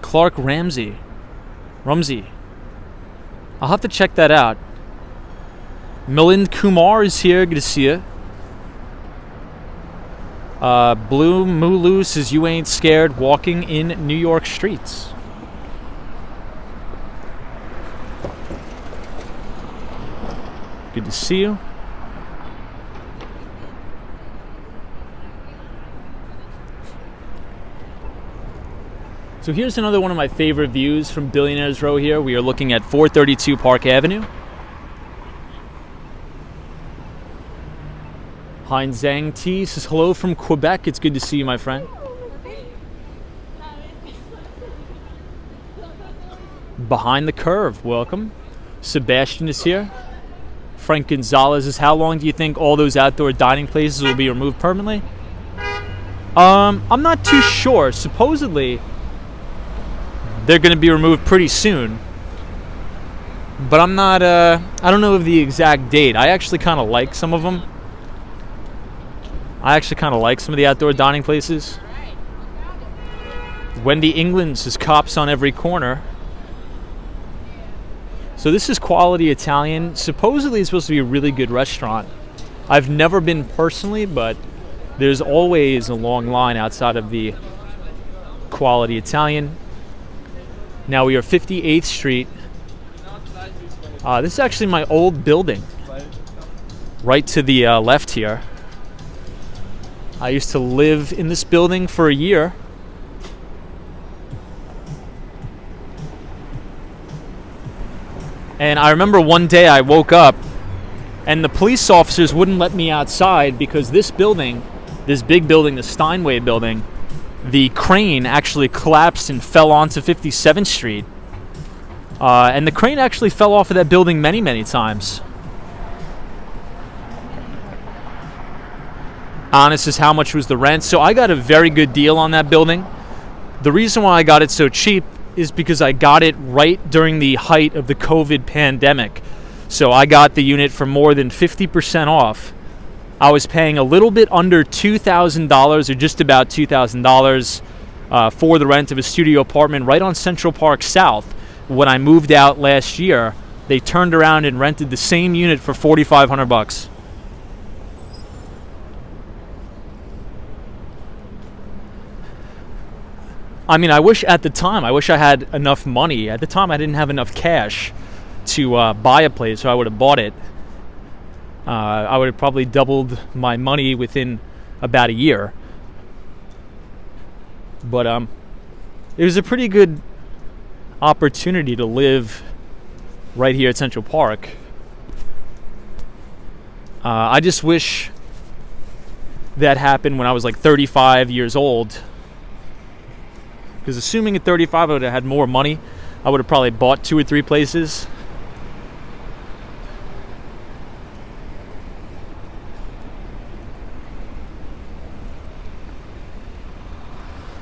Clark Rumsey. I'll have to check that out. Milind Kumar is here. Good to see you. Blue Mulu says you ain't scared walking in New York streets. Good to see you. So here's another one of my favorite views from Billionaires Row here. We are looking at 432 Park Avenue. Heinz Zhang T says hello from Quebec. It's good to see you, my friend. Behind the Curve, welcome. Sebastian is here. Frank Gonzalez is, how long do you think all those outdoor dining places will be removed permanently? I'm not too sure. Supposedly, they're going to be removed pretty soon. But I'm not, I don't know of the exact date. I actually kind of like some of them. I actually kind of like some of the outdoor dining places. Wendy England says cops on every corner. So this is Quality Italian. Supposedly it's supposed to be a really good restaurant. I've never been personally, but there's always a long line outside of the Quality Italian. Now we are 58th Street. This is actually my old building. Right to the left here. I used to live in this building for a year. And I remember one day I woke up and the police officers wouldn't let me outside because this building, this big building, the Steinway building, the crane actually collapsed and fell onto 57th Street. And the crane actually fell off of that building many, many times. Honest is how much was the rent. So I got a very good deal on that building. The reason why I got it so cheap is because I got it right during the height of the COVID pandemic. So I got the unit for more than 50% off. I was paying a little bit under $2,000 or just about $2,000 for the rent of a studio apartment right on Central Park South. When I moved out last year, they turned around and rented the same unit for $4,500. I mean, I wish at the time, I wish I had enough money. At the time, I didn't have enough cash to buy a place, so I would have bought it. I would have probably doubled my money within about a year. But it was a pretty good opportunity to live right here at Central Park. I just wish that happened when I was like 35 years old. Because assuming at 35 I would have had more money, I would have probably bought 2 or 3 places.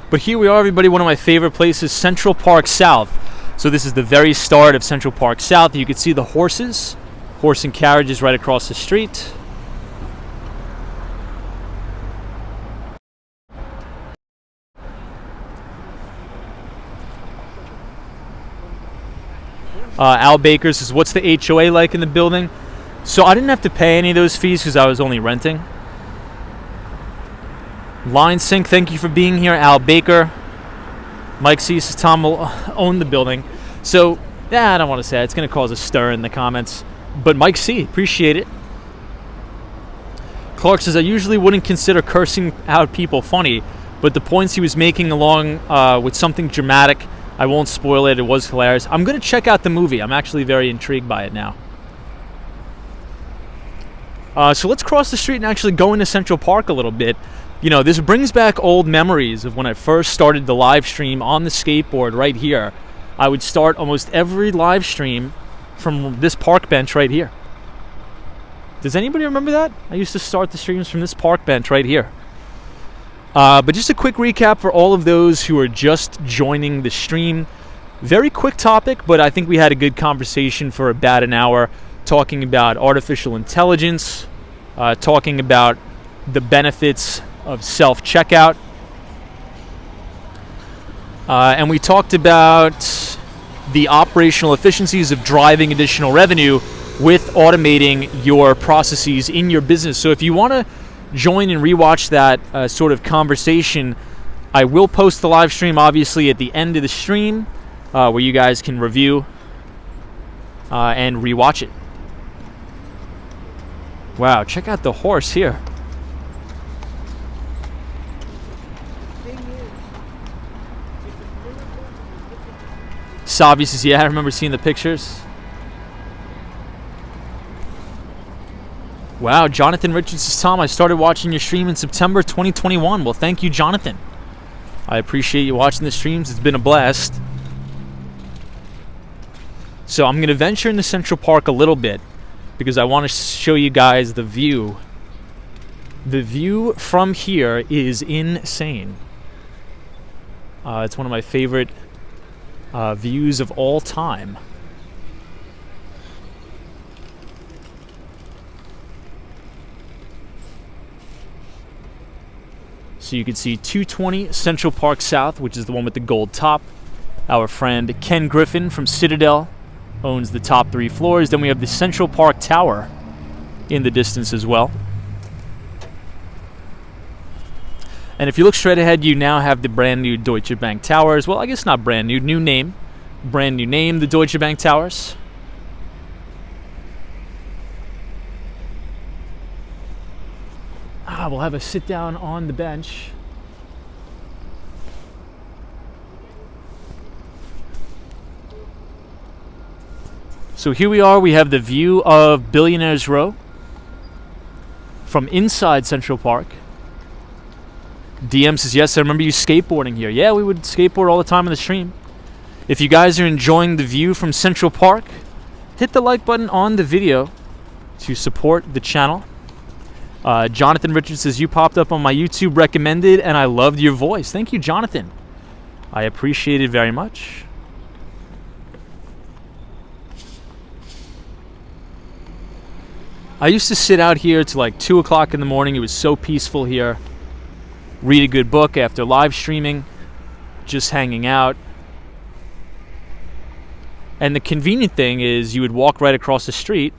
But here we are, everybody, one of my favorite places, Central Park South. So this is the very start of Central Park South. You can see the horses, horse and carriages right across the street. Al Baker says, what's the HOA like in the building? So I didn't have to pay any of those fees because I was only renting. Line Sync, thank you for being here, Al Baker. Mike C says Tom will own the building. So, yeah, I don't want to say it. It's going to cause a stir in the comments. But Mike C, appreciate it. Clark says, I usually wouldn't consider cursing out people funny, but the points he was making along with something dramatic, I won't spoil it. It was hilarious. I'm going to check out the movie. I'm actually very intrigued by it now. So let's cross the street and actually go into Central Park a little bit. You know, this brings back old memories of when I first started the live stream on the skateboard right here. I would start almost every live stream from this park bench right here. Does anybody remember that? I used to start the streams from this park bench right here. But just a quick recap for all of those who are just joining the stream. Very quick topic, but I think we had a good conversation for about an hour talking about artificial intelligence, talking about the benefits of self-checkout. And we talked about the operational efficiencies of driving additional revenue with automating your processes in your business. So if you want to join and rewatch that sort of conversation, I will post the live stream obviously at the end of the stream, where you guys can review and rewatch it. Wow, check out the horse here. Savi says, yeah, I remember seeing the pictures. Wow, Jonathan Richards says, Tom, I started watching your stream in September 2021. Well, thank you, Jonathan. I appreciate you watching the streams. It's been a blast. So I'm going to venture into Central Park a little bit because I want to show you guys the view. The view from here is insane. It's one of my favorite views of all time. So you can see 220 Central Park South, which is the one with the gold top. Our friend Ken Griffin from Citadel owns the top 3 floors. Then we have the Central Park Tower in the distance as well. And if you look straight ahead, you now have the brand new Deutsche Bank Towers. Well, I guess not brand new, new name. Brand new name, the Deutsche Bank Towers. We'll have a sit down on the bench. So here we are, we have the view of Billionaires Row from inside Central Park. DM says, yes, I remember you skateboarding here. Yeah, we would skateboard all the time on the stream. If you guys are enjoying the view from Central Park, hit the like button on the video to support the channel. Jonathan Richards says, you popped up on my YouTube recommended and I loved your voice. Thank you, Jonathan. I appreciate it very much. I used to sit out here till like 2 o'clock in the morning. It was so peaceful here. Read a good book after live streaming, just hanging out. And the convenient thing is you would walk right across the street,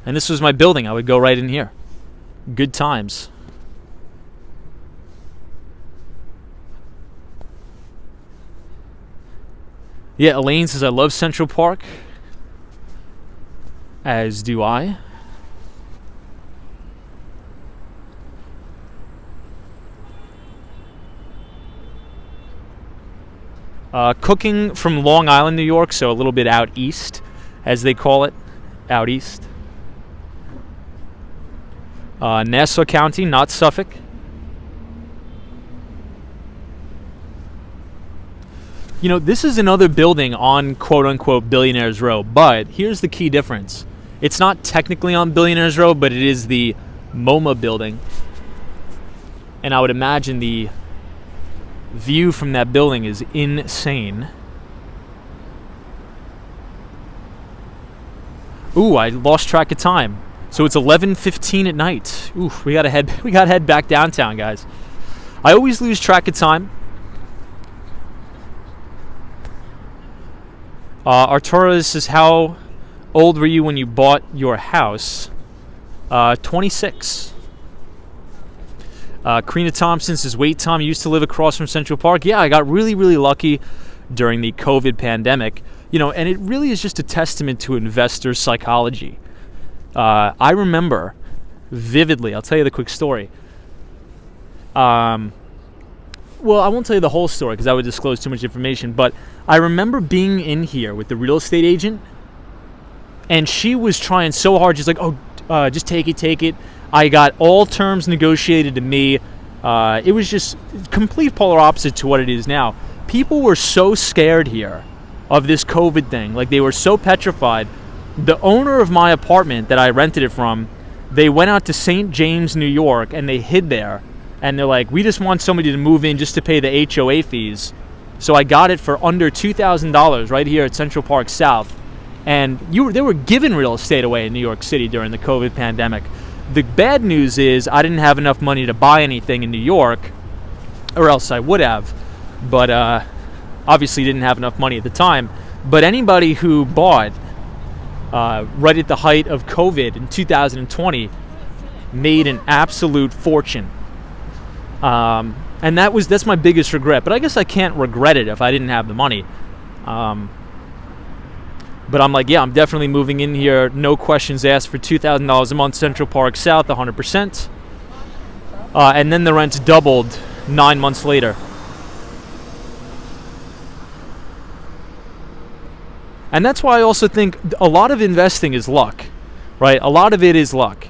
and this was my building. I would go right in here. Good times. Yeah, Elaine says, I love Central Park. As do I. Cooking from Long Island, New York, so a little bit out east, as they call it, out east. Nassau County, not Suffolk. You know, this is another building on quote-unquote Billionaires Row, but here's the key difference. It's not technically on Billionaires Row, but it is the MoMA building. And I would imagine the view from that building is insane. Ooh, I lost track of time. So it's 11:15 at night. Ooh, we gotta head back downtown, guys. I always lose track of time. Arturo says, how old were you when you bought your house? 26. Karina Thompson says, wait, Tom, you used to live across from Central Park. Yeah, I got really, really lucky during the COVID pandemic. You know, and it really is just a testament to investor psychology. I remember vividly, I'll tell you the quick story. Well, I won't tell you the whole story because that would disclose too much information, but I remember being in here with the real estate agent, and she was trying so hard. She's like, oh, just take it. I got all terms negotiated to me. It was just complete polar opposite to what it is now. People were so scared here of this COVID thing. Like, they were so petrified. The owner of my apartment that I rented it from, they went out to St. James, New York, and they hid there. And they're like, we just want somebody to move in just to pay the HOA fees. So I got it for under $2,000 right here at Central Park South. And they were giving real estate away in New York City during the COVID pandemic. The bad news is I didn't have enough money to buy anything in New York, or else I would have. But obviously didn't have enough money at the time. But anybody who bought right at the height of COVID in 2020, made an absolute fortune. And that's my biggest regret. But I guess I can't regret it if I didn't have the money. But I'm like, yeah, I'm definitely moving in here. No questions asked for $2,000 a month, Central Park South, 100%. And then the rent doubled 9 months later. And that's why I also think a lot of investing is luck, right? A lot of it is luck.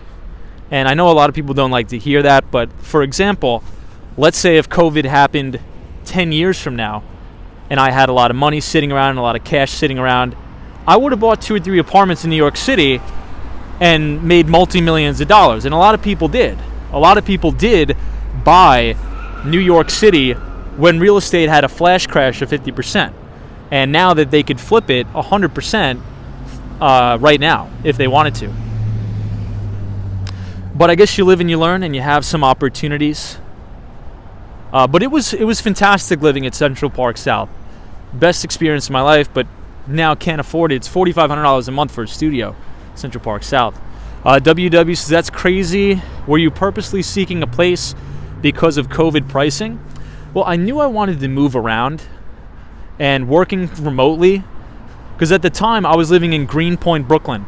And I know a lot of people don't like to hear that, but for example, let's say if COVID happened 10 years from now and I had a lot of money sitting around and a lot of cash sitting around, I would have bought 2 or 3 apartments in New York City and made multi-millions of dollars. And a lot of people did. A lot of people did buy New York City when real estate had a flash crash of 50%. And now that they could flip it 100% right now if they wanted to. But I guess you live and you learn, and you have some opportunities. But it was fantastic living at Central Park South. Best experience of my life, but now can't afford it. It's $4,500 a month for a studio, Central Park South. WW says, that's crazy. Were you purposely seeking a place because of COVID pricing? Well, I knew I wanted to move around and working remotely, because at the time I was living in Greenpoint, Brooklyn.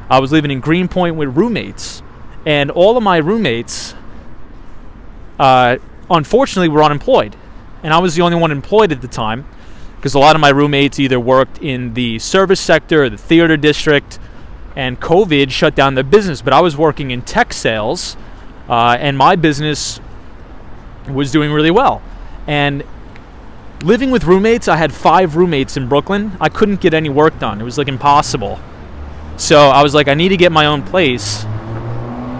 I was living in Greenpoint with roommates, and all of my roommates unfortunately were unemployed, and I was the only one employed at the time, because a lot of my roommates either worked in the service sector or the theater district, and COVID shut down their business. But I was working in tech sales, and my business was doing really well. And living with roommates, I had 5 roommates in Brooklyn. I couldn't get any work done. It was like impossible. So I was like, I need to get my own place.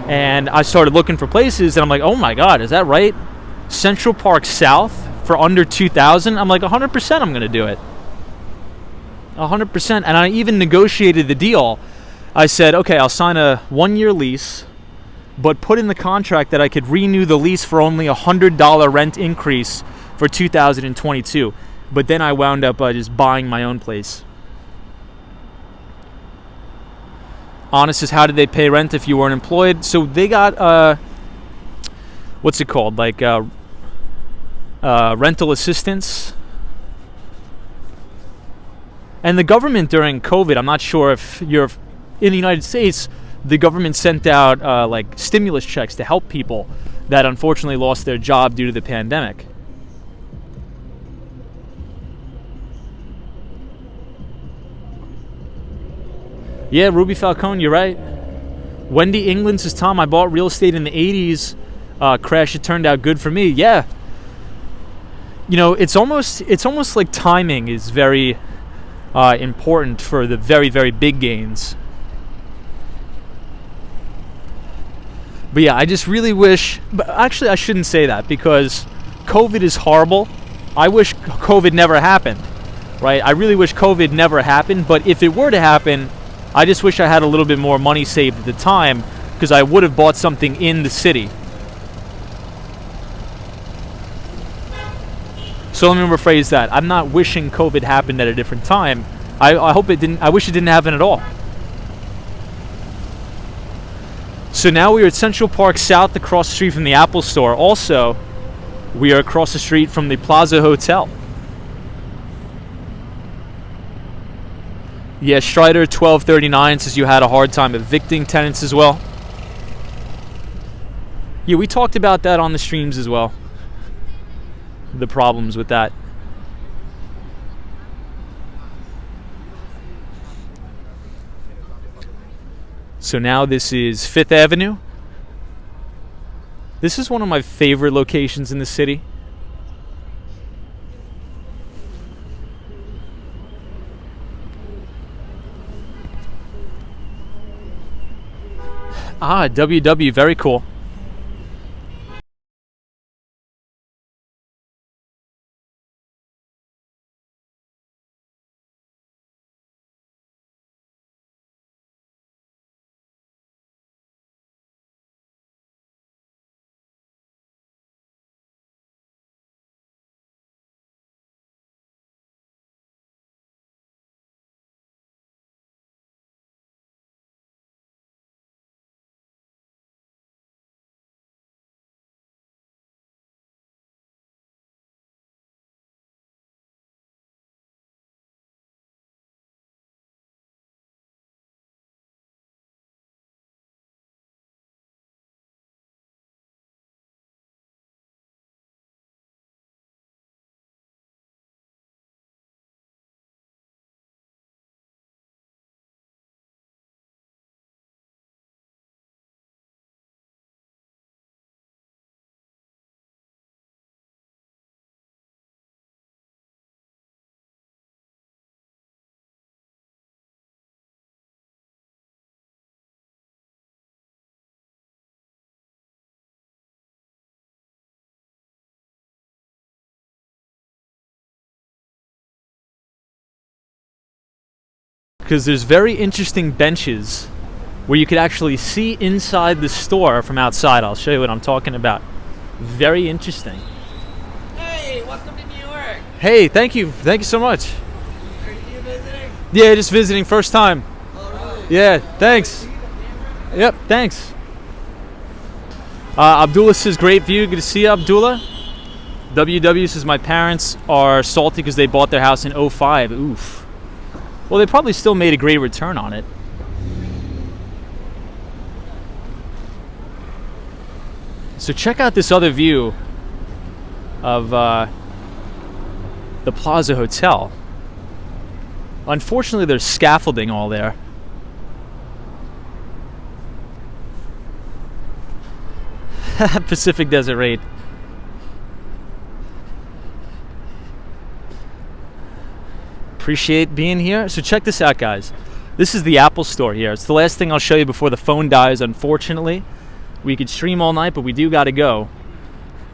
And I started looking for places, and I'm like, oh my God, is that right? Central Park South for under $2,000? I'm like, 100% I'm going to do it. 100%. And I even negotiated the deal. I said, okay, I'll sign a 1-year lease, but put in the contract that I could renew the lease for only $100 rent increase for 2022. But then I wound up just buying my own place. Honest is, how did they pay rent if you weren't employed? So they got, what's it called? Like rental assistance. And the government during COVID, I'm not sure if you're in the United States, the government sent out like stimulus checks to help people that unfortunately lost their job due to the pandemic. Yeah, Ruby Falcone, you're right. Wendy England says, Tom, I bought real estate in the 80s. Crash, it turned out good for me. Yeah. You know, it's almost like timing is very important for the very, very big gains. But yeah, I just really wish, but actually I shouldn't say that, because COVID is horrible. I wish COVID never happened, right? I really wish COVID never happened, but if it were to happen, I just wish I had a little bit more money saved at the time, because I would have bought something in the city. So let me rephrase that. I'm not wishing COVID happened at a different time. I hope it didn't. I wish it didn't happen at all. So now we are at Central Park South, across the street from the Apple Store. Also, we are across the street from the Plaza Hotel. Yeah, Strider 1239 says you had a hard time evicting tenants as well. Yeah, we talked about that on the streams as well. The problems with that. So now this is 5th Avenue. This is one of my favorite locations in the city. Ah, WW, very cool. because there's very interesting benches where you could actually see inside the store from outside. I'll show you what I'm talking about. Very interesting. Hey, welcome to New York. Hey, thank you so much. Are you visiting? Yeah, just visiting, first time. Oh, really? Yeah, thanks. Yep, thanks. Abdullah says, great view. Good to see you, Abdullah. WW says, my parents are salty because they bought their house in 05. Oof. Well, they probably still made a great return on it. So check out this other view of the Plaza Hotel. Unfortunately, there's scaffolding all there. Pacific Desert Raid. Appreciate being here. So check this out, guys. This is the Apple Store here. It's the last thing I'll show you before the phone dies, unfortunately. We could stream all night, but we do got to go.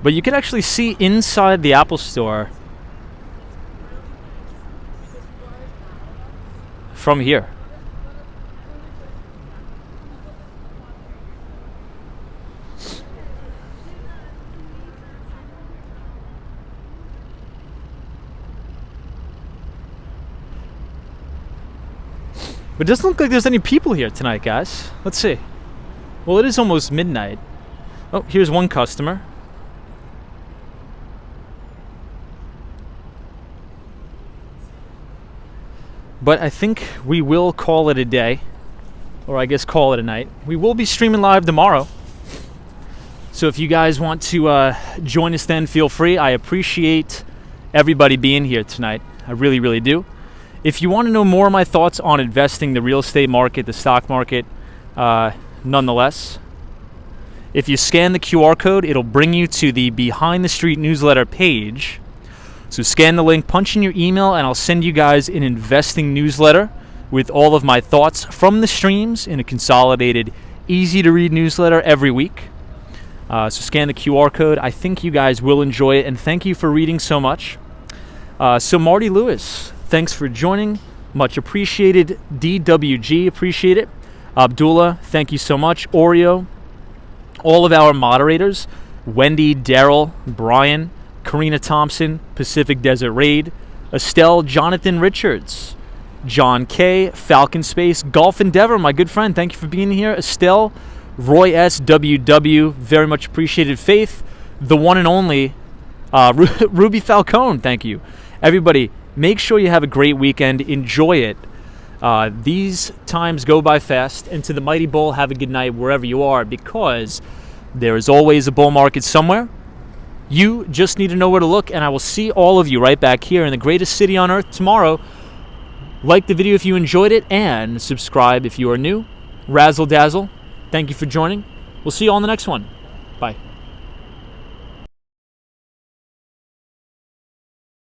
But you can actually see inside the Apple Store from here. But it doesn't look like there's any people here tonight, guys. Let's see. Well, it is almost midnight. Oh, here's one customer. But I think we will call it a day. Or I guess call it a night. We will be streaming live tomorrow. So if you guys want to join us then, feel free. I appreciate everybody being here tonight. I really, really do. If you want to know more of my thoughts on investing, the real estate market, the stock market, nonetheless, if you scan the QR code, it'll bring you to the Behind the Street newsletter page. So scan the link, punch in your email, and I'll send you guys an investing newsletter with all of my thoughts from the streams in a consolidated, easy-to-read newsletter every week. So scan the QR code. I think you guys will enjoy it, and thank you for reading so much. So Marty Lewis, thanks for joining. Much appreciated. DWG, appreciate it. Abdullah, thank you so much. Oreo, all of our moderators, Wendy, Daryl, Brian, Karina Thompson, Pacific Desert Raid, Estelle, Jonathan Richards, John K, Falcon Space, Golf Endeavor, my good friend, thank you for being here. Estelle, Roy S, WW, very much appreciated. Faith, the one and only Ruby Falcone, thank you. Everybody, make sure you have a great weekend. Enjoy it. These times go by fast. And to the Mighty Bull, have a good night wherever you are, because there is always a bull market somewhere. You just need to know where to look, and I will see all of you right back here in the greatest city on earth tomorrow. Like the video if you enjoyed it, and subscribe if you are new. Razzle Dazzle, thank you for joining. We'll see you on the next one. Bye.